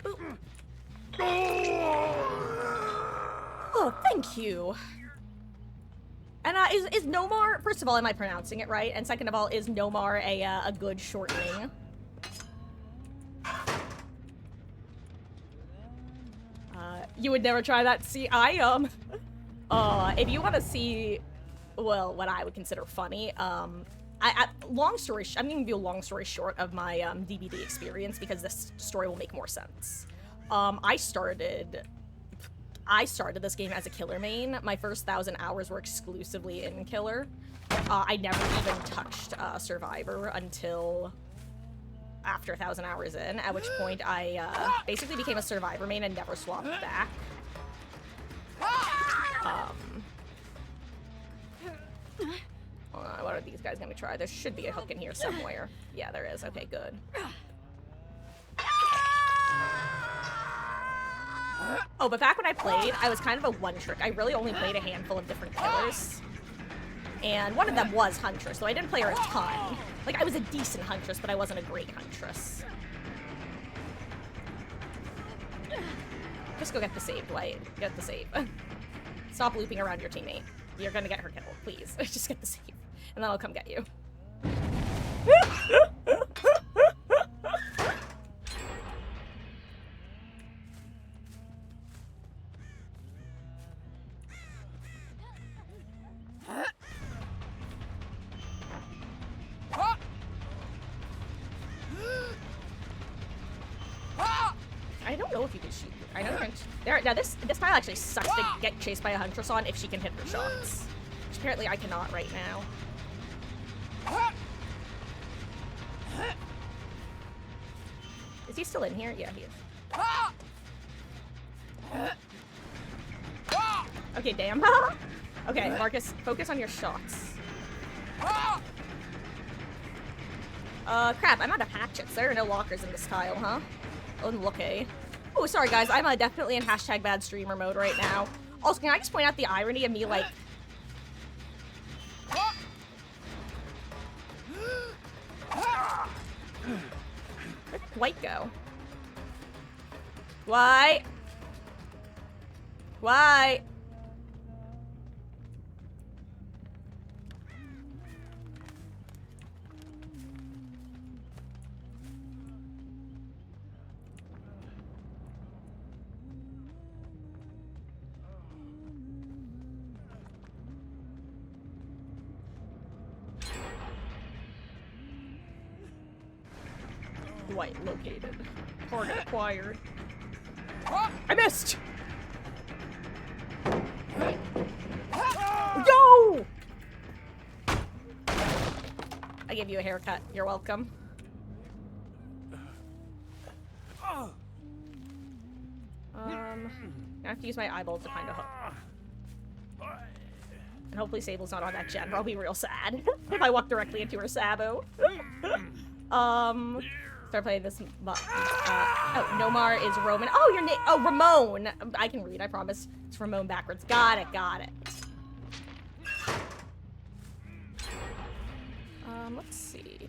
Ooh. Oh, thank you. And is Nomar, first of all, am I pronouncing it right? And second of all, is Nomar a good shortening? You would never try that. See, if you want to see, well, what I would consider funny, long story, I'm going to give you a long story short of my DBD experience because this story will make more sense. I started this game as a killer main. My first 1,000 hours were exclusively in killer. I never even touched Survivor until after 1,000 hours in, at which point I basically became a Survivor main and never swapped back. What are these guys gonna try? There should be a hook in here somewhere. Yeah, there is. Okay, good. Oh, but back when I played, I was kind of a one-trick. I really only played a handful of different killers. And one of them was Huntress, so I didn't play her a ton. Like, I was a decent Huntress, but I wasn't a great Huntress. Just go get the save, Dwight. Get the save. Stop looping around your teammate. You're gonna get her killed, please. Just get the save, and then I'll come get you. I don't know if you can shoot. I know now this tile actually sucks to get chased by a Huntress on if she can hit her shots. Which apparently I cannot right now. Is he still in here? Yeah, he is. Okay, damn. Okay, Marcus, focus on your shots. Crap, I'm out of hatchets. There are no lockers in this tile, huh? Unlucky. Oh, sorry guys, I'm definitely in hashtag bad streamer mode right now. Also, can I just point out the irony of me, like... White go? Why? Why? White located. Target acquired. I missed! Yo! I gave you a haircut. You're welcome. I have to use my eyeballs to find a hook. And hopefully Sable's not on that gen, or I'll be real sad if I walk directly into her Sabo. Start playing this. Oh, Nomar is Roman. Oh, your name. Oh, Ramon. I can read. I promise. It's Ramon backwards. Got it. Got it. Let's see.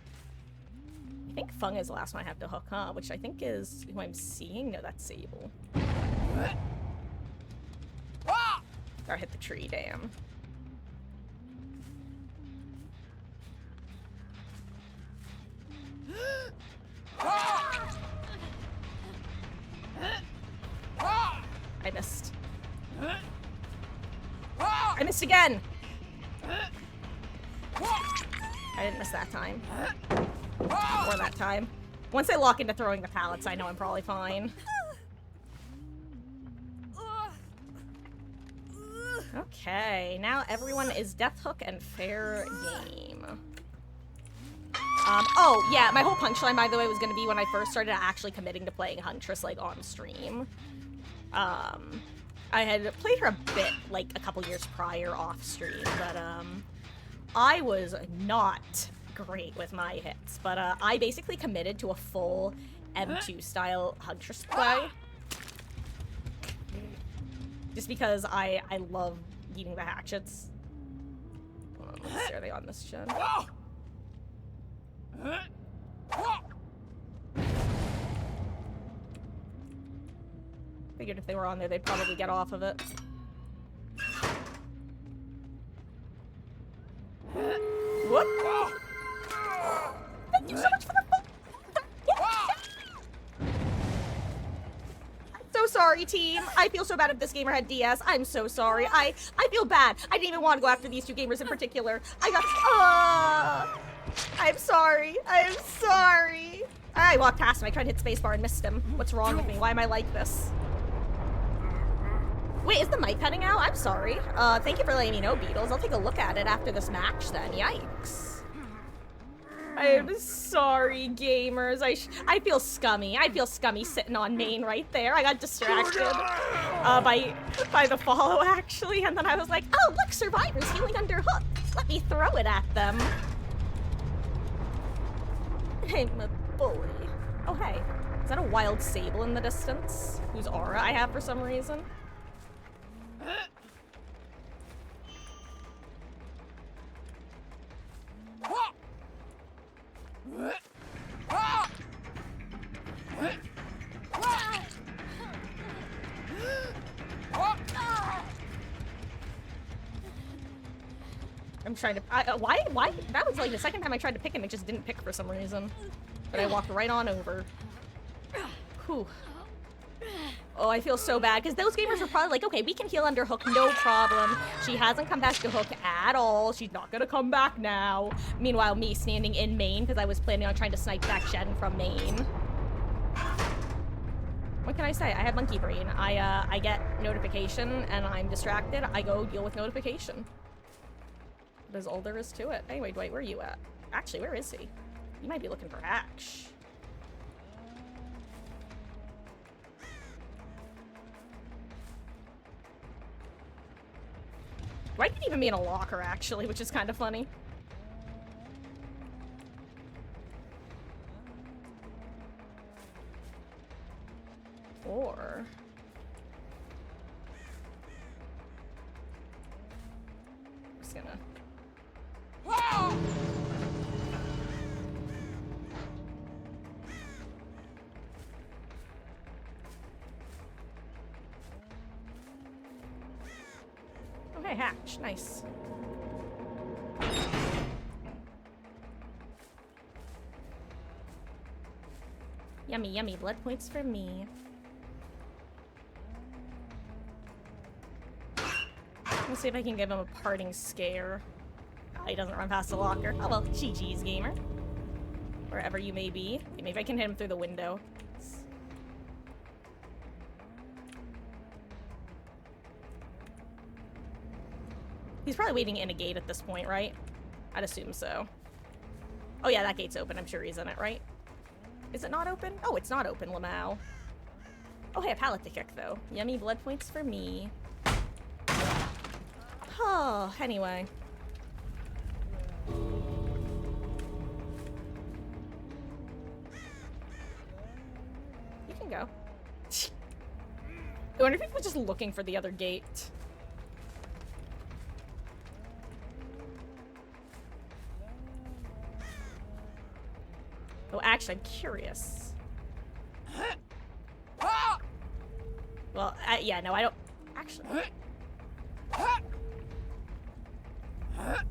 I think Fung is the last one I have to hook, huh? Which I think is who I'm seeing. No, that's Sable. Or hit the tree. Damn. I missed. I missed again! I didn't miss that time. Or that time. Once I lock into throwing the pallets, I know I'm probably fine. Okay, now everyone is Death Hook and fair game. Oh, yeah, my whole punchline, by the way, was going to be when I first started actually committing to playing Huntress, like, on stream. I had played her a bit, like, a couple years prior off stream, but, I was not great with my hits. But, I basically committed to a full M2 style Huntress play. Just because I love eating the hatchets. Let's see, are they on this gen? Figured if they were on there, they'd probably get off of it. Whoop! Thank you so much for the phone! I'm so sorry, team. I feel so bad if this gamer had DS. I'm so sorry. I feel bad. I didn't even want to go after these two gamers in particular. I got... I'm sorry. I'm sorry. I walked past him. I tried to hit spacebar and missed him. What's wrong with me? Why am I like this? Wait, is the mic cutting out? I'm sorry. Thank you for letting me know, Beatles. I'll take a look at it after this match then. Yikes. I'm sorry, gamers. I feel scummy. I feel scummy sitting on main right there. I got distracted by the follow, actually. And then I was like, oh, look, survivors healing under hook. Let me throw it at them. I'm a bully. Oh, hey. Is that a wild Sable in the distance? Whose aura I have for some reason? I'm trying to... why? That was like the second time I tried to pick him, it just didn't pick for some reason. But I walked right on over. Whew. Oh, I feel so bad, because those gamers were probably like, okay, we can heal under hook, no problem. She hasn't come back to hook at all. She's not gonna come back now. Meanwhile, me standing in main, because I was planning on trying to snipe back Shen from main. What can I say? I have monkey brain. I get notification, and I'm distracted. I go deal with notification. That's all there is to it. Anyway, Dwight, where are you at? Actually, where is he? You might be looking for Ash. Dwight could even be in a locker, actually, which is kind of funny. Or... I'm just gonna... Hey, hatch. Nice. Yummy, yummy. Blood points for me. Let's see if I can give him a parting scare. Oh, he doesn't run past the locker. Oh well, GG's, gamer. Wherever you may be. Maybe I can hit him through the window. He's probably waiting in a gate at this point, right? I'd assume so. Oh yeah, that gate's open. I'm sure he's in it, right? Is it not open? Oh, it's not open, Lamau. Oh, hey, a pallet to kick, though. Yummy blood points for me. Oh, anyway. You can go. I wonder if he was just looking for the other gate. Oh, actually, I'm curious. Well, yeah, no, I don't... Actually... I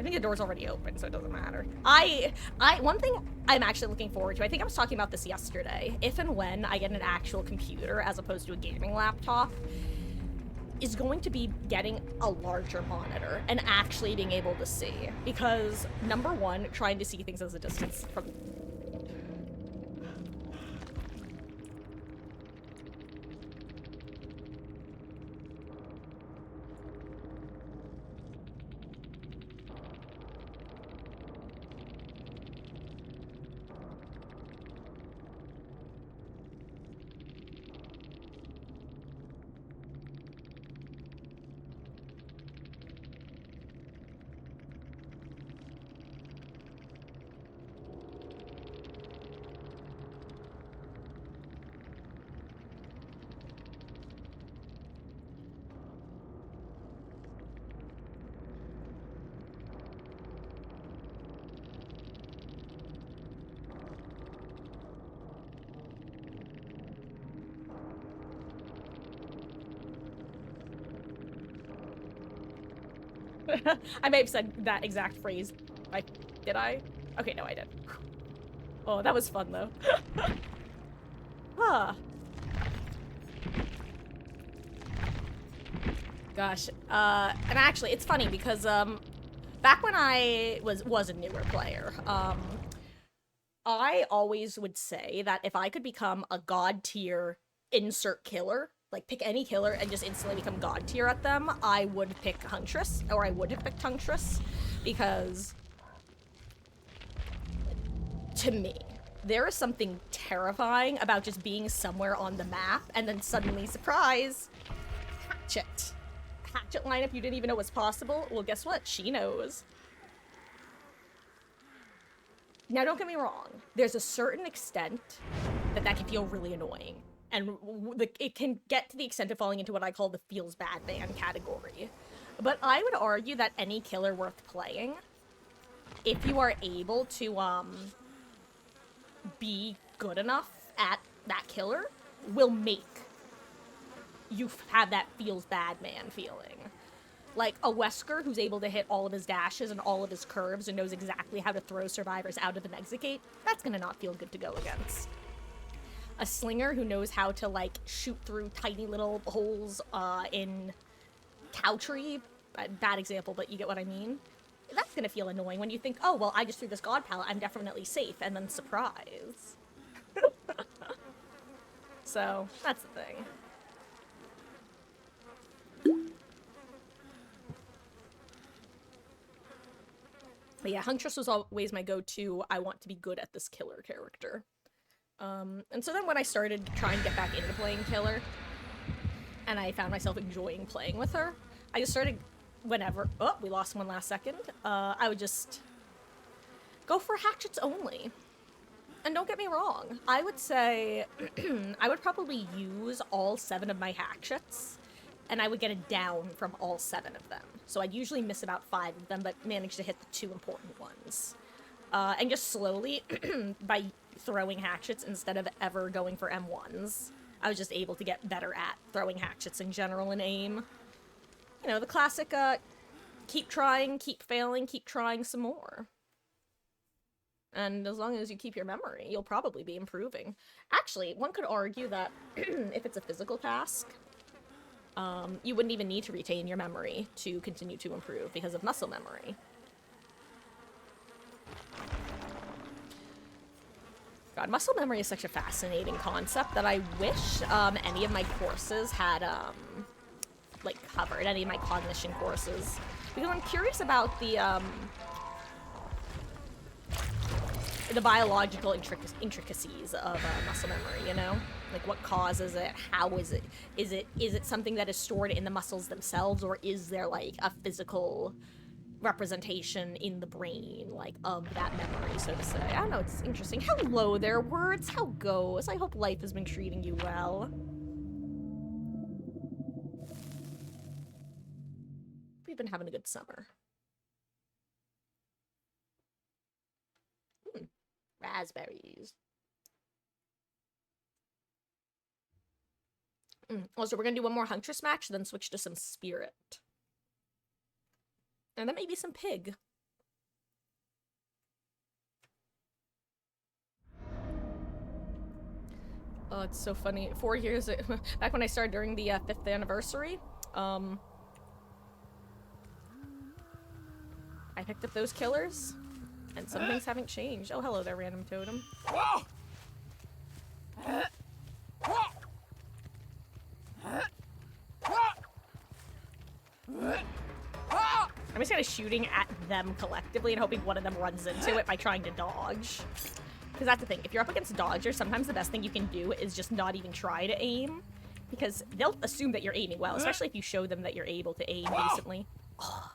think the door's already open, so it doesn't matter. One thing I'm actually looking forward to, I think I was talking about this yesterday, if and when I get an actual computer as opposed to a gaming laptop, is going to be getting a larger monitor and actually being able to see. Because, number one, trying to see things as a distance from... I may have said that exact phrase. Did I? Okay, no, I did. Oh, that was fun, though. Huh. Gosh. And actually, it's funny because, back when I was a newer player, I always would say that if I could become a god tier insert killer, like pick any killer and just instantly become god tier at them, I would pick Huntress, or I would have picked Huntress, because to me, there is something terrifying about just being somewhere on the map and then suddenly, surprise, Hatchet. Hatchet lineup you didn't even know was possible? Well, guess what? She knows. Now, don't get me wrong. There's a certain extent that can feel really annoying. And it can get to the extent of falling into what I call the feels bad man category. But I would argue that any killer worth playing, if you are able to, be good enough at that killer, will make you have that feels bad man feeling. Like, a Wesker who's able to hit all of his dashes and all of his curves and knows exactly how to throw survivors out of an exit gate, that's gonna not feel good to go against. A Slinger who knows how to, like, shoot through tiny little holes, in Cowtree, bad example, but you get what I mean? That's gonna feel annoying when you think, oh, well, I just threw this God Pallet, I'm definitely safe, and then surprise. So, that's the thing. But yeah, Huntress was always my go-to, I want to be good at this killer character. And so then when I started trying to get back into playing killer, and I found myself enjoying playing with her, I just started, whenever, oh, we lost one last second, I would just go for hatchets only. And don't get me wrong, I would say, I would probably use all 7 of my hatchets, and I would get a down from all 7 of them. So I'd usually miss about 5 of them, but manage to hit the 2 important ones. And just slowly, by throwing hatchets instead of ever going for M1s, I was just able to get better at throwing hatchets in general and aim. You know, the classic, keep trying, keep failing, keep trying some more. And as long as you keep your memory, you'll probably be improving. Actually, one could argue that if it's a physical task, you wouldn't even need to retain your memory to continue to improve because of muscle memory. God, muscle memory is such a fascinating concept that I wish any of my courses had, like, covered, any of my cognition courses. Because I'm curious about the biological intricacies of muscle memory, you know? Like, what causes it? How is it? Is it something that is stored in the muscles themselves, or is there, like, a physical representation in the brain, like, of that memory, so to say? I don't know, it's interesting. Hello there, words. How goes? I hope life has been treating you well. We've been having a good summer. Raspberries. Also, we're gonna do one more Huntress match, then switch to some Spirit. And then maybe some Pig. Oh, it's so funny. 4 years, back when I started during the 5th anniversary, I picked up those killers, and some things haven't changed. Oh, hello there, random totem. I'm just kind of shooting at them collectively and hoping one of them runs into it by trying to dodge. Because that's the thing, if you're up against dodgers, sometimes the best thing you can do is just not even try to aim. Because they'll assume that you're aiming well, especially if you show them that you're able to aim decently. Oh.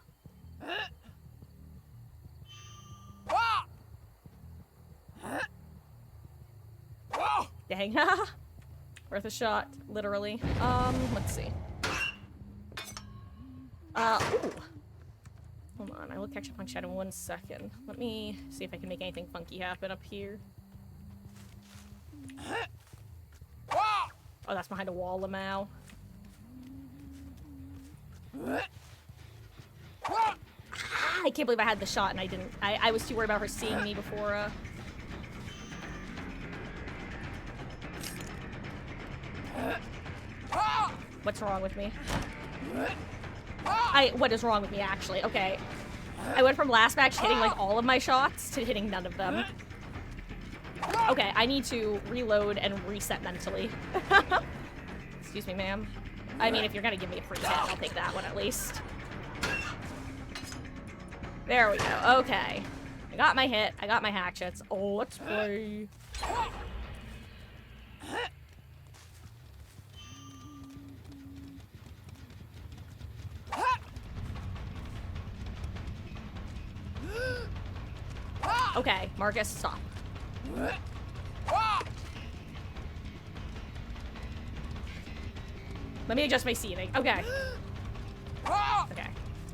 Dang. Worth a shot, literally. Let's see. Ooh. Hold on, I will catch up on chat in 1 second. Let me see if I can make anything funky happen up here. Oh, that's behind a wall, Lamau. I can't believe I had the shot and I didn't. I was too worried about her seeing me before, What's wrong with me? What is wrong with me, actually? Okay. I went from last match hitting, like, all of my shots to hitting none of them. Okay, I need to reload and reset mentally. Excuse me, ma'am. I mean, if you're gonna give me a free hit, I'll take that one at least. There we go. Okay. I got my hit. I got my hatchets. Oh, let's play. Okay, Marcus, stop. Let me adjust my seating. Okay. Okay.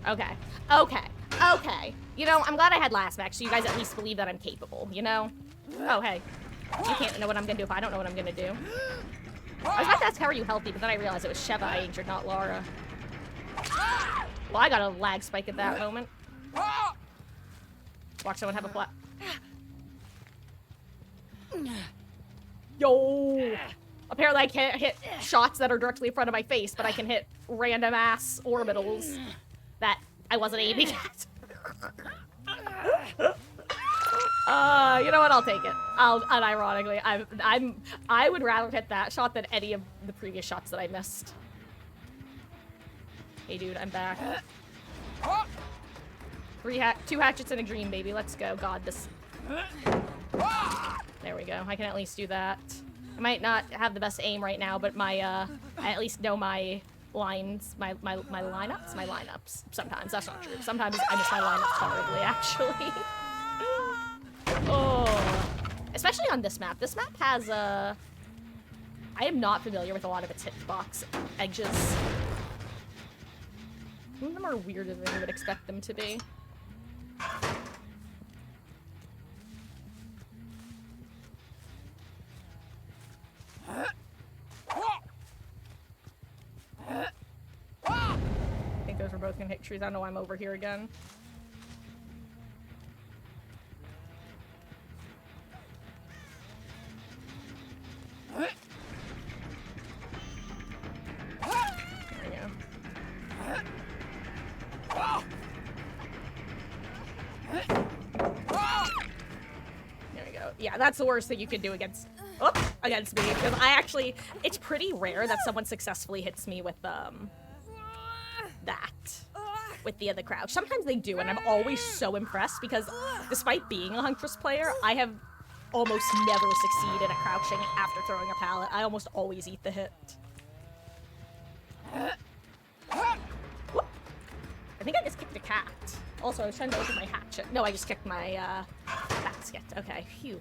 Okay. Okay. Okay. You know, I'm glad I had last match, so you guys at least believe that I'm capable, you know? Oh, hey. You can't know what I'm gonna do if I don't know what I'm gonna do. I was about to ask how are you healthy, but then I realized it was Sheva I injured, not Lara. Well, I got a lag spike at that moment. Watch someone have a flat. Yo! Apparently I can't hit shots that are directly in front of my face, but I can hit random ass orbitals that I wasn't aiming at. You know what? I'll take it. Unironically, I would rather hit that shot than any of the previous shots that I missed. Hey, dude, I'm back. 2 hatchets and a dream, baby. Let's go. God, this. There we go. I can at least do that. I might not have the best aim right now, but my I at least know my lines, my lineups. Sometimes that's not true. Sometimes I miss my lineups horribly, actually. Oh, especially on this map. This map has I am not familiar with a lot of its hitbox edges. Some of them are weirder than you would expect them to be. both gonna hit trees. I don't know why I'm over here again. There we go. There we go. Yeah, that's the worst thing you could do against me, because I actually, it's pretty rare that someone successfully hits me with with the crouch. Sometimes they do, and I'm always so impressed because despite being a Huntress player, I have almost never succeeded at crouching after throwing a pallet. I almost always eat the hit. Whoop. I think I just kicked a cat. Also, I was trying to open my hatchet. No, I just kicked my basket. Okay, phew.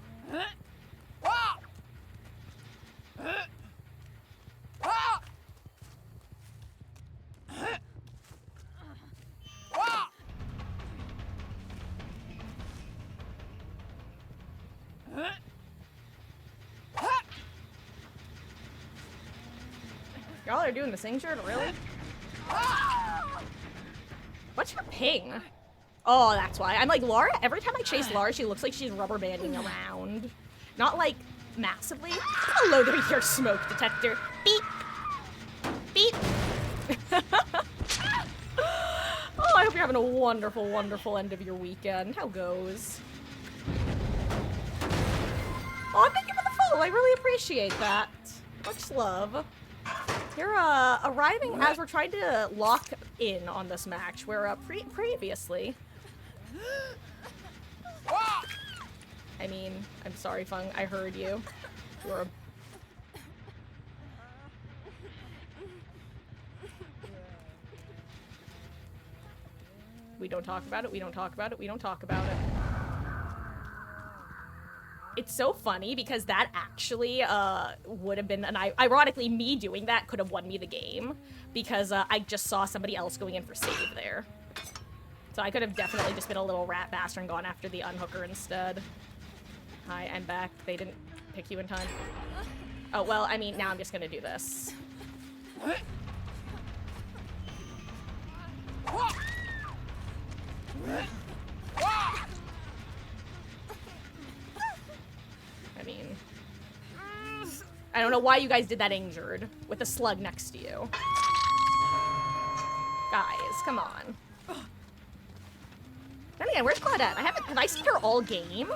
Y'all are doing this injured, really? What's your ping? Oh, that's why. I'm like, Lara, every time I chase Lara, she looks like she's rubber banding around. Not like massively. Hello there, your smoke detector. Beep. Beep. Oh, I hope you're having a wonderful, wonderful end of your weekend. How goes? Oh, thank you for the follow. I really appreciate that. Much love. You're arriving as we're trying to lock in on this match, where previously... I mean, I'm sorry, Fung, I heard you. You're a... We don't talk about it, we don't talk about it, we don't talk about it. It's so funny because that actually would have been, ironically, me doing that could have won me the game because I just saw somebody else going in for save there. So I could have definitely just been a little rat bastard and gone after the unhooker instead. Hi, I'm back. They didn't pick you in time. Oh, well, I mean, now I'm just gonna do this. I mean, I don't know why you guys did that injured with a slug next to you. Guys, come on. Then again, where's Claudette? Have I seen her all game?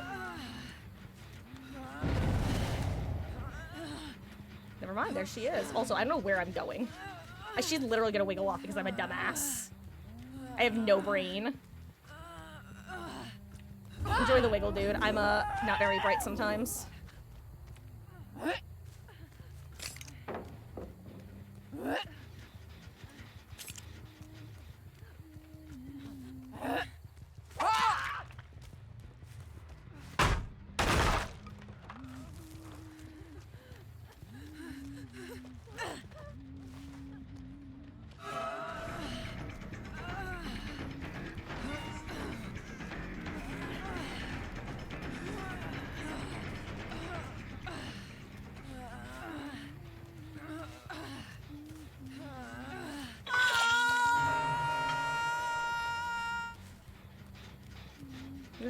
Never mind, there she is. Also, I don't know where I'm going. She's literally gonna wiggle off because I'm a dumbass. I have no brain. Enjoy the wiggle, dude. I'm not very bright sometimes.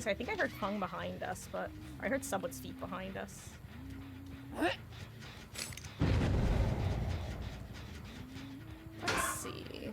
I think I heard Fung behind us, but I heard someone's feet behind us. Let's see.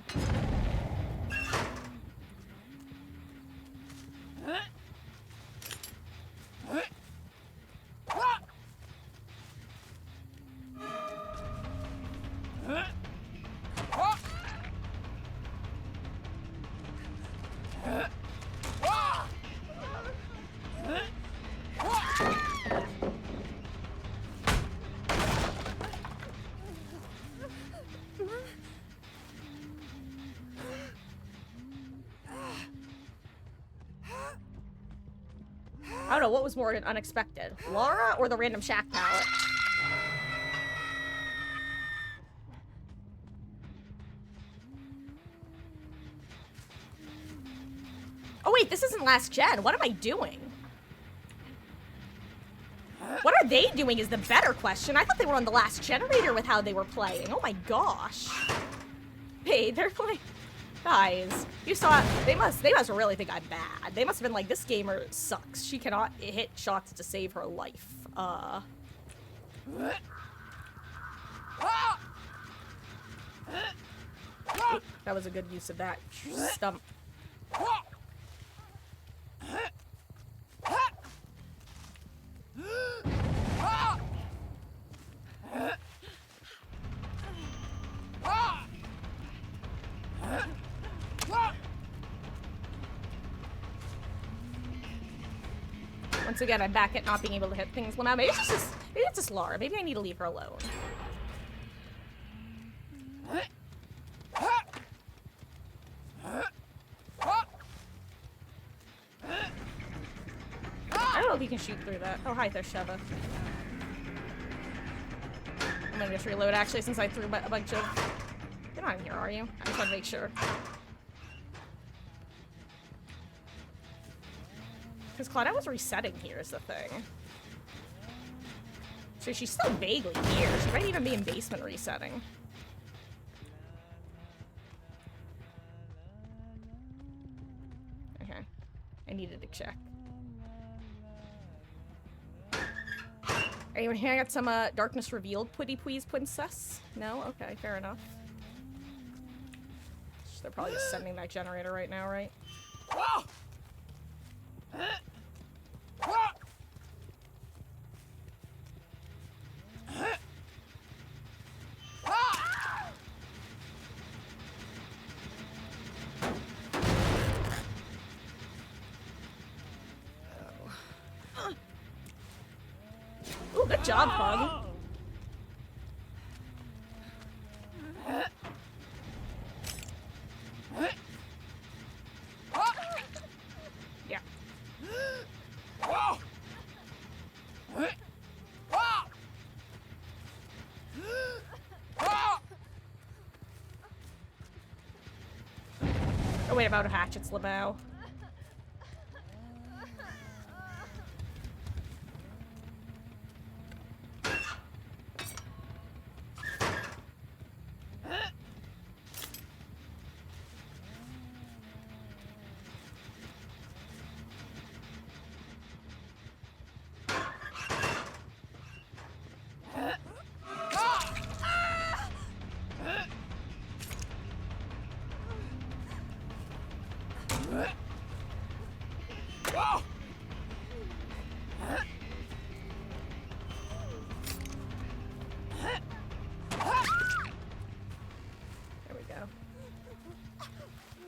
I don't know, what was more unexpected? Lara or the random shack pallet? Oh wait, this isn't last gen. What am I doing? What are they doing is the better question. I thought they were on the last generator with how they were playing. Oh my gosh. Hey, they're playing... Guys, you saw they must really think I'm bad. They must have been like, this gamer sucks. She cannot hit shots to save her life. That was a good use of that stump. Once again, I'm back at not being able to hit things. Well, now maybe it's just Lara. Maybe I need to leave her alone. I don't know if you can shoot through that. Oh, hi there, Sheva. I'm gonna just reload, actually, since I threw a bunch of... You're not in here, are you? I just want to make sure. Because Claudette was resetting here is the thing. So she's still vaguely here. She might even be in basement resetting. Okay. I needed to check. Anyone here got some Darkness Revealed putty please, princess? No? Okay, fair enough. They're probably just sending that generator right now, right? Ooh, good job, Pug. Yeah. Oh wait, about a hatchet's Labao.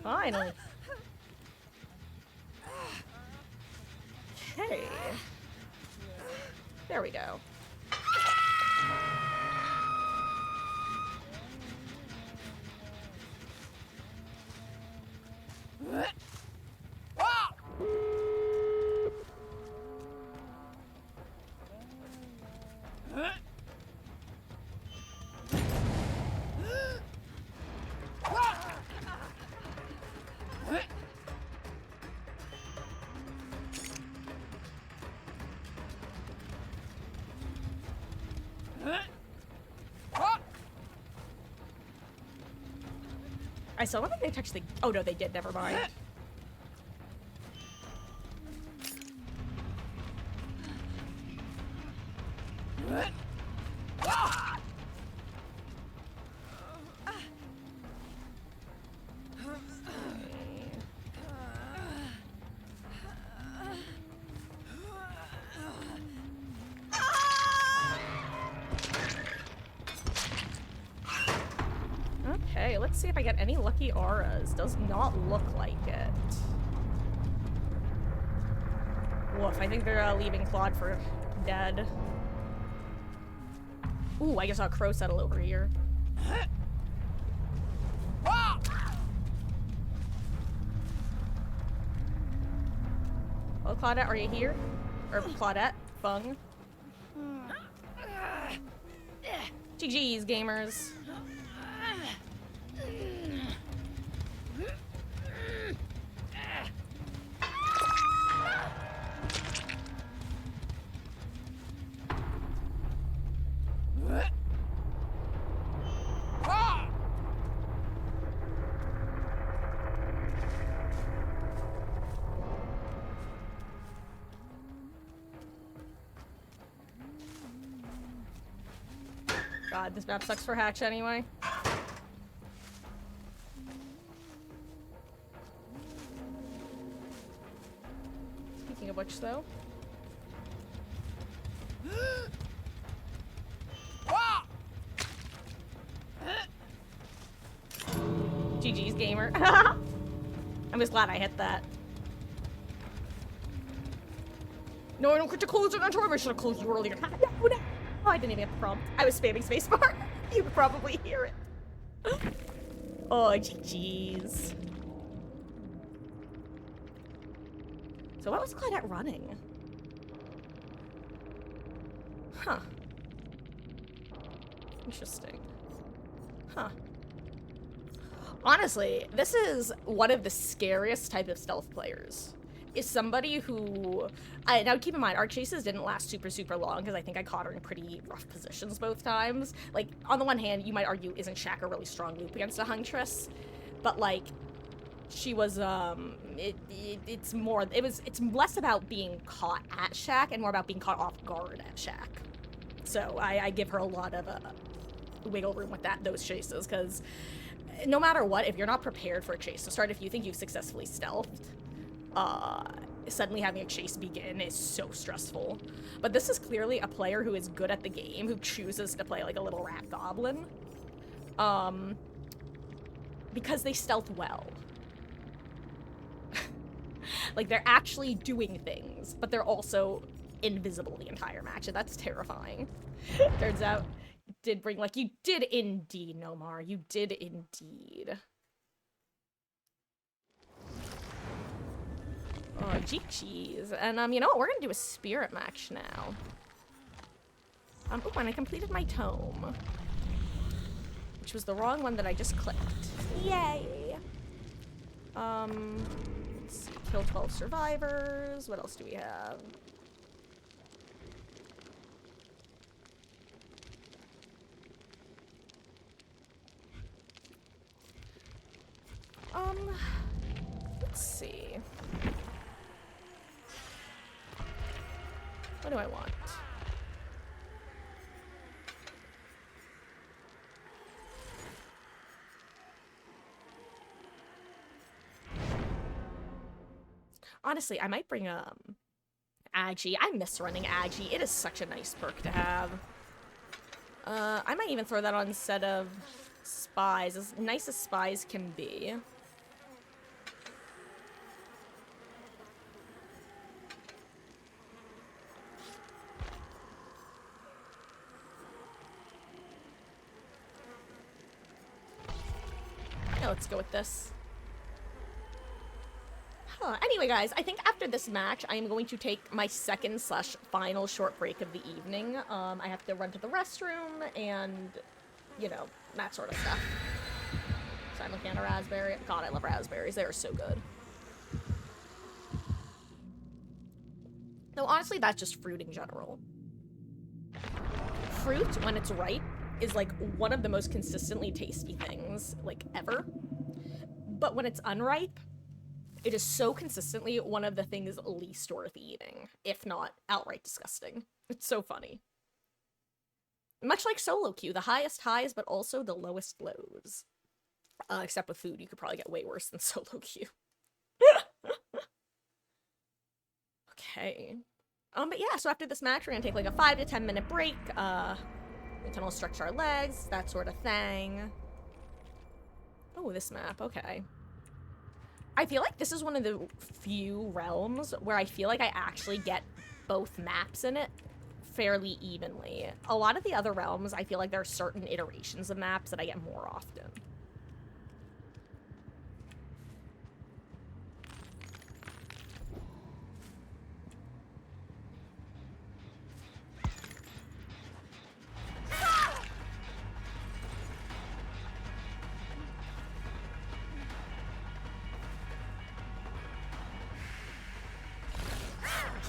Finally. Okay. There we go. I still don't think they touched the... Oh, no, they did. Never mind. Okay, let's see if I get any lucky auras. Does not look like it. Woof, I think they're leaving Claude for dead. Ooh, I just saw a crow settle over here. Well, Claudette, are you here? Or Claudette? Fung? GG's, gamers. God, this map sucks for Hatch anyway. Speaking of which, though. GG's gamer. I'm just glad I hit that. No, I don't get to close it on time. I should have closed you earlier. No, no. Oh, I didn't even get the prompt. I was spamming spacebar. You could probably hear it. Oh, GG's. So what was Claudette running? Huh. Interesting. Huh. Honestly, this is one of the scariest type of stealth players. Is somebody who... now keep in mind, our chases didn't last super long because I think I caught her in pretty rough positions both times. Like, on the one hand, you might argue, isn't Shaq a really strong loop against a Huntress? But, like, she was, it's less about being caught at Shaq and more about being caught off guard at Shaq. So I give her a lot of wiggle room with those chases, because no matter what, if you're not prepared for a chase to start, if you think you've successfully stealthed, suddenly having a chase begin is so stressful. But this is clearly a player who is good at the game, who chooses to play like a little rat goblin. Because they stealth well. Like, they're actually doing things, but they're also invisible the entire match, and that's terrifying. Turns out, did bring, like, you did indeed, Nomar. You did indeed. Oh, GG's. And, you know what? We're gonna do a spirit match now. Oh, and I completed my tome. Which was the wrong one that I just clicked. Yay! Let's see. Kill 12 survivors. What else do we have? Let's see. What do I want? Honestly, I might bring Agi. I miss running Agi. It is such a nice perk to have. I might even throw that on instead of Spies, as nice as Spies can be. Yeah, let's go with this. Anyway, guys, I think after this match, I am going to take my second/final short break of the evening. I have to run to the restroom and, you know, that sort of stuff. So I'm looking at a raspberry. God, I love raspberries. They are so good. No, honestly, that's just fruit in general. Fruit, when it's ripe, is, like, one of the most consistently tasty things, like, ever. But when it's unripe, it is so consistently one of the things least worth eating, if not outright disgusting. It's so funny. Much like solo queue, the highest highs, but also the lowest lows. Except with food, you could probably get way worse than solo queue. Okay. But yeah, so after this match, we're gonna take like a 5 to 10 minute break. We can all stretch our legs, that sort of thing. Oh, this map, okay. I feel like this is one of the few realms where I feel like I actually get both maps in it fairly evenly. A lot of the other realms, I feel like there are certain iterations of maps that I get more often.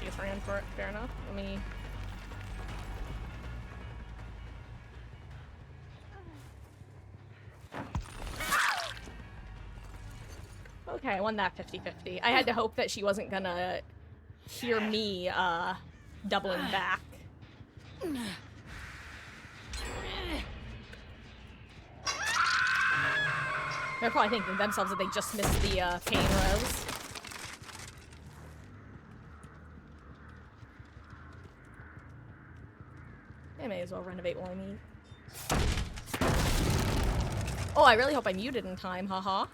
She just ran for it, fair enough. Let me... Okay, I won that 50-50. I had to hope that she wasn't gonna hear me, doubling back. They're probably thinking to themselves that they just missed the pain res. I may as well renovate while I eat. Oh, I really hope I muted in time, haha.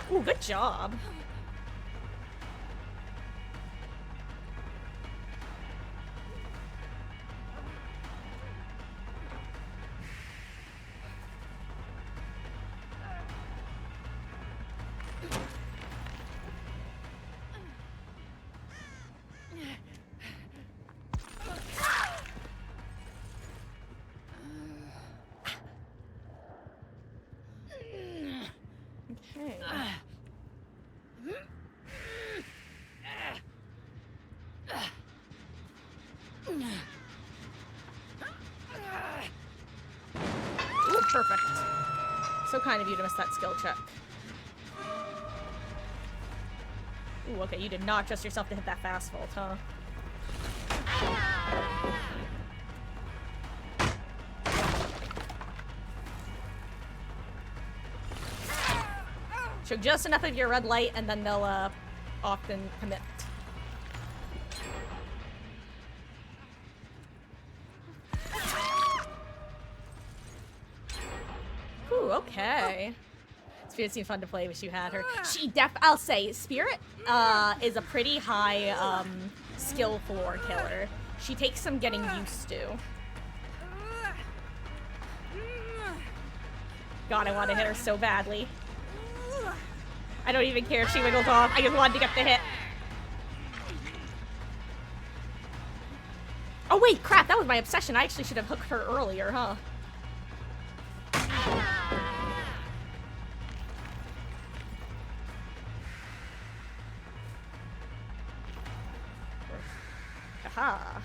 Ooh, good job. Okay. Ooh, perfect. So kind of you to miss that skill check. Ooh, okay, you did not trust yourself to hit that fast vault, huh? Show just enough of your red light, and then they'll, often commit. Ooh, okay. Spirit seemed fun to play, wish you had her. I'll say, Spirit, is a pretty high, skill floor killer. She takes some getting used to. God, I want to hit her so badly. I don't even care if she wiggles off. I just wanted to get the hit. Oh wait, crap, that was my obsession. I actually should have hooked her earlier, huh? Aha.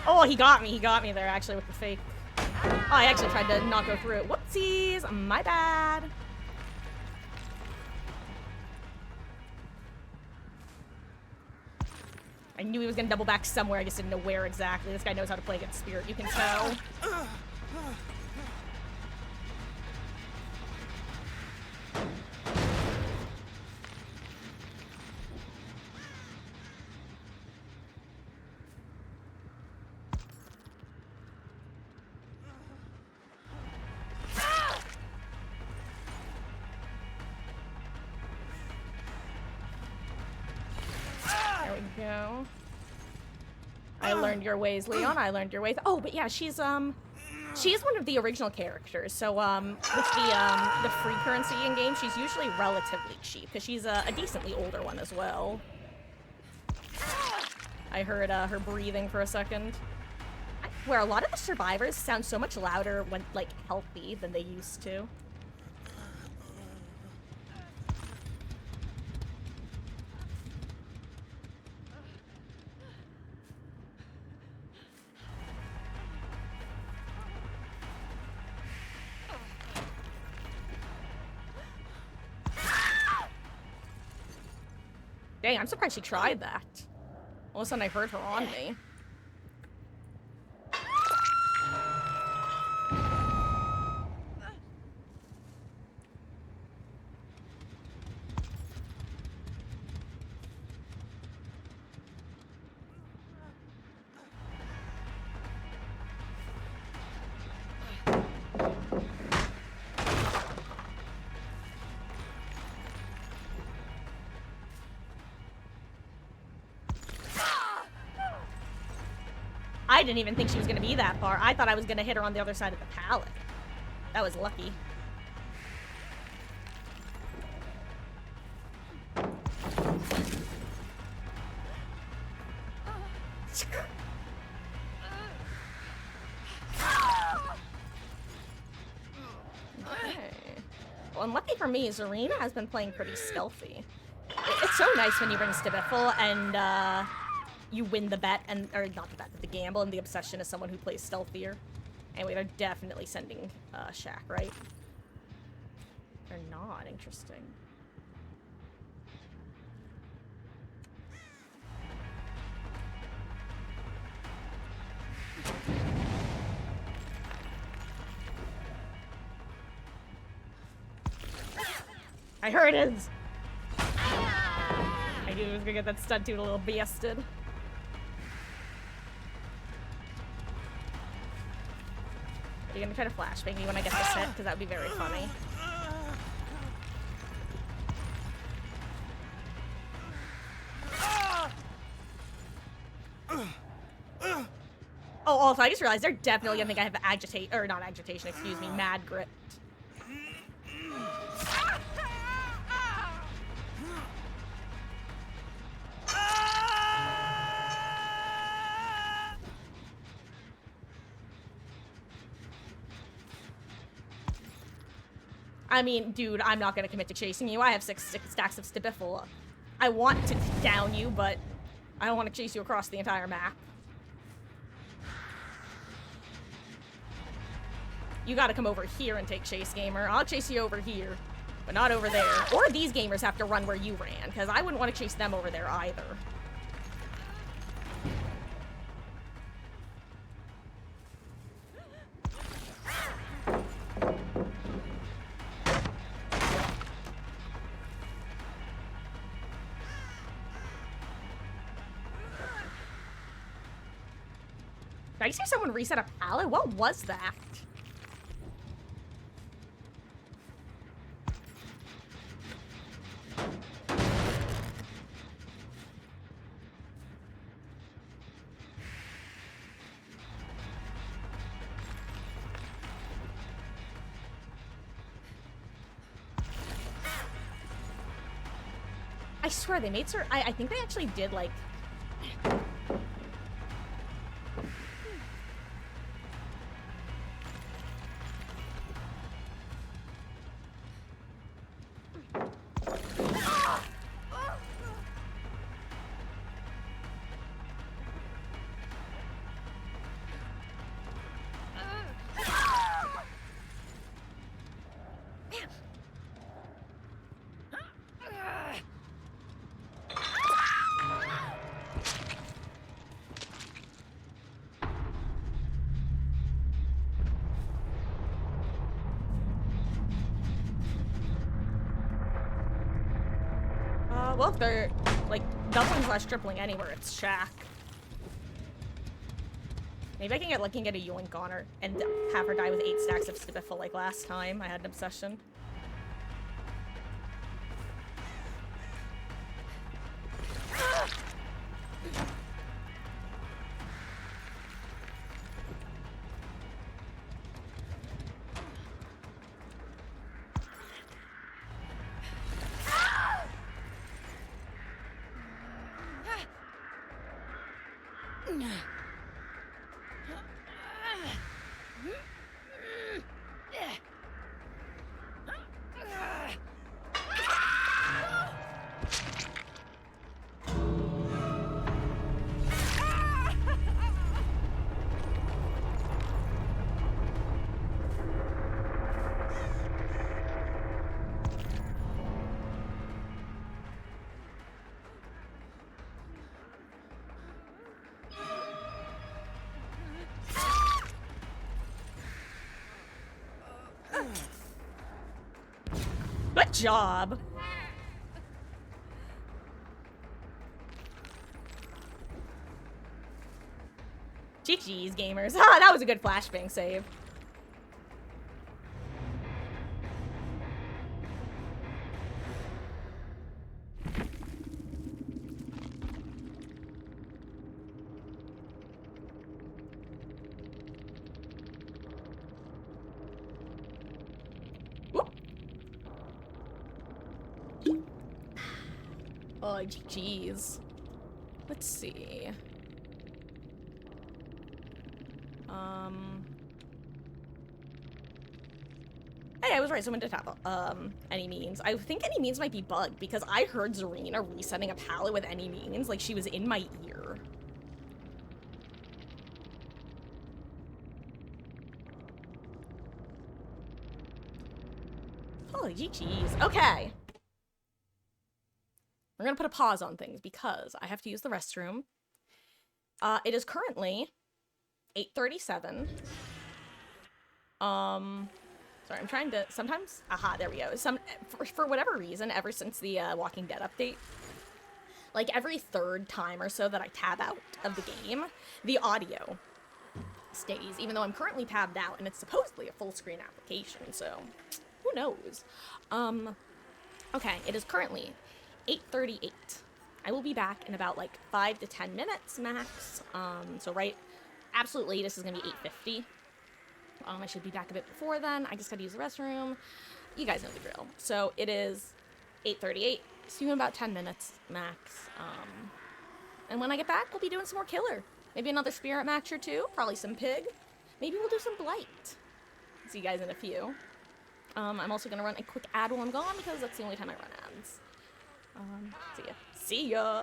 Oh, he got me there actually with the fake. Oh, I actually tried to not go through it. Whoopsies, my bad. I knew he was gonna double back somewhere, I just didn't know where exactly. This guy knows how to play against Spirit, you can tell. Go. I learned your ways, Leon. I learned your ways. Oh, but yeah, she is one of the original characters. So with the free currency in game, she's usually relatively cheap because she's a decently older one as well. I heard her breathing for a second. Where a lot of the survivors sound so much louder when like healthy than they used to. Dang, I'm surprised she tried that. All of a sudden I heard her on me. I didn't even think she was gonna be that far. I thought I was gonna hit her on the other side of the pallet. That was lucky. Okay. Well, unlucky for me, Zarina has been playing pretty stealthy. It's so nice when you bring Stibiffle and you win the bet, and or not the bet, but the gamble, and the obsession is someone who plays stealthier. Anyway, they're definitely sending Shaq, right? They're not. Interesting. I heard it! I knew he was gonna get that stunt dude a little bested. Are you gonna try to flashbang me when I get this hit? Because that would be very funny. Oh, also, I just realized they're definitely gonna think I have agitate, or not agitation, excuse me, mad grit. I mean, dude, I'm not gonna commit to chasing you. I have six stacks of Stibiffle. I want to down you, but I don't want to chase you across the entire map. You gotta come over here and take chase, gamer. I'll chase you over here, but not over there. Or these gamers have to run where you ran, because I wouldn't want to chase them over there either. Did I see someone reset a pallet? What was that? I swear they made certain. I think they actually did like. Well, if they're, like, doubling/tripling anywhere, it's Shaq. Maybe I can get lucky and get a yoink on her and have her die with 8 stacks of Stibiffle like last time. I had an obsession. Good job. GG's, gamers. Ah, that was a good flashbang save. Oh, GG's. Let's see. Hey, I was right. Someone did have any means. I think any means might be bugged because I heard Zarina resetting a pallet with any means. Like, she was in my ear. Holy GG's. Okay. We're gonna put a pause on things because I have to use the restroom. It is currently 8:37. Sorry, I'm trying to, sometimes, aha, there we go. For whatever reason, ever since the Walking Dead update, like every third time or so that I tab out of the game, the audio stays, even though I'm currently tabbed out and it's supposedly a full screen application, so who knows? Okay, it is currently 8:38. I will be back in about like 5 to 10 minutes max. So right, absolute latest is gonna be 8:50. I should be back a bit before then. I just gotta use the restroom. You guys know the drill. So it is 8:38. See you in about 10 minutes max. And when I get back, we'll be doing some more killer. Maybe another spirit match or two. Probably some pig. Maybe we'll do some blight. See you guys in a few. I'm also gonna run a quick ad while I'm gone because that's the only time I run ads. See ya. See ya!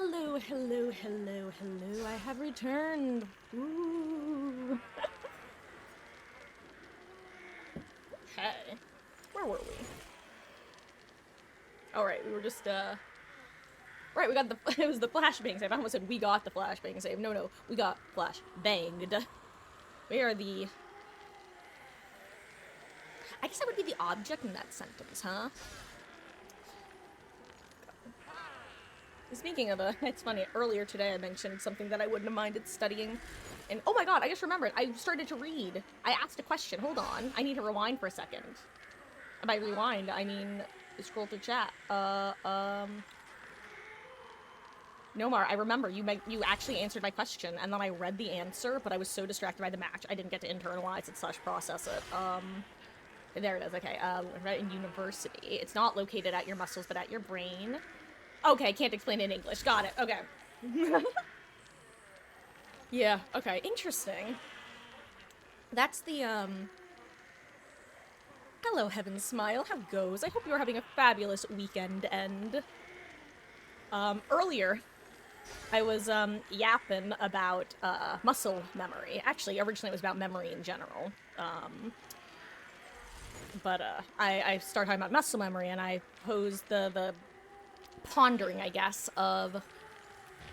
Hello, hello, hello, hello. I have returned. Ooh. Okay. Where were we? All right, we were just, right, we got the, it was the flashbang save. I almost said we got the flashbang save. No, we got flash banged. We are the... I guess that would be the object in that sentence, huh? Speaking of, it's funny, earlier today I mentioned something that I wouldn't have minded studying. And, oh my god, I just remembered. I started to read. I asked a question. Hold on. I need to rewind for a second. And by rewind, I mean scroll to chat. Nomar, I remember you actually answered my question, and then I read the answer, but I was so distracted by the match, I didn't get to internalize it / process it. There it is, okay. Right in university. It's not located at your muscles, but at your brain. Okay, can't explain it in English. Got it, okay. Yeah, okay, interesting. That's the, Hello, Heaven Smile, how goes? I hope you're having a fabulous weekend end. Earlier, I was, yapping about, muscle memory. Actually, originally it was about memory in general. But I started talking about muscle memory, and I posed the pondering, I guess, of...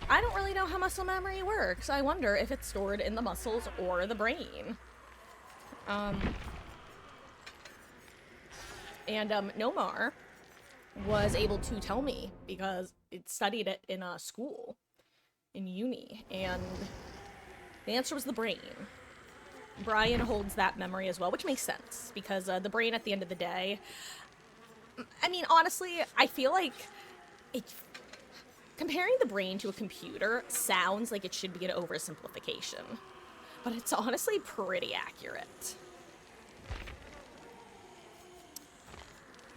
I don't really know how muscle memory works. I wonder if it's stored in the muscles or the brain. Nomar was able to tell me, because it studied it in a school, in uni, and the answer was the brain. Brian holds that memory as well, which makes sense, because the brain at the end of the day... I mean, honestly, I feel like comparing the brain to a computer sounds like it should be an oversimplification, but it's honestly pretty accurate.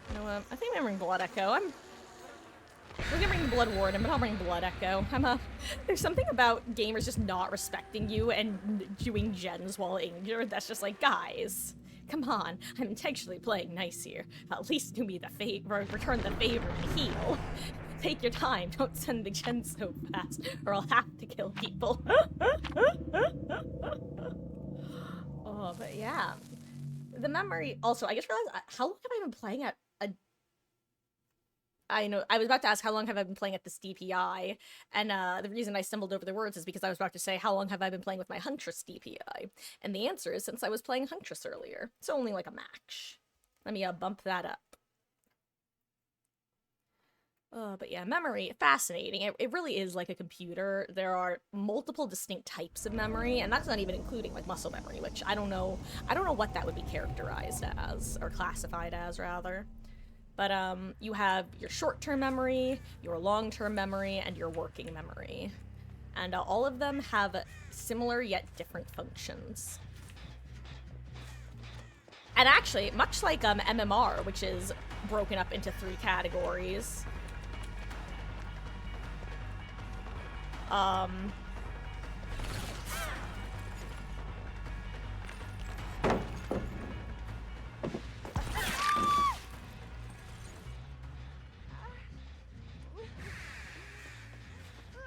You know, I think I'm gonna bring Blood Echo. We're gonna bring the Blood Warden, but I'll bring Blood Echo. There's something about gamers just not respecting you and doing gens while injured that's just like, guys, come on, I'm intentionally playing nice here. At least do me the favor, return the favor to heal. Take your time, don't send the gen so fast, or I'll have to kill people. Oh, but yeah. The memory, also, I just realized, how long have I been playing at I know, I was about to ask how long have I been playing at this DPI, and the reason I stumbled over the words is because I was about to say how long have I been playing with my Huntress DPI, and the answer is since I was playing Huntress earlier. It's only like a match. Let me bump that up. But yeah, memory, fascinating. It really is like a computer. There are multiple distinct types of memory, and that's not even including like muscle memory, which I don't know what that would be characterized as, or classified as, rather. But you have your short-term memory, your long-term memory, and your working memory. And all of them have similar yet different functions. And actually, much like MMR, which is broken up into 3 categories,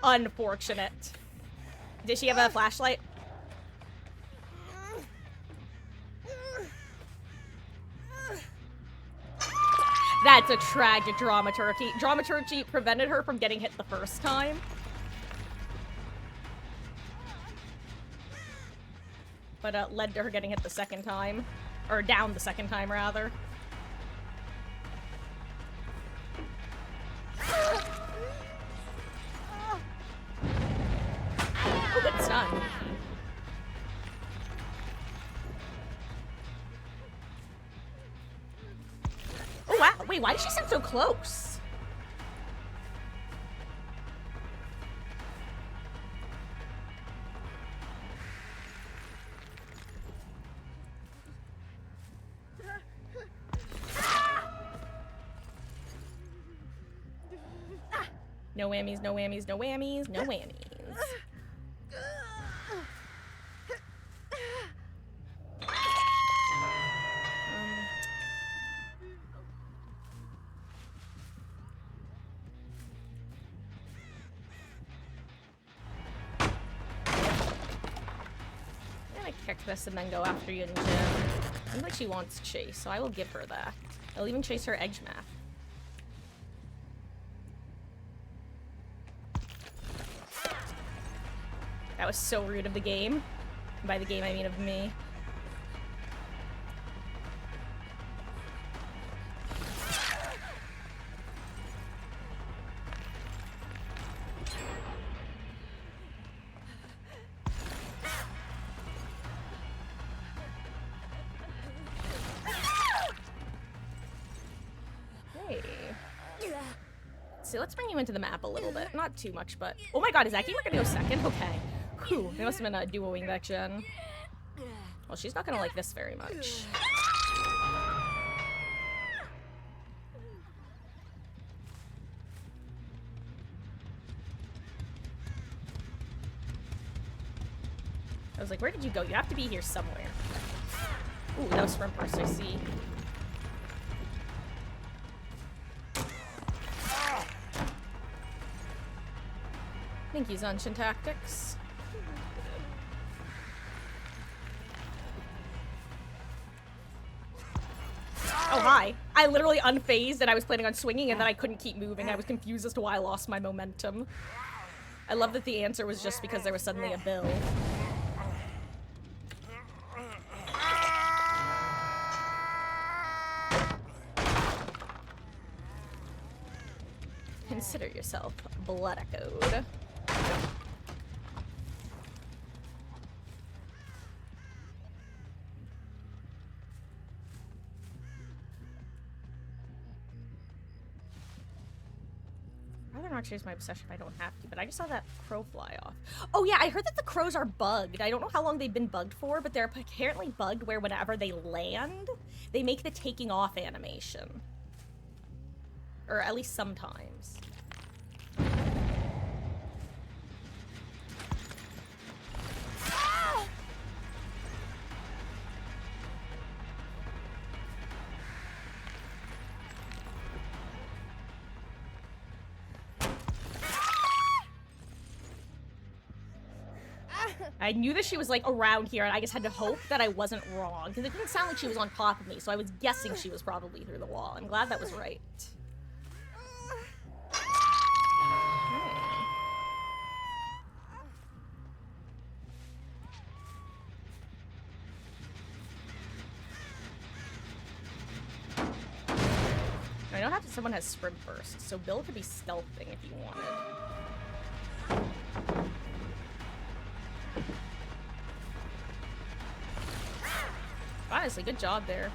unfortunate. Did she have a flashlight? That's a tragic dramaturgy. Dramaturgy prevented her from getting hit the first time. But led to her getting hit the second time. Or down the second time, rather. Oh, good stun. Oh, wow. Wait, why did she sound so close? No whammies, no whammies, no whammies, no whammies. pick this and then go after Yunjin. I think like she wants chase, so I will give her that. I'll even chase her edge map. That was so rude of the game. By the game, I mean of me. So let's bring you into the map a little bit. Not too much, but... Oh my god, is that gamer gonna go second? Okay. Whew, they must have been duoing that gen. Well, she's not gonna like this very much. I was like, where did you go? You have to be here somewhere. Ooh, that was sprint burst, I see. Thank you, Zunshin Tactics. Oh, hi. I literally unfazed and I was planning on swinging and then I couldn't keep moving. I was confused as to why I lost my momentum. I love that the answer was just because there was suddenly a bill. Consider yourself blood echoed. I'd rather not chase my obsession if I don't have to, but I just saw that crow fly off. Oh yeah, I heard that the crows are bugged. I don't know how long they've been bugged for, but they're apparently bugged where whenever they land, they make the taking off animation. Or at least sometimes. I knew that she was like around here and I just had to hope that I wasn't wrong because it didn't sound like she was on top of me, so I was guessing she was probably through the wall. I'm glad that was right. I know how someone has sprint burst, so Bill could be stealthing if you wanted. Honestly, good job there.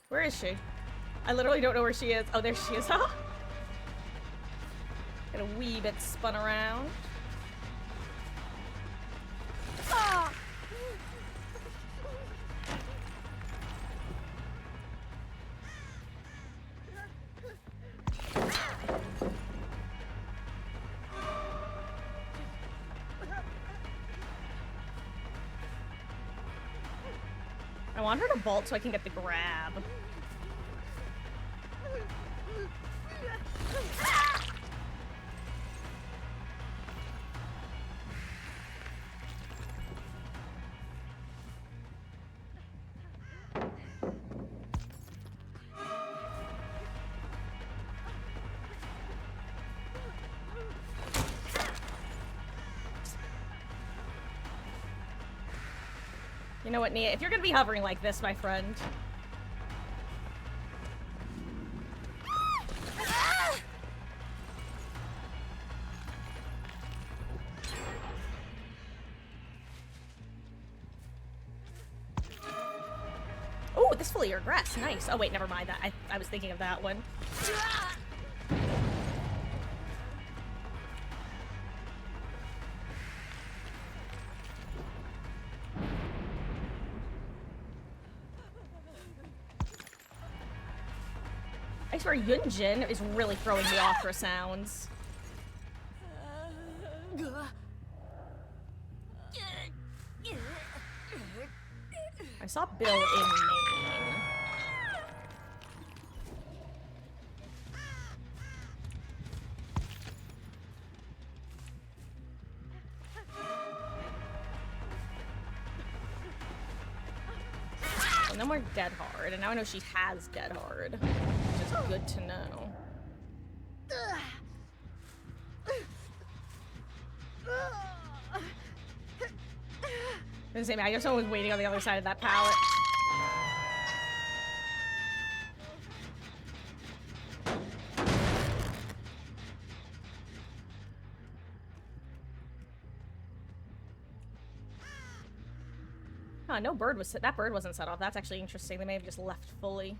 Where is she? I literally don't know where she is. Oh, there she is. Huh? Got a wee bit spun around. Ah! I want her to vault so I can get the grab. You know what, Nia? If you're gonna be hovering like this, my friend. Oh, this fully regress. Nice. Oh, wait, never mind that. I was thinking of that one. I swear Yunjin is really throwing the opera sounds. I saw Bill in main. no more Dead Hard, and now I know she has Dead Hard, which is good to know. I say, man, I guess someone was waiting on the other side of that pallet. Huh, no bird was that bird wasn't set off. That's actually interesting. They may have just left fully.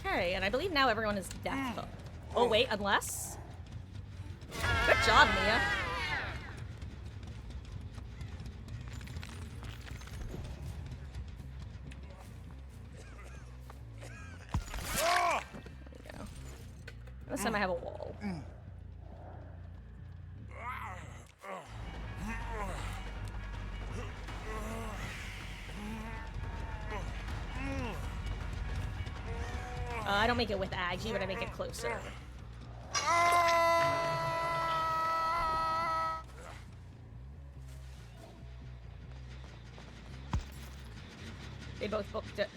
Okay, and I believe now everyone is death. Oh wait, unless? Good job, Mia. There we go. This time I have a wall. I don't make it with Agi, but I make it closer. They both booked it.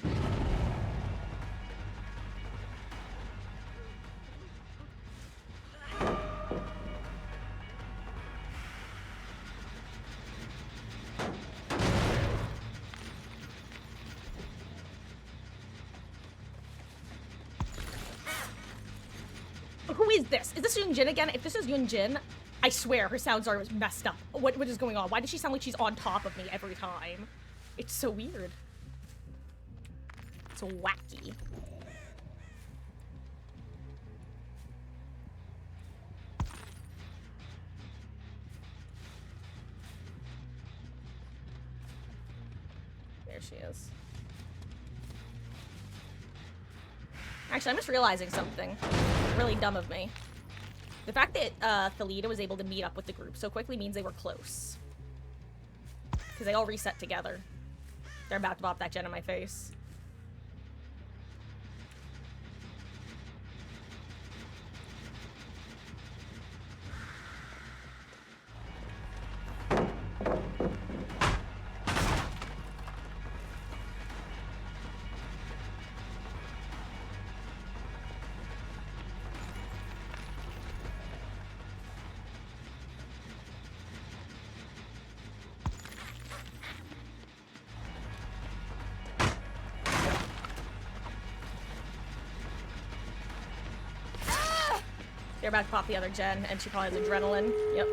Who is this? Is this Yunjin again? If this is Yunjin, I swear her sounds are messed up. What is going on? Why does she sound like she's on top of me every time? It's so weird. It's wacky. There she is. Actually, I'm just realizing something really dumb of me. The fact that Thalita was able to meet up with the group so quickly means they were close. Because they all reset together. They're about to pop that gen in my face. They're about to pop the other gen, and she probably has adrenaline. Yep.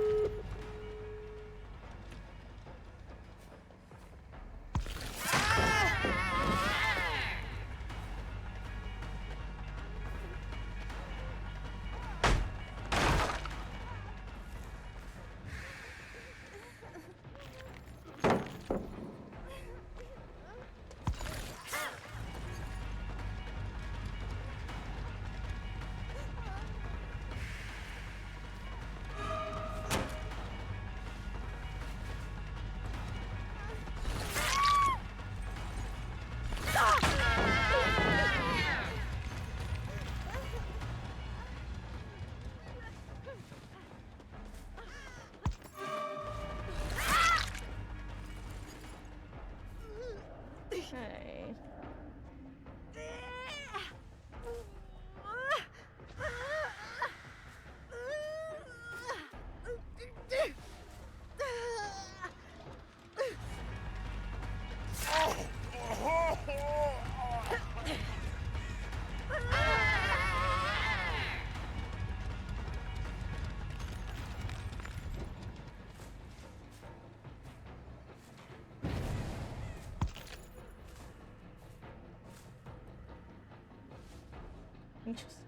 Interesting.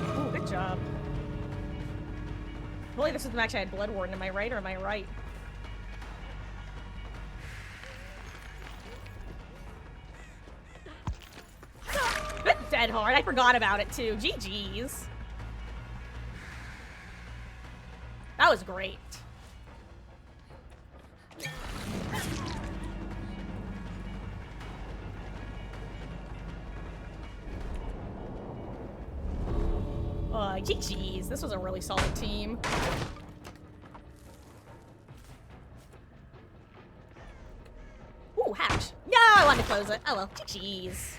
Ooh, good job. Hopefully this is the match I had Blood Warden. Am I right or am I right? Dead hard. I forgot about it too. GG's. That was great. GG's. This was a really solid team. Ooh, hatch. No, I wanted to close it. Oh well. GG's.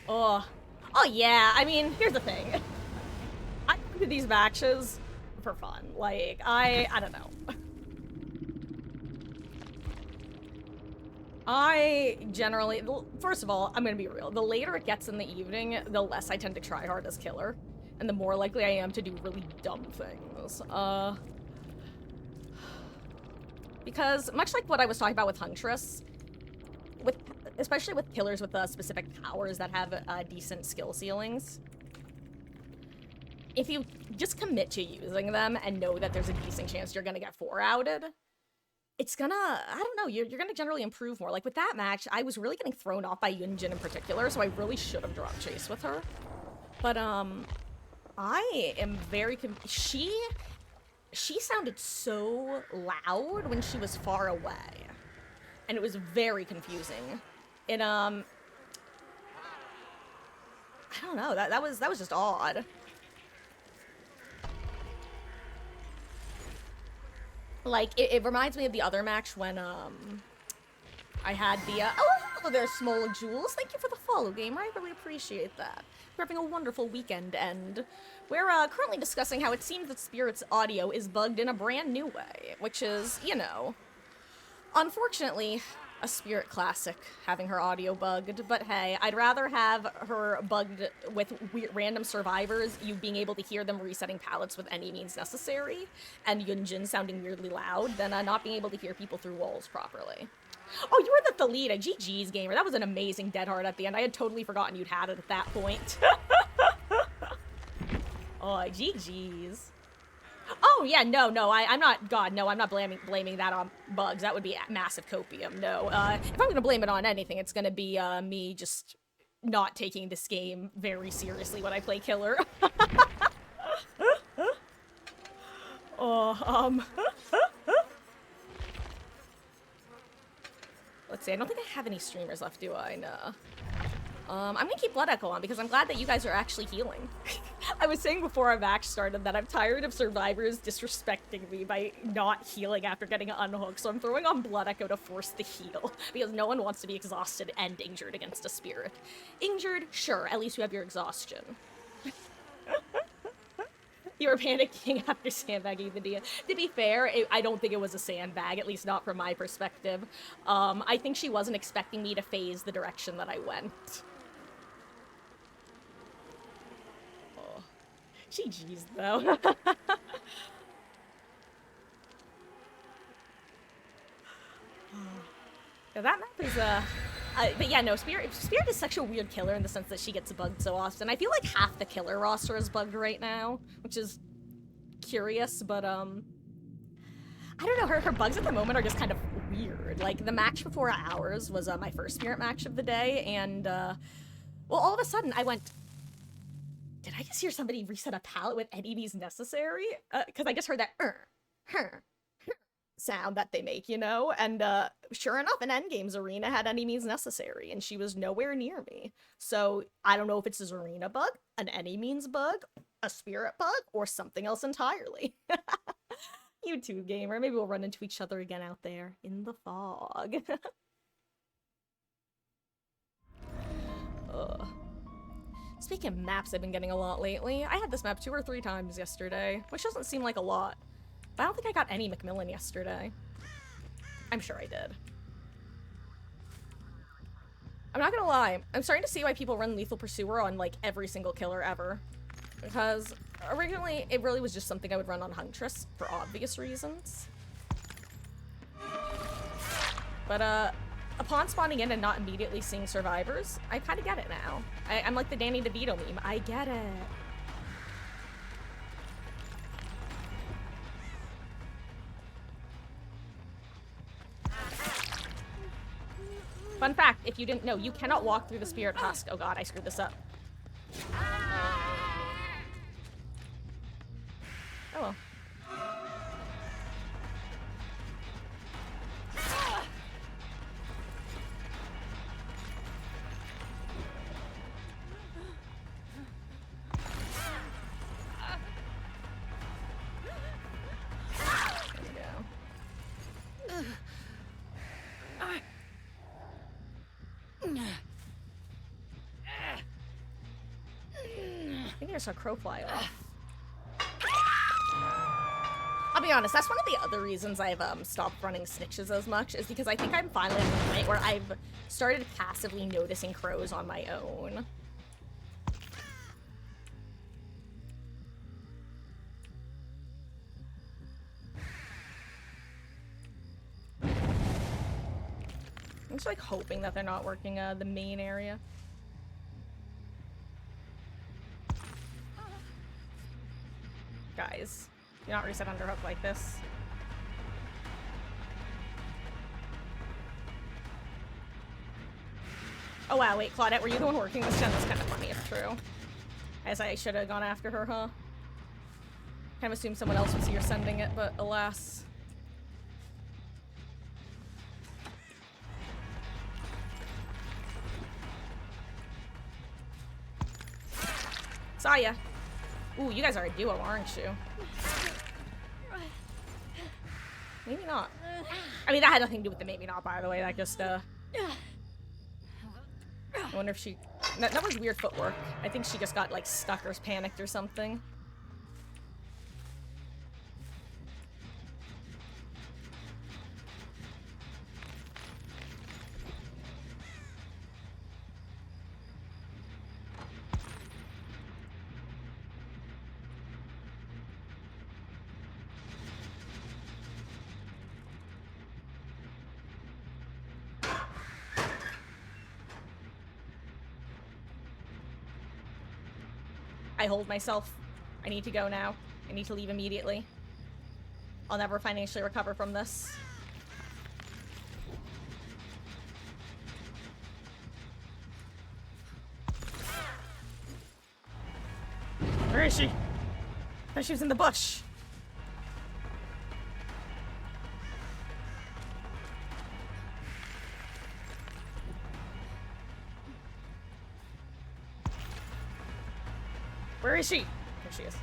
Oh. Oh yeah. I mean, here's the thing. I do these matches for fun. Like, I don't know. I generally, first of all, I'm gonna be real. The later it gets in the evening, the less I tend to try hard as killer. And the more likely I am to do really dumb things. Because, much like what I was talking about with Huntress, especially with killers with specific powers that have decent skill ceilings, if you just commit to using them and know that there's a decent chance you're gonna get 4-outed, it's gonna, I don't know, you're gonna generally improve more. Like with that match, I was really getting thrown off by Yunjin in particular, so I really should have dropped chase with her. But, I am very she sounded so loud when she was far away. And it was very confusing. It, I don't know, that was just odd. Like, it reminds me of the other match when, I had the, oh, hello there, Small Jules. Thank you for the follow, gamer. I really appreciate that. We're having a wonderful weekend, and we're, currently discussing how it seems that Spirit's audio is bugged in a brand new way, which is, you know, unfortunately, a Spirit classic, having her audio bugged, but hey, I'd rather have her bugged with random survivors, you being able to hear them resetting pallets with any means necessary, and Yunjin sounding weirdly loud, than not being able to hear people through walls properly. Oh, you were the Thalita. GG's, gamer. That was an amazing dead hard at the end. I had totally forgotten you'd had it at that point. Oh, GG's. Oh, yeah, no, I'm not, God, no, I'm not blaming that on bugs. That would be massive copium, no. If I'm gonna blame it on anything, it's gonna be, me just not taking this game very seriously when I play killer. Oh, let's see, I don't think I have any streamers left, do I? No. I'm gonna keep Blood Echo on because I'm glad that you guys are actually healing. I was saying before our match started that I'm tired of survivors disrespecting me by not healing after getting unhooked, so I'm throwing on Blood Echo to force the heal, because no one wants to be exhausted and injured against a spirit. Injured? Sure, at least you have your exhaustion. You were panicking after sandbagging the Dia. To be fair, I don't think it was a sandbag, at least not from my perspective. I think she wasn't expecting me to phase the direction that I went. Oh. GG's, though. Yeah, that map is, but yeah, no, Spirit is such a weird killer in the sense that she gets bugged so often. I feel like half the killer roster is bugged right now, which is curious, but, I don't know, her bugs at the moment are just kind of weird. Like, the match before ours was, my first Spirit match of the day, and, well, all of a sudden, I went, did I just hear somebody reset a pallet with any means necessary? Because I just heard that, sound that they make, you know? And sure enough, an Endgame's arena had any means necessary, and she was nowhere near me. So I don't know if it's a Zarina bug, an any means bug, a spirit bug, or something else entirely. You too, gamer. Maybe we'll run into each other again out there in the fog. Speaking of maps, I've been getting a lot lately. I had this map 2 or 3 times yesterday, which doesn't seem like a lot. But I don't think I got any Macmillan yesterday. I'm sure I did. I'm not gonna lie, I'm starting to see why people run Lethal Pursuer on, like, every single killer ever. Because originally, it really was just something I would run on Huntress, for obvious reasons. But, upon spawning in and not immediately seeing survivors, I kinda get it now. I'm like the Danny DeVito meme. I get it. Fun fact, if you didn't know, you cannot walk through the Spirit Husk. Oh god, I screwed this up. Oh well. There we go. I think I saw Crow fly off. I'll be honest, that's one of the other reasons I've stopped running snitches as much, is because I think I'm finally at the point where I've started passively noticing crows on my own. I'm just like hoping that they're not working the main area. Guys, do not reset underhook like this. Oh wow, wait, Claudette, were you the one working this gen? That's kind of funny if true. As I should have gone after her, huh? Kind of assumed someone else was here sending it, but alas. Saw ya. Ooh, you guys are a duo, aren't you? Maybe not. I mean, that had nothing to do with the maybe not, by the way. That just, I wonder if she... That was weird footwork. I think she just got, like, stuck or panicked or something. I hold myself. I need to go now. I need to leave immediately. I'll never financially recover from this. Where is she? I thought she was in the bush. Where is she? There she is.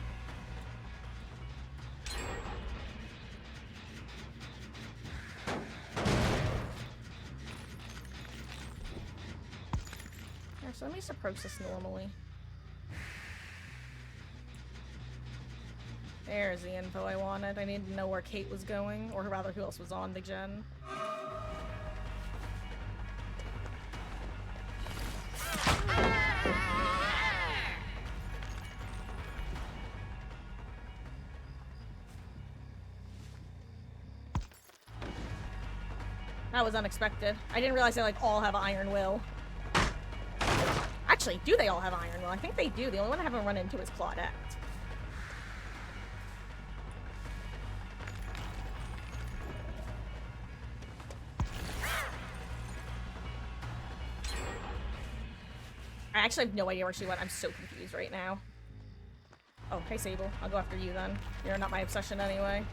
Alright, so let me just approach this normally. There's the info I wanted. I needed to know where Kate was going, or rather who else was on the gen. That was unexpected. I didn't realize they, like, all have Iron Will. Actually, do they all have Iron Will? I think they do. The only one I haven't run into is Claudette. I actually have no idea where she went. I'm so confused right now. Oh, hey Sable. I'll go after you then. You're not my obsession anyway.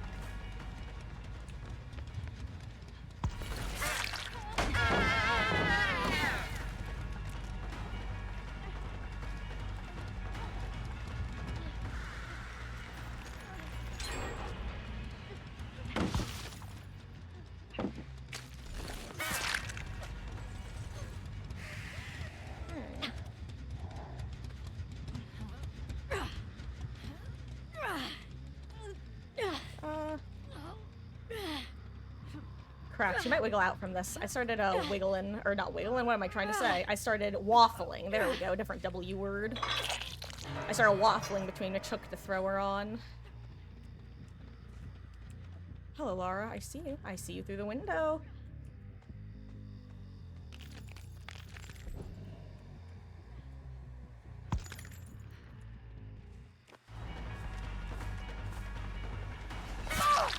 crap, she might wiggle out from this. I started wiggling, or not wiggling, what am I trying to say? I started waffling. There we go, different W word. I started waffling between which hook to throw her on. Hello, Laura. I see you. I see you through the window.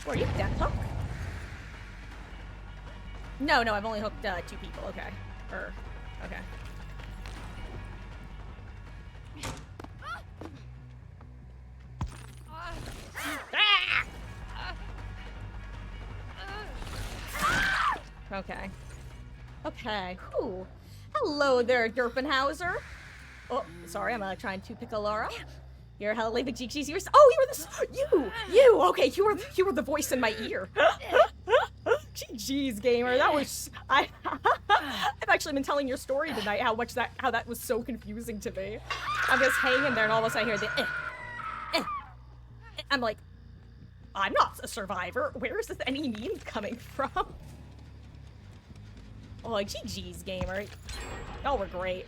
Were you death hook? No, I've only hooked 2 people. Okay. Okay. Okay. Okay. Whew. Hello there, Derpenhauser. Oh, sorry, I'm trying to pick a Laura. You're hella late, GG's. You were you. Okay, you were the voice in my ear. GG's, gamer. That was I've actually been telling your story tonight how that was so confusing to me. I'm just hanging there, and all of a sudden I hear the I'm like, I'm not a survivor. Where is this any meme coming from? Oh, like, GG's, gamer. Y'all were great.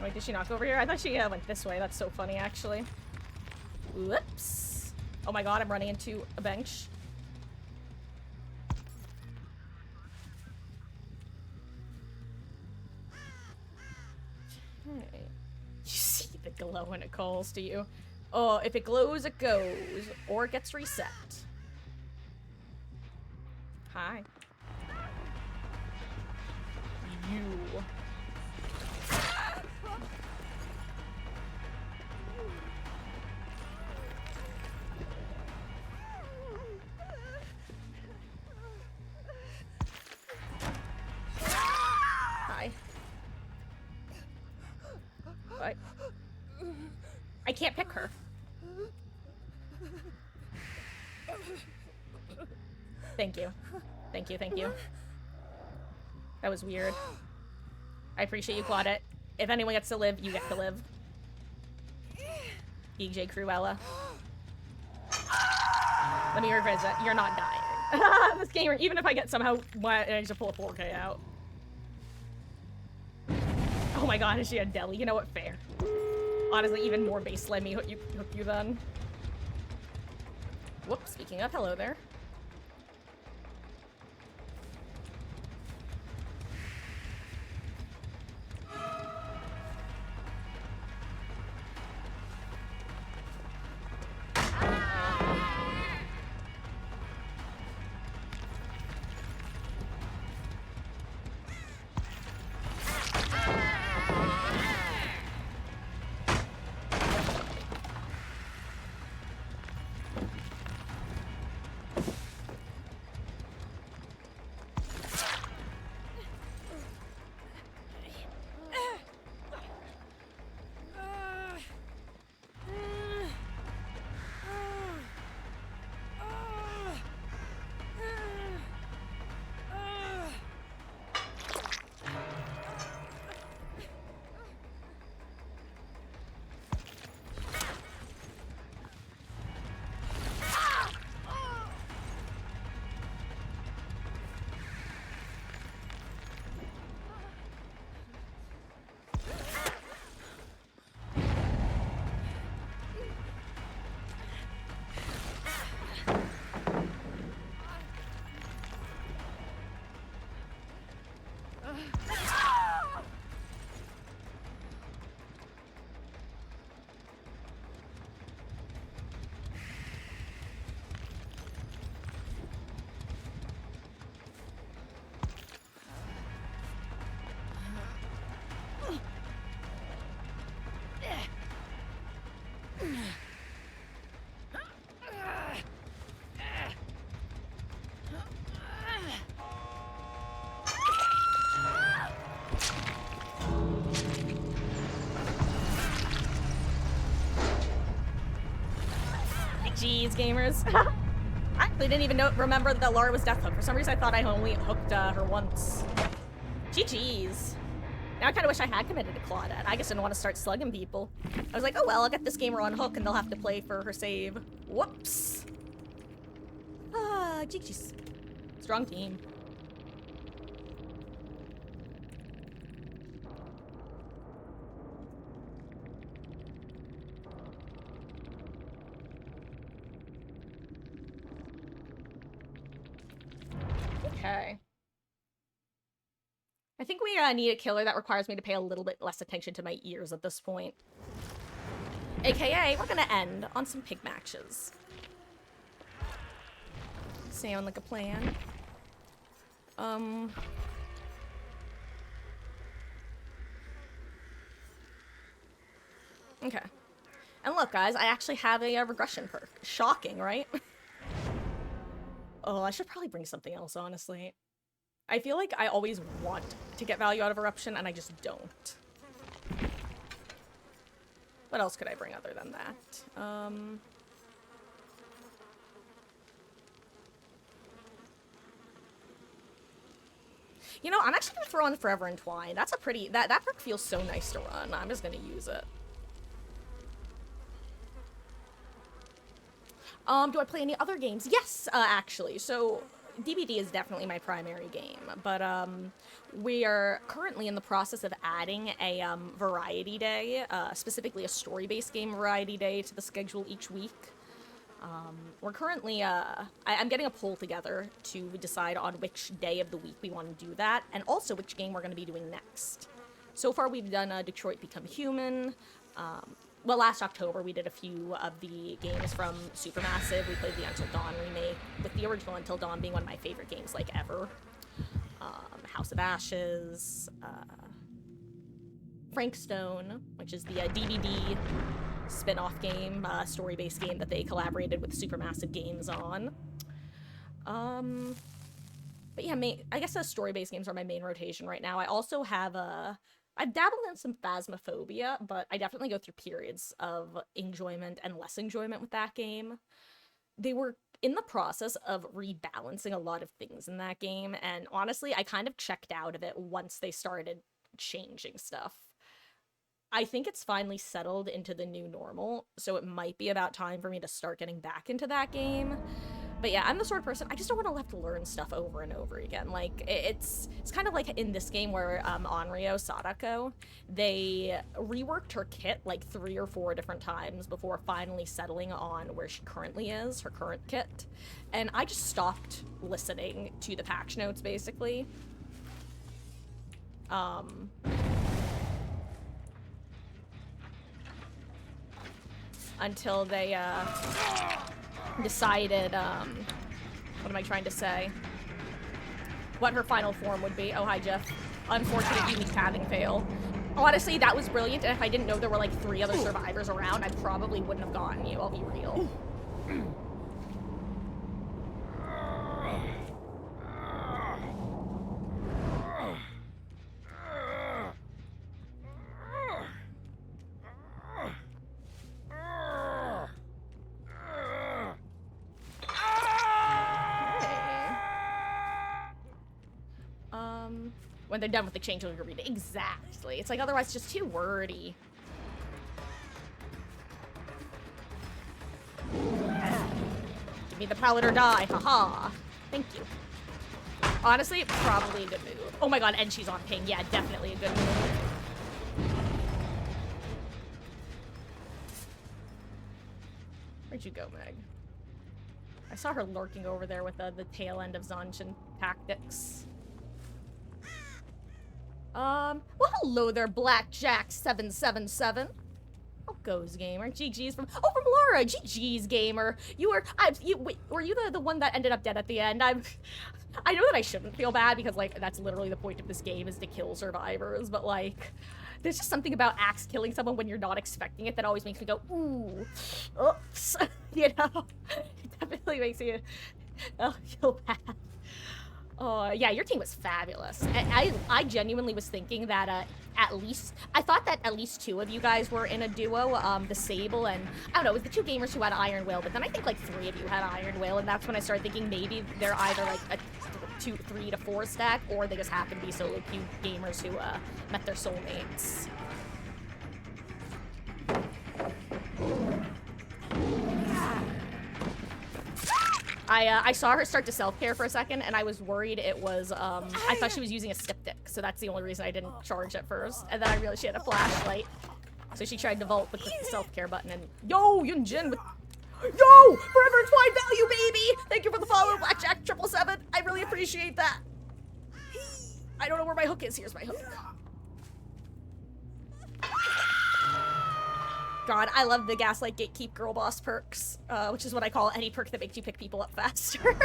Wait, did she knock over here? I thought she went this way. That's so funny, actually. Whoops. Oh my god, I'm running into a bench. Okay. You see the glow when it calls to you. Oh, if it glows, it goes. Or it gets reset. Hi. You. Hi. What? I can't pick her. Thank you. Thank you, thank you. That was weird. I appreciate you, Claudette. If anyone gets to live, you get to live. EJ Cruella. Let me revisit. You're not dying. This gamer, even if I get somehow managed to pull a 4K out. Oh my god, is she a deli? You know what? Fair. Honestly, even more base let me hook you then. Whoops, speaking of, hello there. Jeez, gamers. I actually didn't even remember that Laura was death hook. For some reason, I thought I only hooked her once. GG's. Now I kind of wish I had committed to Claudette. I just didn't want to start slugging people. I was like, oh well, I'll get this gamer on hook and they'll have to play for her save. Whoops. Ah, GG's. Strong team. Okay. I think we need a killer that requires me to pay a little bit less attention to my ears at this point. AKA, we're gonna end on some pig matches. Sound like a plan. Okay. And look, guys, I actually have a regression perk. Shocking, right? Oh, I should probably bring something else, honestly. I feel like I always want to get value out of Eruption, and I just don't. What else could I bring other than that? You know, I'm actually gonna throw on Forever Entwined. That's a pretty... That perk feels so nice to run. I'm just gonna use it. Do I play any other games? Yes, actually. So, DBD is definitely my primary game, but we are currently in the process of adding a variety day, specifically a story-based game variety day to the schedule each week. We're currently, I'm getting a poll together to decide on which day of the week we want to do that, and also which game we're going to be doing next. So far, we've done Detroit Become Human. Well, last October, we did a few of the games from Supermassive. We played the Until Dawn remake, with the original Until Dawn being one of my favorite games, like, ever. House of Ashes, Frank Stone, which is the DVD spin-off game, story-based game that they collaborated with Supermassive Games on. But yeah, I guess the story-based games are my main rotation right now. I also have I've dabbled in some Phasmophobia, but I definitely go through periods of enjoyment and less enjoyment with that game. They were in the process of rebalancing a lot of things in that game, and honestly, I kind of checked out of it once they started changing stuff. I think it's finally settled into the new normal, so it might be about time for me to start getting back into that game. But yeah, I'm the sort of person, I just don't want to have to learn stuff over and over again. Like, it's kind of like in this game where Onryo Sadako, they reworked her kit like 3 or 4 different times before finally settling on where she currently is, her current kit. And I just stopped listening to the patch notes, basically. Until they, decided, what am I trying to say? What her final form would be. Oh, hi, Jeff. Unfortunate unique pathing fail. Honestly, that was brilliant, and if I didn't know there were, like, 3 other survivors around, I probably wouldn't have gotten you, I'll be real. When they're done with the changeling arena. Exactly. It's like, otherwise, it's just too wordy. Give me the pallet or die. Haha. Thank you. Honestly, probably a good move. Oh my god, and she's on ping. Yeah, definitely a good move. Where'd you go, Meg? I saw her lurking over there with the tail end of Zanshin tactics. Well, hello there, Blackjack777. How goes, gamer? GG's from Laura. GG's, gamer. Were you the one that ended up dead at the end? I know that I shouldn't feel bad because, like, that's literally the point of this game is to kill survivors, but, like, there's just something about axe killing someone when you're not expecting it that always makes me go, ooh, oops, you know? It definitely makes me feel bad. Yeah, your team was fabulous. I genuinely was thinking that I thought that at least 2 of you guys were in a duo, the Sable and, I don't know, it was the 2 gamers who had Iron Will, but then I think like 3 of you had Iron Will, and that's when I started thinking maybe they're either like 3 to 4 stack, or they just happen to be solo queue gamers who met their soulmates. I saw her start to self-care for a second, and I was worried it was, I thought she was using a styptic, so that's the only reason I didn't charge at first. And then I realized she had a flashlight. So she tried to vault with the self-care button, and yo, Yunjin with... Yo! Forever Entwined value, baby! Thank you for the follow, Blackjack 777. I really appreciate that. I don't know where my hook is. Here's my hook. God, I love the Gaslight Gatekeep Girl Boss perks, which is what I call any perk that makes you pick people up faster.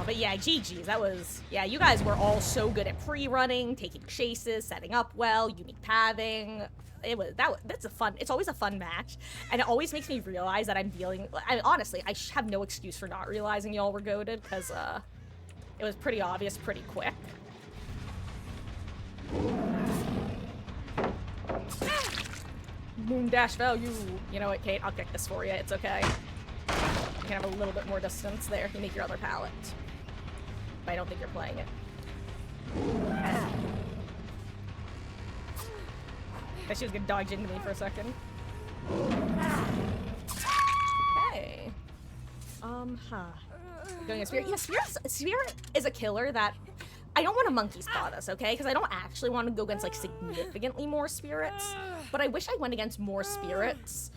But yeah, GG's, that was, yeah, you guys were all so good at pre-running, taking chases, setting up well, unique pathing. That's a fun, it's always a fun match, and it always makes me realize that I'm dealing, honestly, I have no excuse for not realizing y'all were goated, because, it was pretty obvious pretty quick. Moon dash value. You know what, Kate? I'll kick this for you. It's okay. You can have a little bit more distance there. You make your other palette. But I don't think you're playing it. I she was gonna dodge into me for a second. Hey. Going a Spirit. Yeah, Spirit is a killer that I don't want to monkey spot us, okay? Because I don't actually want to go against, like, significantly more spirits. But I wish I went against more spirits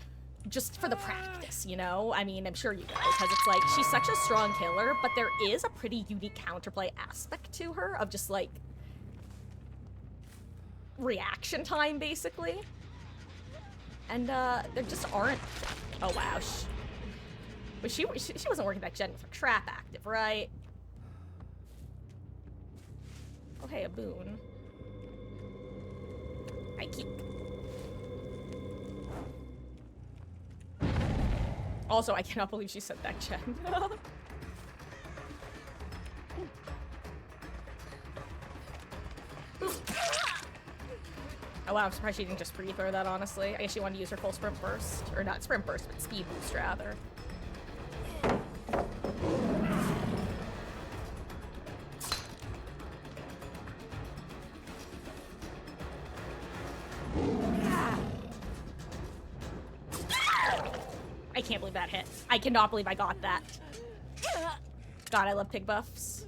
just for the practice, you know? I mean, I'm sure you guys, because it's like, she's such a strong killer, but there is a pretty unique counterplay aspect to her of just, like, reaction time, basically. And, there just aren't... Oh, wow. But she wasn't working that gen with her trap active, right? Oh, hey, a boon. I keep... Also, I cannot believe she said that gen. Oh wow, I'm surprised she didn't just pre-throw that, honestly. I guess she wanted to use her full sprint burst. Or not sprint burst, but speed boost, rather. I can't believe that hit. I cannot believe I got that. God, I love pig buffs.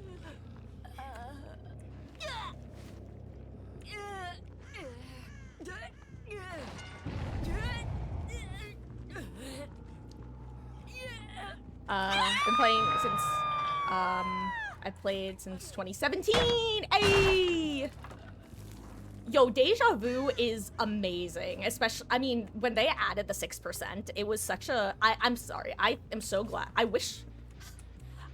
Been playing since, I've played since 2017. Ay! Yo, Deja Vu is amazing. Especially, I mean, when they added the 6%, it was such a, I'm sorry, I am so glad. I wish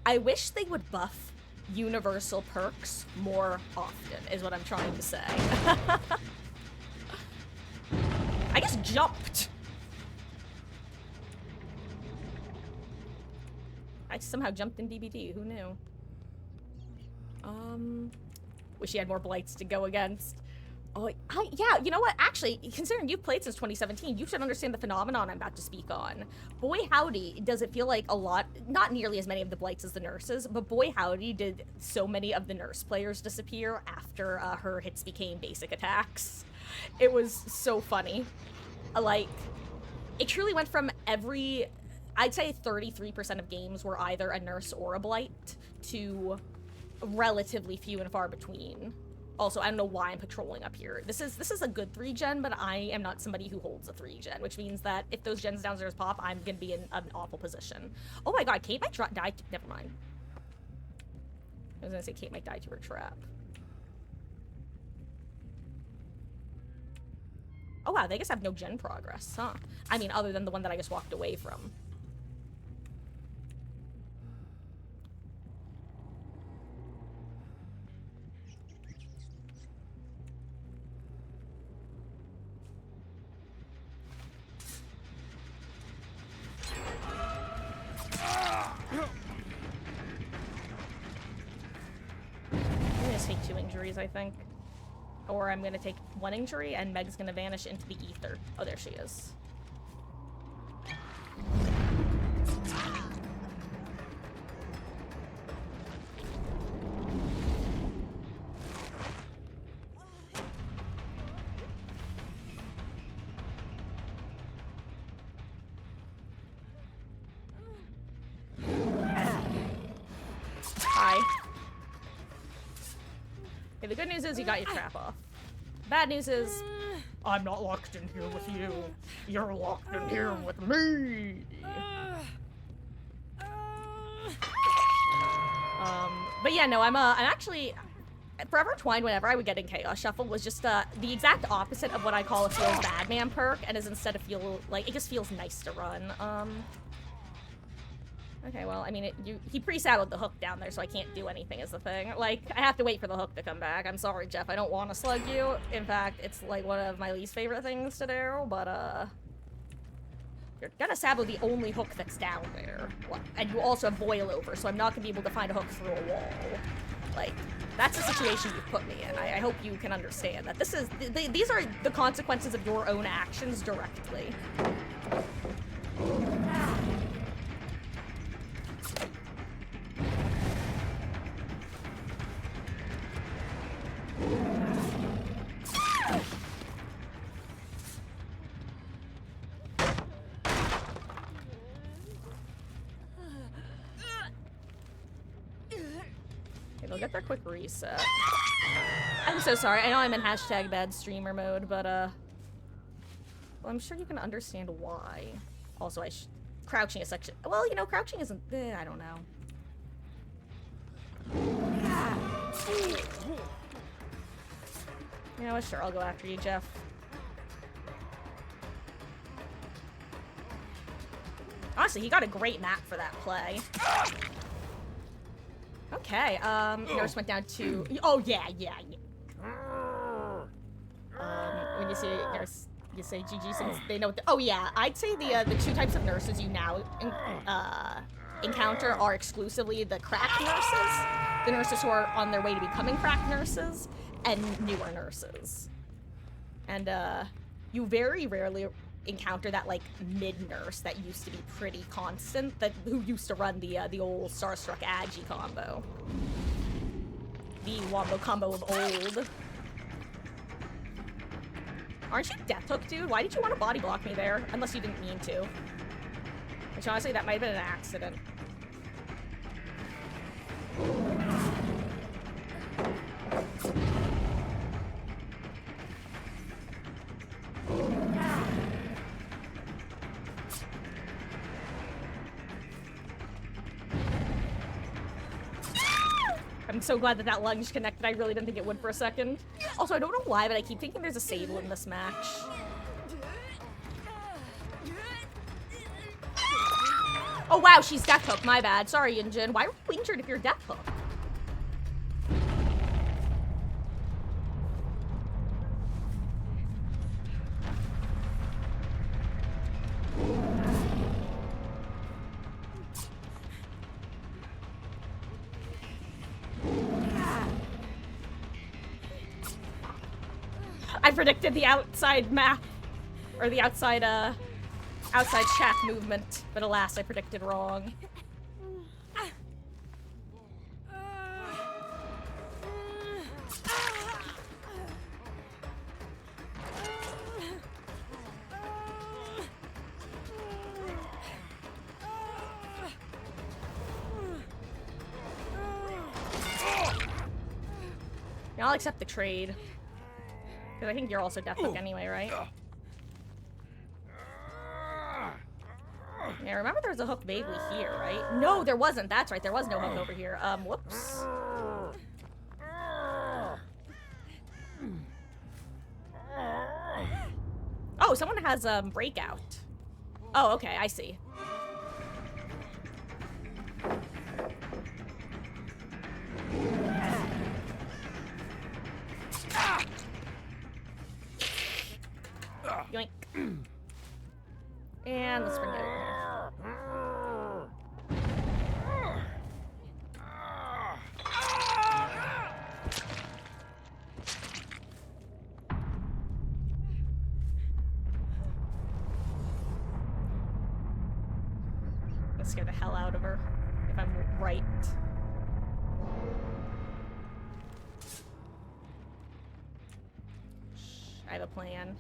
they would buff universal perks more often, is what I'm trying to say. I just jumped. I somehow jumped in DBD, who knew? Wish he had more blights to go against. Oh, yeah, you know what? Actually, considering you've played since 2017, you should understand the phenomenon I'm about to speak on. Boy howdy, does it feel like a lot, not nearly as many of the blights as the nurses, but boy howdy did so many of the nurse players disappear after her hits became basic attacks. It was so funny. Like, it truly went from every, I'd say 33% of games were either a nurse or a blight to relatively few and far between. Also, I don't know why I'm patrolling up here. This is a good 3-gen, but I am not somebody who holds a 3-gen, which means that if those gens downstairs pop, I'm gonna be in an awful position. Oh my god, Kate might die. Never mind. I was gonna say Kate might die to her trap. Oh wow, they just have no gen progress, huh? I mean, other than the one that I just walked away from. I'm gonna take 2 injuries, I think. Or I'm gonna take 1 injury and Meg's gonna vanish into the ether. Oh, there she is. Hi. Okay, the good news is you got your trap off. Bad news is I'm not locked in here with you. You're locked in here with me. But yeah, no, I'm actually Forever Twined. Whenever I would get in Chaos Shuffle was just the exact opposite of what I call a feels bad man perk, and is instead of feel like it just feels nice to run. Okay, well, I mean, he pre-saddled the hook down there, so I can't do anything is the thing. Like, I have to wait for the hook to come back. I'm sorry, Jeff, I don't want to slug you. In fact, it's, like, one of my least favorite things to do, but, you're gonna saddle the only hook that's down there. And you also have boil over, so I'm not gonna be able to find a hook through a wall. Like, that's the situation you put me in. I hope you can understand that. These are the consequences of your own actions directly. They'll get their quick reset. I'm so sorry. I know I'm in hashtag bad streamer mode, but, well, I'm sure you can understand why. Also, crouching is such a... Well, you know, crouching isn't... I don't know. You know what? Sure, I'll go after you, Jeff. Honestly, he got a great map for that play. Okay, Nurse went down to... Oh, yeah. When you say Nurse, you say GG since they know... Oh, yeah, I'd say the two types of nurses you now encounter are exclusively the crack nurses, the nurses who are on their way to becoming crack nurses, and newer nurses. And, you very rarely encounter that, like, mid-nurse that used to be pretty constant, who used to run the old Starstruck Agi combo. The wombo combo of old. Aren't you Death Hook, dude? Why did you want to body block me there? Unless you didn't mean to. Which, honestly, that might have been an accident. I'm so glad that that lunge connected. I really didn't think it would for a second. Also, I don't know why, but I keep thinking there's a Sable in this match. Oh wow, she's Death Hook. My bad. Sorry, Yunjin. Why are you injured if you're Death Hook? I predicted the outside map, or the outside shack movement, but alas, I predicted wrong. Yeah, I'll accept the trade. Because I think you're also Death Hook anyway, right? Yeah, remember there was a hook vaguely here, right? No, there wasn't. That's right, there was no hook over here. Whoops. Oh, someone has, Breakout. Oh, okay, I see. Yoink. And let's bring it over here. gonna scare the hell out of her, if I'm right. Shh, I have a plan.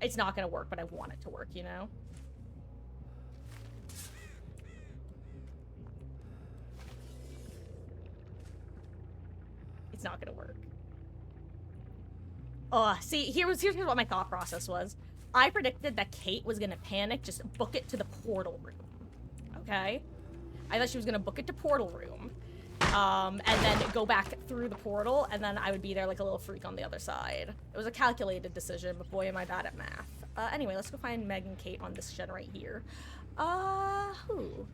It's not gonna work, but I want it to work, you know? It's not gonna work. See, here's what my thought process was. I predicted that Kate was gonna panic, just book it to the portal room. Okay? I thought she was gonna book it to portal room. And then go back through the portal, and then I would be there like a little freak on the other side. It was a calculated decision, but boy am I bad at math. Anyway, let's go find Meg and Kate on this gen right here. Who?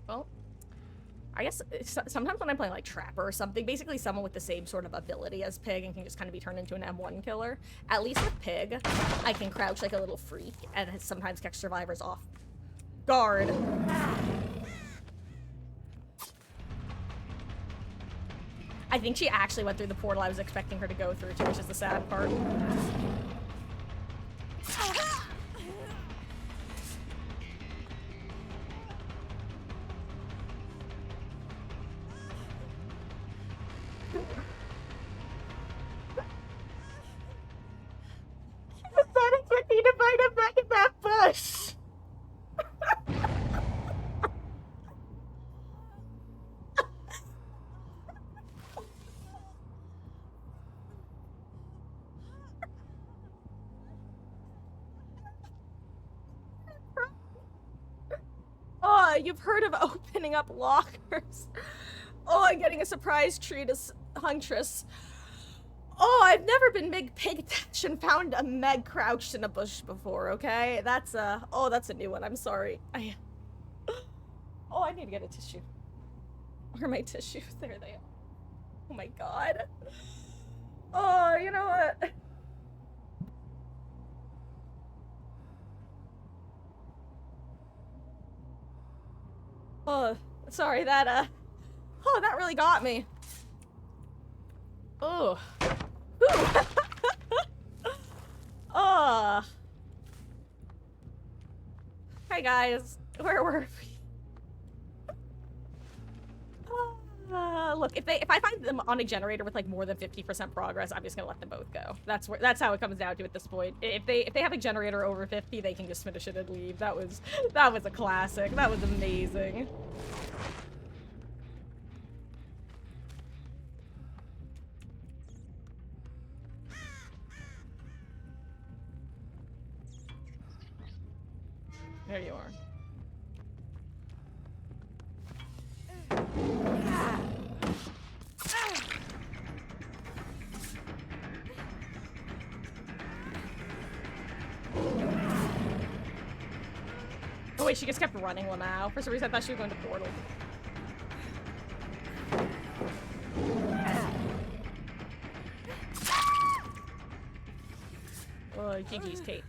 Well, I guess sometimes when I'm playing like Trapper or something, basically someone with the same sort of ability as Pig and can just kind of be turned into an M1 killer. At least with Pig, I can crouch like a little freak and sometimes catch survivors off guard. I think she actually went through the portal I was expecting her to go through too, which is the sad part. To find him back in that bush. Oh, you've heard of opening up lockers. Oh, and getting a surprise treat as Huntress. Oh, I've never been Meg Pigtash and found a Meg crouched in a bush before, okay? That's a new one, I'm sorry. Oh, I need to get a tissue. Where are my tissues? There they are. Oh my god. Oh, you know what? Oh, sorry, that really got me. Oh. Oh. Hi guys, where were we? Look, if I find them on a generator with like more than 50% progress, I'm just gonna let them both go. That's how it comes down to at this point. If they have a generator over 50, they can just finish it and leave. That was a classic. That was amazing. There you are. Oh wait, she just kept running Lamau. For some reason I thought she was going to portal. Oh, GG's, Kate.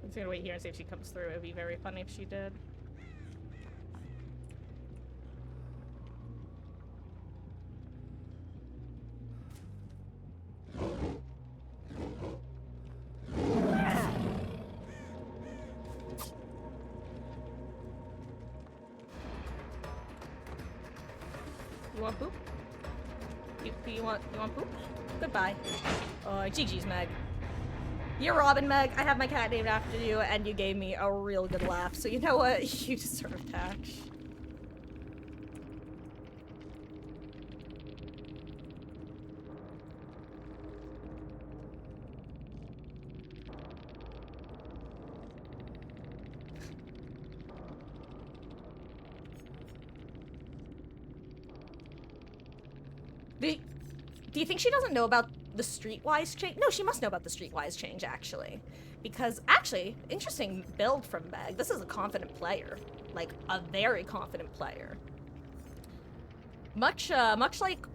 I'm just gonna wait here and see if she comes through. It would be very funny if she did. You want poop? You want poop? Goodbye. GG's, Meg. You're Robin, Meg. I have my cat named after you, and you gave me a real good laugh. So you know what? You deserve Tash. Do you think she doesn't know about the Streetwise change? No, she must know about the Streetwise change, actually. Because, actually, interesting build from Meg. This is a confident player. Like, a very confident player. Much like,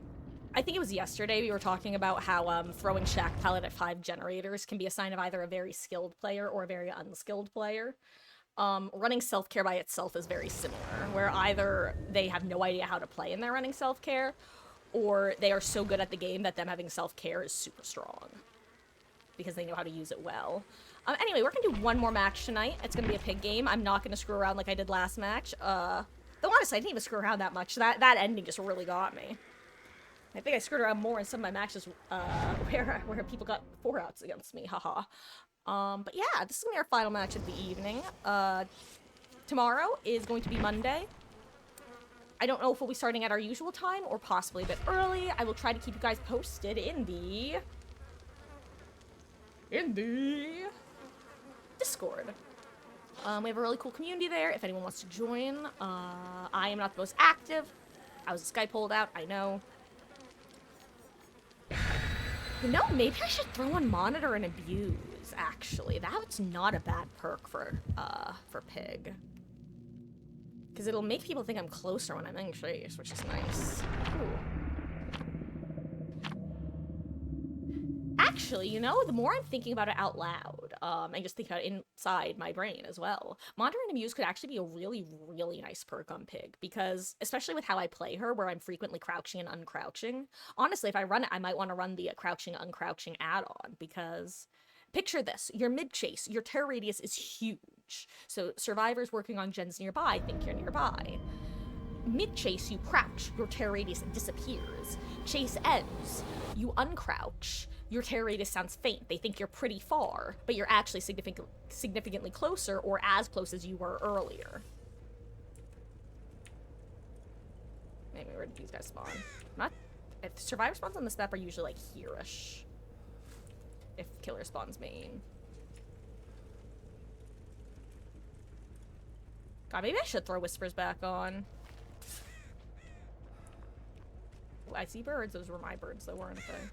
I think it was yesterday we were talking about how throwing Shack Pallet at 5 generators can be a sign of either a very skilled player or a very unskilled player. Running self-care by itself is very similar, where either they have no idea how to play in their running self-care, or they are so good at the game that them having self-care is super strong. Because they know how to use it well. Anyway, we're gonna do one more match tonight. It's gonna be a pig game. I'm not gonna screw around like I did last match. Though honestly, I didn't even screw around that much. That ending just really got me. I think I screwed around more in some of my matches where people got 4-outs against me, haha. But yeah, this is gonna be our final match of the evening. Tomorrow is going to be Monday. I don't know if we'll be starting at our usual time or possibly a bit early. I will try to keep you guys posted in the Discord. We have a really cool community there if anyone wants to join. I am not the most active. I was a Skype holdout, I know. You know, maybe I should throw on Monitor and Abuse, actually. That's not a bad perk for Pig. Because it'll make people think I'm closer when I'm in Chase, which is nice. Ooh. Actually, you know, the more I'm thinking about it out loud, and just think about it inside my brain as well, Monitor and Amuse could actually be a really, really nice perk on Pig, because, especially with how I play her, where I'm frequently crouching and uncrouching, honestly, if I run it, I might want to run the crouching, uncrouching add-on, because... Picture this, you're mid-chase, your terror radius is huge, so survivors working on gens nearby think you're nearby. Mid-chase, you crouch, your terror radius disappears. Chase ends, you uncrouch, your terror radius sounds faint, they think you're pretty far, but you're actually significantly closer, or as close as you were earlier. Maybe where did these guys spawn? If survivor spawns on this map are usually like here-ish. If killer spawns main. God, maybe I should throw whispers back on. Ooh, I see birds. Those were my birds, though, weren't they?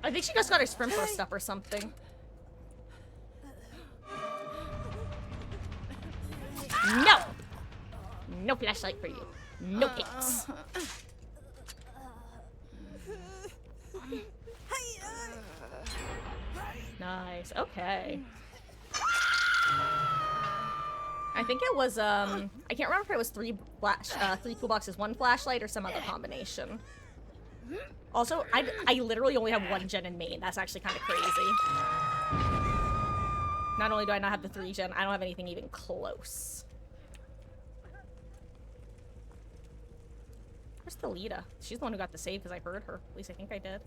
I think she just got her sprint burst up or something. No! No flashlight for you. No pics. Nice. Okay. I think it was, I can't remember if it was three toolboxes, 1 flashlight, or some other combination. Also, I literally only have 1 gen in main. That's actually kind of crazy. Not only do I not have the 3 gen, I don't have anything even close. Where's Thalita? She's the one who got the save because I heard her. At least I think I did.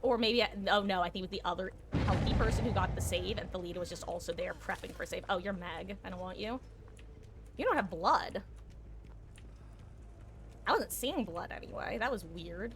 Or maybe, oh no, I think it was the other healthy person who got the save, and Thalita was just also there prepping for save. Oh, you're Meg. I don't want you. You don't have blood. I wasn't seeing blood anyway. That was weird.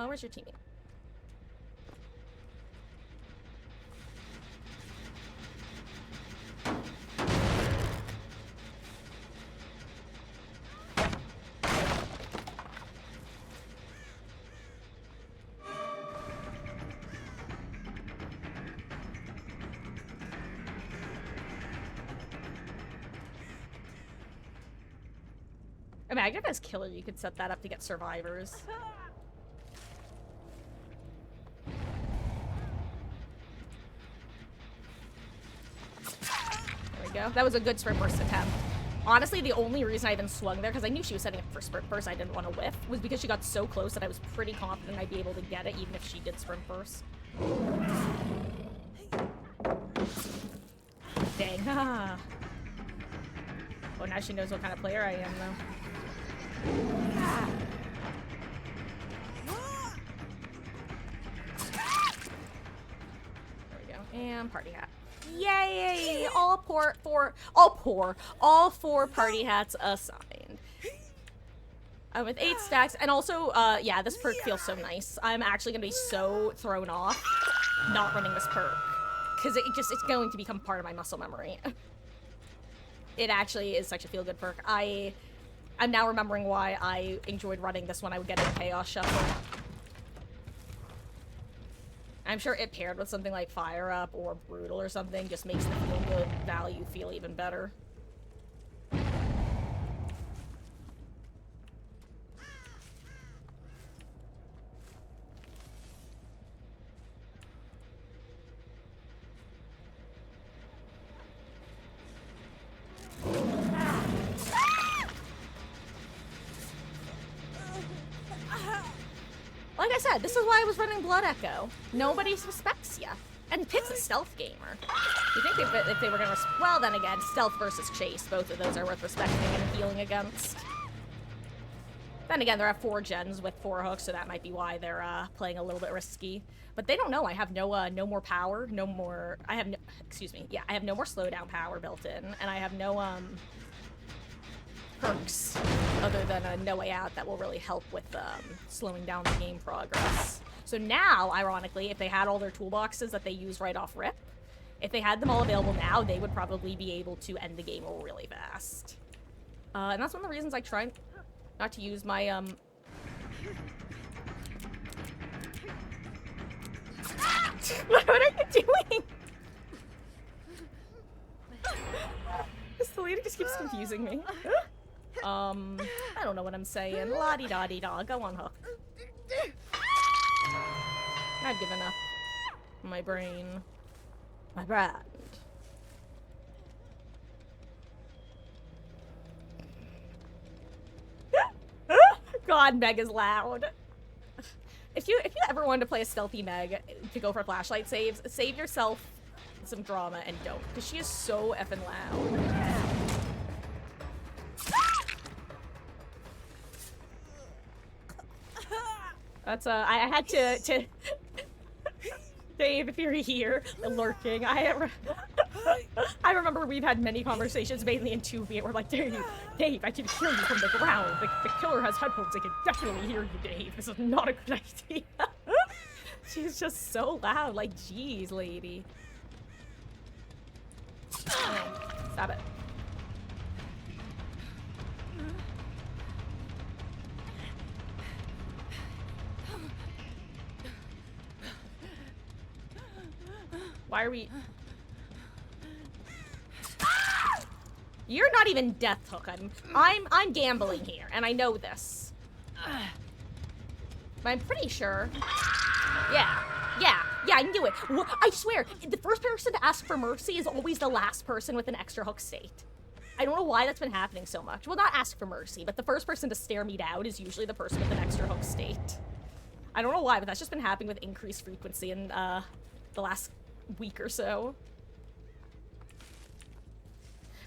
Where's your teammate? Imagine if as killer you could set that up to get survivors. There we go. That was a good sprint burst attempt. Honestly, the only reason I even swung there, because I knew she was setting up for sprint burst, I didn't want to whiff, was because she got so close that I was pretty confident I'd be able to get it, even if she did sprint burst. Dang. Ah. Oh, now she knows what kind of player I am, though. Ah. There we go. And party hat. Yay! All four party hats assigned. With 8 stacks, and also, yeah, this perk feels so nice. I'm actually gonna be so thrown off not running this perk, because it's going to become part of my muscle memory. It actually is such a feel-good perk. I'm now remembering why I enjoyed running this when I would get a Chaos Shuffle. I'm sure it paired with something like Fire Up or Brutal or something just makes the feel-good value feel even better. Like I said, this is why I was running Blood Echo. Nobody suspects ya. And Pit's a stealth gamer. You think if they were gonna... Well, then again, stealth versus chase. Both of those are worth respecting and healing against. Then again, there are 4 gens with 4 hooks, so that might be why they're playing a little bit risky. But they don't know. I have no more power, no more... I have no... Excuse me. Yeah, I have no more slowdown power built in, and I have no, perks other than a No Way Out that will really help with slowing down the game progress. So now, ironically, if they had all their toolboxes that they use right off rip, if they had them all available now, they would probably be able to end the game really fast. And that's one of the reasons I try not to use my, What are you doing? This lady just keeps confusing me. I don't know what I'm saying. La-di-da-di-da. Go on, Hook. I've given up. My brain. My brand. God, Meg is loud. If you ever wanted to play a stealthy Meg to go for flashlight saves, save yourself some drama and don't, because she is so effing loud. That's I had to Dave, if you're here, lurking, I remember we've had many conversations, mainly in 2v, we're like, Dave, I can hear you from the ground. The killer has headphones, they can definitely hear you, Dave. This is not a good idea. She's just so loud, like, geez, lady. Stop it. Why are we... You're not even Death Hook. I'm gambling here, and I know this. But I'm pretty sure. Yeah, I knew it. I swear, the first person to ask for mercy is always the last person with an extra hook state. I don't know why that's been happening so much. Well, not ask for mercy, but the first person to stare me down is usually the person with an extra hook state. I don't know why, but that's just been happening with increased frequency in the last week or so.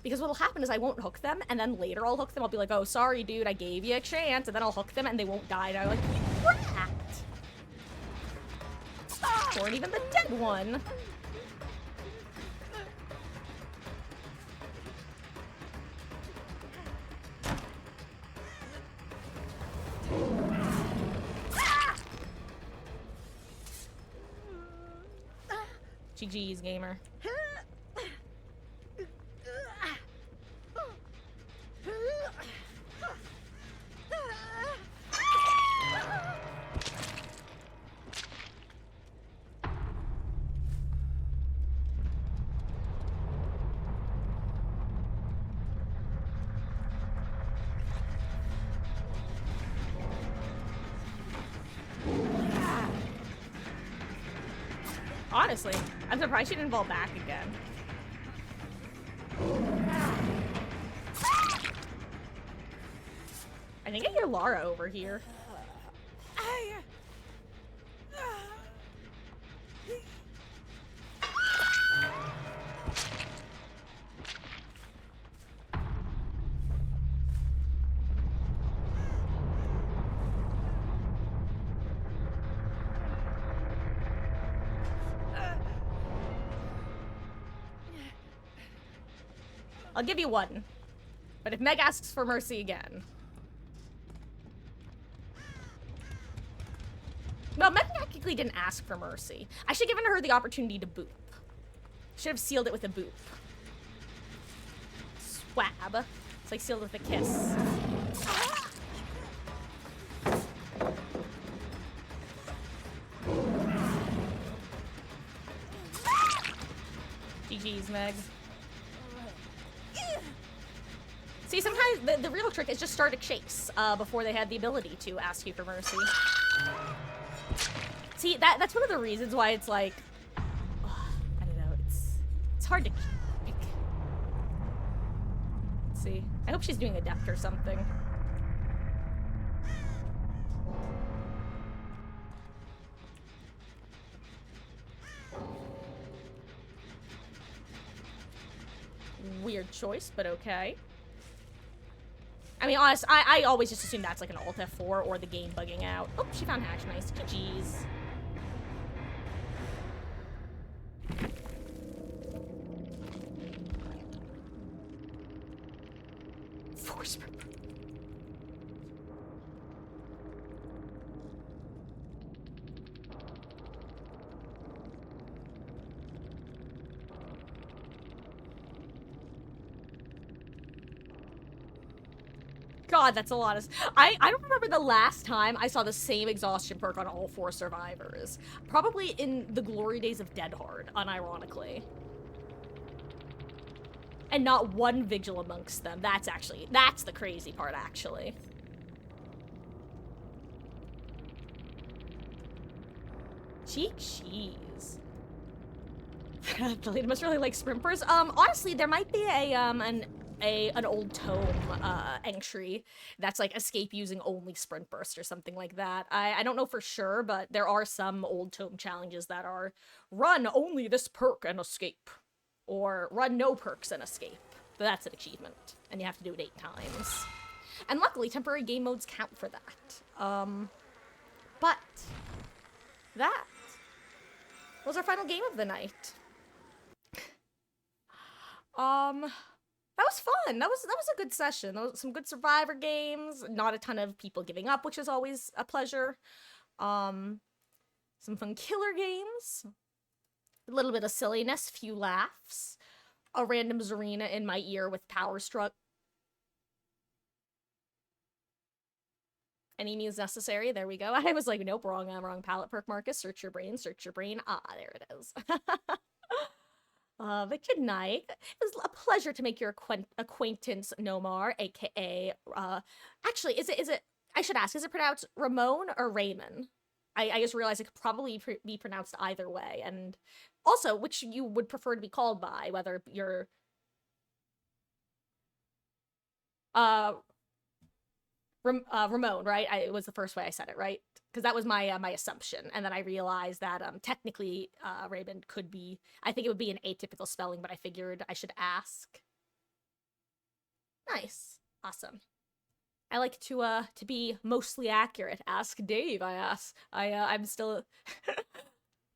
Because what'll happen is I won't hook them, and then later I'll hook them. I'll be like, oh, sorry, dude, I gave you a chance, and then I'll hook them, and they won't die, and I'm like, you rat! Or even the dead one. GG's, gamer. Honestly, I'm surprised she didn't fall back again. I think I hear Lara over here. I'll give you one. But if Meg asks for mercy again... Well, Meg technically didn't ask for mercy. I should have given her the opportunity to boop. Should have sealed it with a boop. Swab. It's like sealed with a kiss. GG's, Meg. See, sometimes the real trick is just start a chase before they had the ability to ask you for mercy. See, that's one of the reasons why it's like, I don't know, it's hard to pick. Let's see. I hope she's doing Adept or something. Weird choice, but okay. I mean, honest, I always just assume that's like an Alt F4 or the game bugging out. Oh, she found Hatch. Nice. GG's. Force. God, that's a lot of... I don't remember the last time I saw the same exhaustion perk on all 4 survivors. Probably in the glory days of Dead Hard, unironically. And not one vigil amongst them. That's the crazy part, actually. Cheese. The lady must really like sprinters. Honestly, there might be an old tome entry that's like escape using only sprint burst or something like that. I don't know for sure, but there are some old tome challenges that are run only this perk and escape, or run no perks and escape. But that's an achievement, and you have to do it 8 times. And luckily, temporary game modes count for that. But that was our final game of the night. That was fun. That was a good session. There was some good Survivor games. Not a ton of people giving up, which is always a pleasure. Some fun killer games. A little bit of silliness, few laughs. A random Zarina in my ear with Power Struck. Any means necessary. There we go. I was like, nope, wrong palette perk, Marcus. Search your brain, search your brain. Ah, there it is. But good night. It was a pleasure to make your acquaintance, Nomar, aka, actually, is it, I should ask, is it pronounced Ramon or Raymond? I just realized it could probably be pronounced either way, and also, which you would prefer to be called by, whether you're, Ramon, right? It was the first way I said it, right? Because that was my my assumption, and then I realized that technically Raymond could be, I think it would be an atypical spelling, but I figured I should ask. Nice. Awesome. I like to be mostly accurate. Ask Dave, I ask. I'm still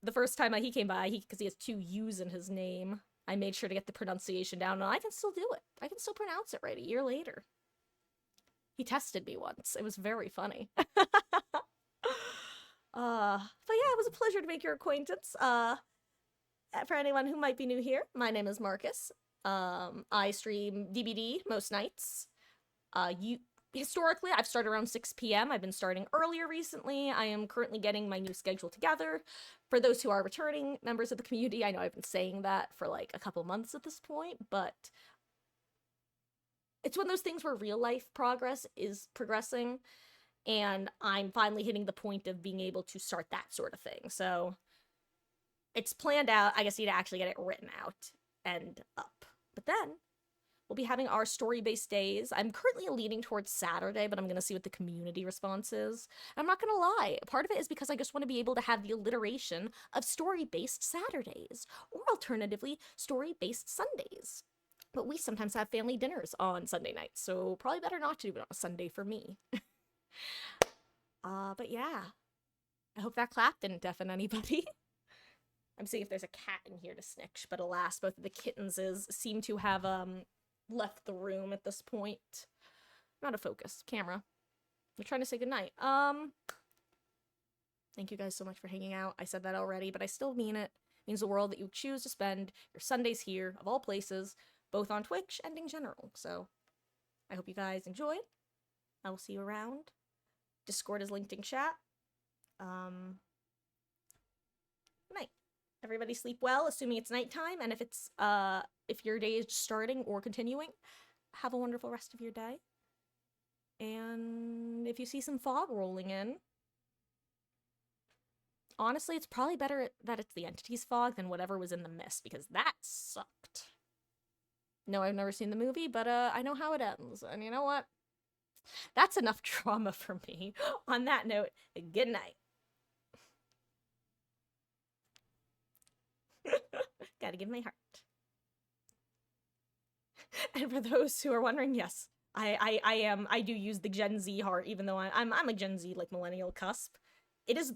the first time he came by, because he has 2 U's in his name, I made sure to get the pronunciation down, and I can still do it. I can still pronounce it right a year later. He tested me once. It was very funny. But yeah, it was a pleasure to make your acquaintance. For anyone who might be new here, my name is Marcus. I stream DBD most nights. Historically, I've started around 6 p.m. I've been starting earlier recently. I am currently getting my new schedule together. For those who are returning members of the community, I know I've been saying that for like a couple months at this point, but it's one of those things where real life progress is progressing, and I'm finally hitting the point of being able to start that sort of thing. So it's planned out. I just need to actually get it written out and up. But then we'll be having our story-based days. I'm currently leaning towards Saturday, but I'm going to see what the community response is. I'm not going to lie. Part of it is because I just want to be able to have the alliteration of story-based Saturdays, or alternatively, story-based Sundays. But we sometimes have family dinners on Sunday nights, so probably better not to do it on a Sunday for me. But yeah. I hope that clap didn't deafen anybody. I'm seeing if there's a cat in here to snitch, but alas, both of the kittenses seem to have, left the room at this point. Not a focus. Camera. They're trying to say goodnight. Thank you guys so much for hanging out. I said that already, but I still mean it. It means the world that you choose to spend your Sundays here, of all places, both on Twitch and in general. So, I hope you guys enjoyed. I will see you around. Discord is linked in chat. Night. Everybody sleep well, assuming it's nighttime, and if your day is starting or continuing, have a wonderful rest of your day. And if you see some fog rolling in, honestly, it's probably better that it's the entity's fog than whatever was in the mist, because that sucked. No, I've never seen the movie, but I know how it ends, and you know what? That's enough trauma for me. On that note, good night. Gotta give my heart. And for those who are wondering, yes, I do use the Gen Z heart, even though I'm a Gen Z, like, millennial cusp. It is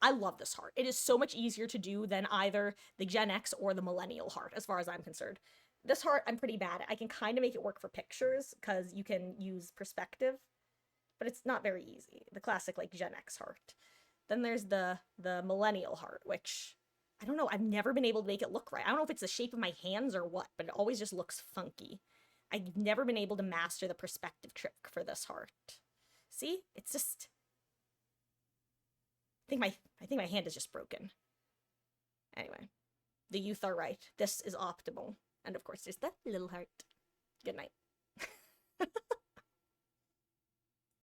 I love this heart. It is so much easier to do than either the Gen X or the millennial heart, as far as I'm concerned. This heart, I'm pretty bad at. I can kind of make it work for pictures, because you can use perspective, but it's not very easy. The classic, like, Gen X heart. Then there's the millennial heart, which, I don't know, I've never been able to make it look right. I don't know if it's the shape of my hands or what, but it always just looks funky. I've never been able to master the perspective trick for this heart. See? It's just... I think my hand is just broken. Anyway. The youth are right. This is optimal. And of course, there's the little heart. Good night.